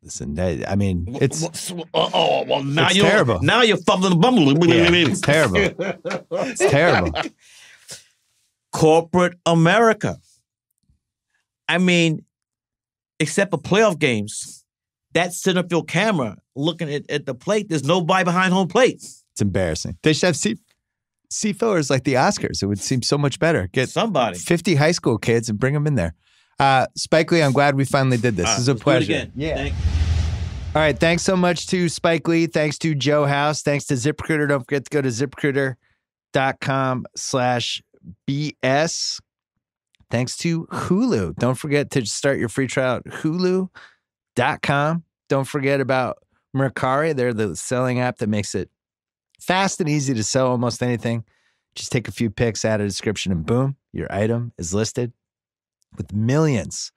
Listen, I mean, it's well, now it's you're terrible. Now you're fumbling and bumbling. Yeah, it's terrible. It's terrible. Corporate America. I mean, except for playoff games, that center field camera looking at the plate, there's nobody behind home plate. It's embarrassing. They should have seat fillers like the Oscars. It would seem so much better. Get Somebody. 50 high school kids and bring them in there. Spike Lee, I'm glad we finally did this. This is a pleasure. Yeah. All right. Thanks so much to Spike Lee. Thanks to Joe House. Thanks to ZipRecruiter. Don't forget to go to ZipRecruiter.com/BS. Thanks to Hulu. Don't forget to start your free trial at Hulu.com. Don't forget about Mercari. They're the selling app that makes it fast and easy to sell almost anything. Just take a few pics, add a description, and boom, your item is listed. With millions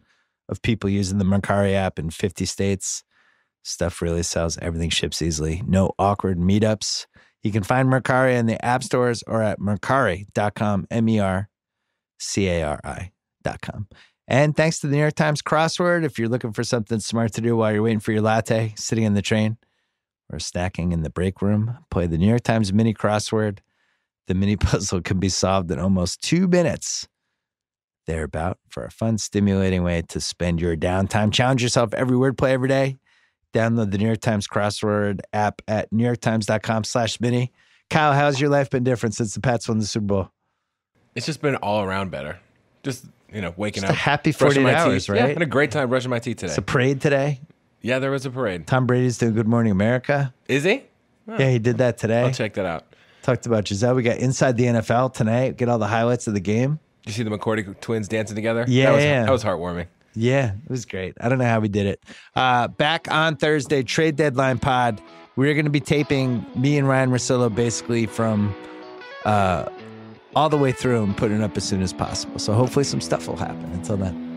of people using the Mercari app in 50 states, stuff really sells. Everything ships easily. No awkward meetups. You can find Mercari in the app stores or at Mercari.com, MERCARI.com. And thanks to the New York Times crossword, if you're looking for something smart to do while you're waiting for your latte, sitting in the train, or snacking in the break room, play the New York Times mini crossword. The mini puzzle can be solved in almost 2 minutes. Thereabout, for a fun, stimulating way to spend your downtime. Challenge yourself every word play every day. Download the New York Times crossword app at NewYorkTimes.com/mini. Kyle, how's your life been different since the Pats won the Super Bowl? It's just been all around better. Just, waking Just up. a happy brushing 48 my hours, teeth. right? Yeah, I had a great time brushing my teeth today. It's a parade today. Yeah, there was a parade. Tom Brady's doing Good Morning America. Is he? Yeah, he did that today. I'll check that out. Talked about Giselle. We got Inside the NFL tonight. Get all the highlights of the game. Did you see the McCourty twins dancing together? Yeah. That was heartwarming. Yeah, it was great. I don't know how we did it. Back on Thursday, trade deadline pod. We're going to be taping me and Ryan Russillo basically from all the way through and putting it up as soon as possible. So hopefully some stuff will happen. Until then.